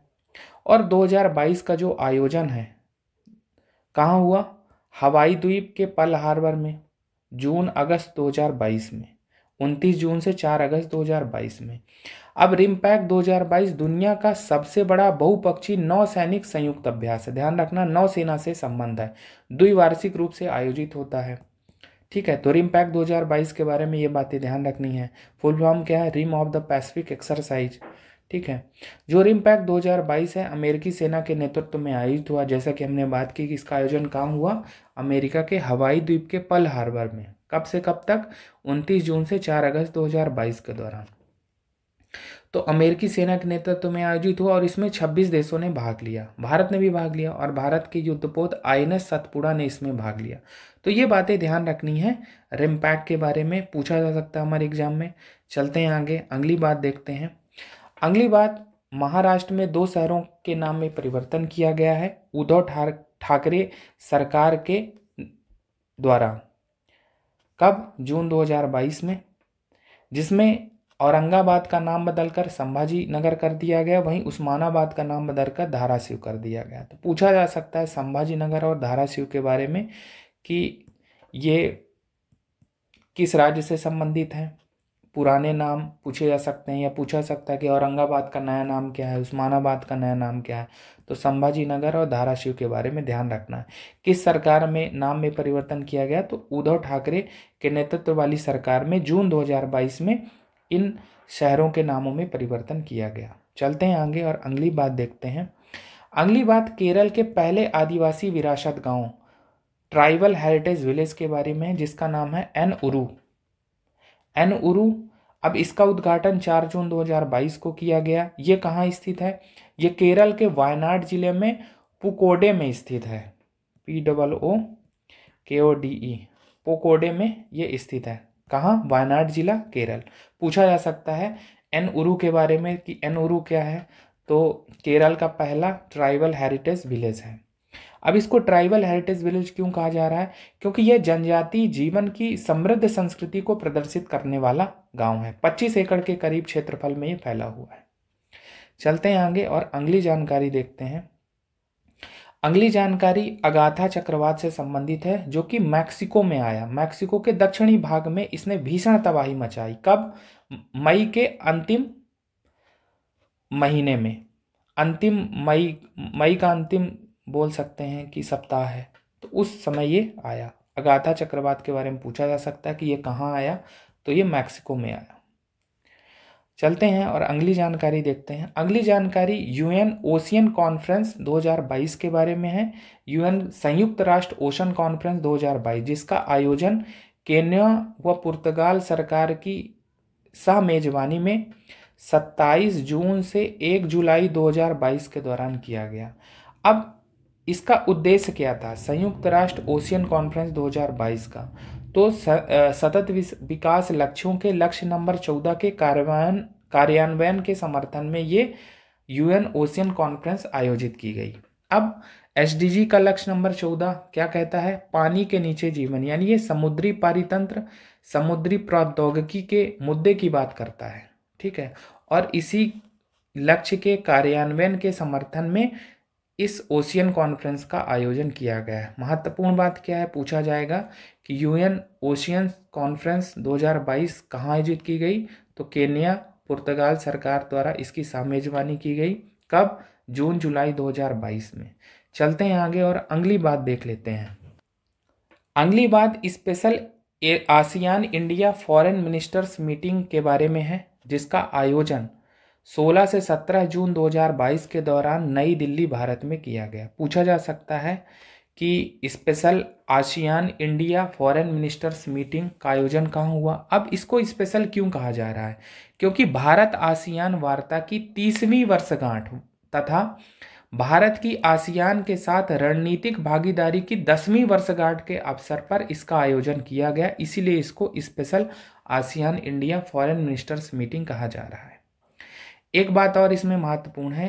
और 2022 का जो आयोजन है कहाँ हुआ? हवाई द्वीप के पर्ल हार्बर में जून अगस्त 2022 में, 29 जून से 4 अगस्त 2022 में। अब रिमपैक 2022 दुनिया का सबसे बड़ा बहुपक्षीय नौसैनिक संयुक्त अभ्यास है। ध्यान रखना, नौसेना से संबंध है, द्विवार्षिक रूप से आयोजित होता है। ठीक है। तो रिमपैक 2022 के बारे में ये बातें ध्यान रखनी है। फुल फॉर्म क्या है? Rim of the Pacific exercise. ठीक है। जो रिमपैक 2022 है अमेरिकी सेना के नेतृत्व में आयोजित हुआ। जैसा कि हमने बात की कि इसका आयोजन कहाँ हुआ? अमेरिका के हवाई द्वीप के पर्ल हार्बर में। कब से कब तक? 29 जून से 4 अगस्त 2022 के दौरान। तो अमेरिकी सेना के नेतृत्व में आयोजित हुआ और इसमें 26 देशों ने भाग लिया। भारत ने भी भाग लिया और भारत के युद्धपोत INS सतपुड़ा ने इसमें भाग लिया। तो ये बातें ध्यान रखनी है। रिमपैक के बारे में पूछा जा सकता है हमारे एग्जाम में। चलते हैं आगे। अगली बात देखते हैं। अगली बात, महाराष्ट्र में 2 शहरों के नाम में परिवर्तन किया गया है उद्धव ठाकरे सरकार के द्वारा। कब? जून 2022 में, जिसमें औरंगाबाद का नाम बदलकर संभाजी नगर कर दिया गया, वहीं उस्मानाबाद का नाम बदलकर धाराशिव कर दिया गया। तो पूछा जा सकता है संभाजी नगर और धाराशिव के बारे में कि ये किस राज्य से संबंधित है? पुराने नाम पूछे जा सकते हैं, या पूछा सकता है कि औरंगाबाद का नया नाम क्या है, उस्मानाबाद का नया नाम क्या है। तो संभाजी नगर और धाराशिव के बारे में ध्यान रखना है। किस सरकार में नाम में परिवर्तन किया गया? तो उद्धव ठाकरे के नेतृत्व वाली सरकार में जून 2022 में इन शहरों के नामों में परिवर्तन किया गया। चलते हैं आगे और अगली बात देखते हैं। अगली बात केरल के पहले आदिवासी विरासत गांव, ट्राइबल हेरिटेज विलेज के बारे में है, जिसका नाम है एनउरू। एनउरू, अब इसका उद्घाटन 4 जून 2022 को किया गया। ये कहाँ स्थित है? ये केरल के वायनाड जिले में पुकोडे में स्थित है। POOKODE, पुकोडे में ये स्थित है। कहाँ? वायनाड जिला, केरल। पूछा जा सकता है एनउरू के बारे में कि एनउरू क्या है, तो केरल का पहला ट्राइबल हेरिटेज विलेज है। अब इसको ट्राइबल हेरिटेज विलेज क्यों कहा जा रहा है? क्योंकि यह जनजातीय जीवन की समृद्ध संस्कृति को प्रदर्शित करने वाला गांव है। 25 एकड़ के करीब क्षेत्रफल में ये फैला हुआ है। चलते हैं आगे और अगली जानकारी देखते हैं। अगली जानकारी अगाथा चक्रवात से संबंधित है, जो कि मैक्सिको में आया। मैक्सिको के दक्षिणी भाग में इसने भीषण तबाही मचाई। कब? मई के अंतिम महीने में, अंतिम मई का अंतिम बोल सकते हैं कि सप्ताह है, तो उस समय ये आया। अगाथा चक्रवात के बारे में पूछा जा सकता है कि ये कहाँ आया, तो ये मैक्सिको में आया। चलते हैं और अगली जानकारी देखते हैं। अगली जानकारी यूएन ओशियन कॉन्फ्रेंस 2022 के बारे में है। यूएन संयुक्त राष्ट्र ओशन कॉन्फ्रेंस 2022, जिसका आयोजन केन्या व पुर्तगाल सरकार की सह मेजबानी में 27 जून से 1 जुलाई 2022 के दौरान किया गया। अब इसका उद्देश्य क्या था? संयुक्त राष्ट्र ओशियन कॉन्फ्रेंस 2022 का, तो सतत विकास लक्ष्यों के लक्ष्य नंबर 14 के कार्यान्वयन के समर्थन में ये यूएन ओशियन कॉन्फ्रेंस आयोजित की गई। अब एसडीजी का लक्ष्य नंबर 14 क्या कहता है? पानी के नीचे जीवन, यानी ये समुद्री पारितंत्र, समुद्री प्रौद्योगिकी के मुद्दे की बात करता है। ठीक है, और इसी लक्ष्य के कार्यान्वयन के समर्थन में इस ओशियन कॉन्फ्रेंस का आयोजन किया गया है। महत्वपूर्ण बात क्या है? पूछा जाएगा कि यूएन ओशियन कॉन्फ्रेंस 2022 कहाँ आयोजित की गई? तो केन्या, पुर्तगाल सरकार द्वारा इसकी मेजबानी की गई। कब? जून जुलाई 2022 में। चलते हैं आगे और अगली बात देख लेते हैं। अगली बात special ASEAN India foreign ministers meeting के बारे में है, जिसका आयोजन 16 से 17 जून 2022 के दौरान नई दिल्ली, भारत में किया गया। पूछा जा सकता है कि special ASEAN India foreign ministers meeting का आयोजन कहाँ हुआ। अब इसको स्पेशल क्यों कहा जा रहा है? क्योंकि भारत आसियान वार्ता की 30वीं वर्षगांठ तथा भारत की आसियान के साथ रणनीतिक भागीदारी की 10वीं वर्षगांठ के अवसर पर इसका आयोजन किया गया, इसीलिए इसको special ASEAN India foreign ministers meeting कहा जा रहा है। एक बात और इसमें महत्वपूर्ण है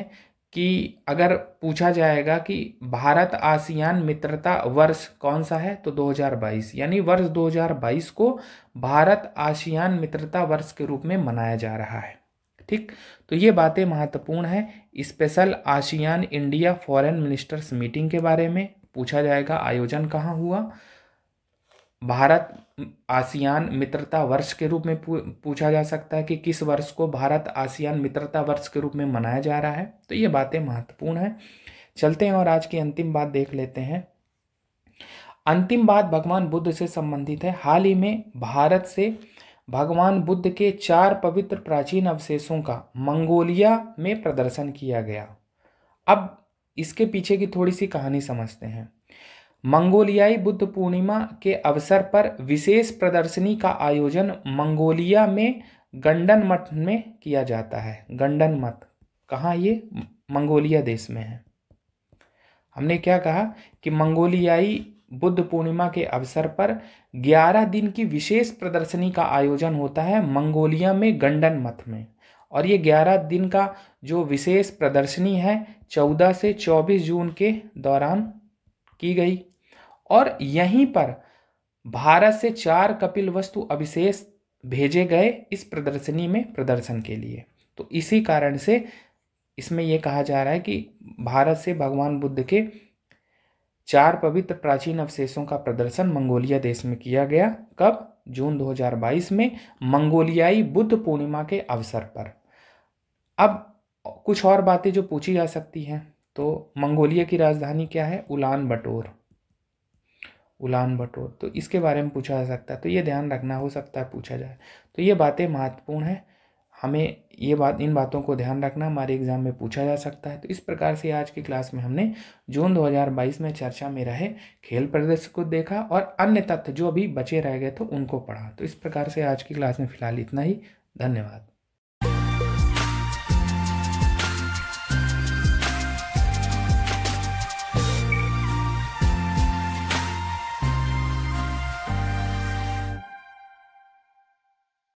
कि अगर पूछा जाएगा कि भारत आसियान मित्रता वर्ष कौन सा है, तो 2022, यानी वर्ष 2022 को भारत आसियान मित्रता वर्ष के रूप में मनाया जा रहा है। ठीक, तो ये बातें महत्वपूर्ण है। Special ASEAN India foreign ministers meeting के बारे में पूछा जाएगा, आयोजन कहाँ हुआ, भारत आसियान मित्रता वर्ष के रूप में पूछा जा सकता है कि किस वर्ष को भारत आसियान मित्रता वर्ष के रूप में मनाया जा रहा है। तो ये बातें महत्वपूर्ण है। चलते हैं और आज की अंतिम बात देख लेते हैं। अंतिम बात भगवान बुद्ध से संबंधित है। हाल ही में भारत से भगवान बुद्ध के 4 पवित्र प्राचीन अवशेषों का मंगोलिया में प्रदर्शन किया गया। अब इसके पीछे की थोड़ी सी कहानी समझते हैं। मंगोलियाई बुद्ध पूर्णिमा के अवसर पर विशेष प्रदर्शनी का आयोजन मंगोलिया में गंडन मठ में किया जाता है। गंडन मठ कहाँ? ये मंगोलिया देश में है। हमने क्या कहा कि मंगोलियाई बुद्ध पूर्णिमा के अवसर पर 11 दिन की विशेष प्रदर्शनी का आयोजन होता है मंगोलिया में गंडन मठ में, और ये 11 दिन का जो विशेष प्रदर्शनी है 14 से 24 जून के दौरान की गई, और यहीं पर भारत से 4 कपिल वस्तु अवशेष भेजे गए इस प्रदर्शनी में प्रदर्शन के लिए। तो इसी कारण से इसमें यह कहा जा रहा है कि भारत से भगवान बुद्ध के 4 पवित्र प्राचीन अवशेषों का प्रदर्शन मंगोलिया देश में किया गया। कब? जून 2022 में, मंगोलियाई बुद्ध पूर्णिमा के अवसर पर। अब कुछ और बातें जो पूछी जा सकती हैं, तो मंगोलिया की राजधानी क्या है? उलान बटोर। उलान बटोर, तो इसके बारे में पूछा जा सकता है, तो ये ध्यान रखना, हो सकता है पूछा जाए। तो ये बातें महत्वपूर्ण है, हमें इन बातों को ध्यान रखना, हमारे एग्जाम में पूछा जा सकता है। तो इस प्रकार से आज की क्लास में हमने जून 2022 में चर्चा में रहे खेल प्रदर्शन को देखा और अन्य तथ्य जो अभी बचे रह गए थे उनको पढ़ा। तो इस प्रकार से आज की क्लास में फिलहाल इतना ही। धन्यवाद।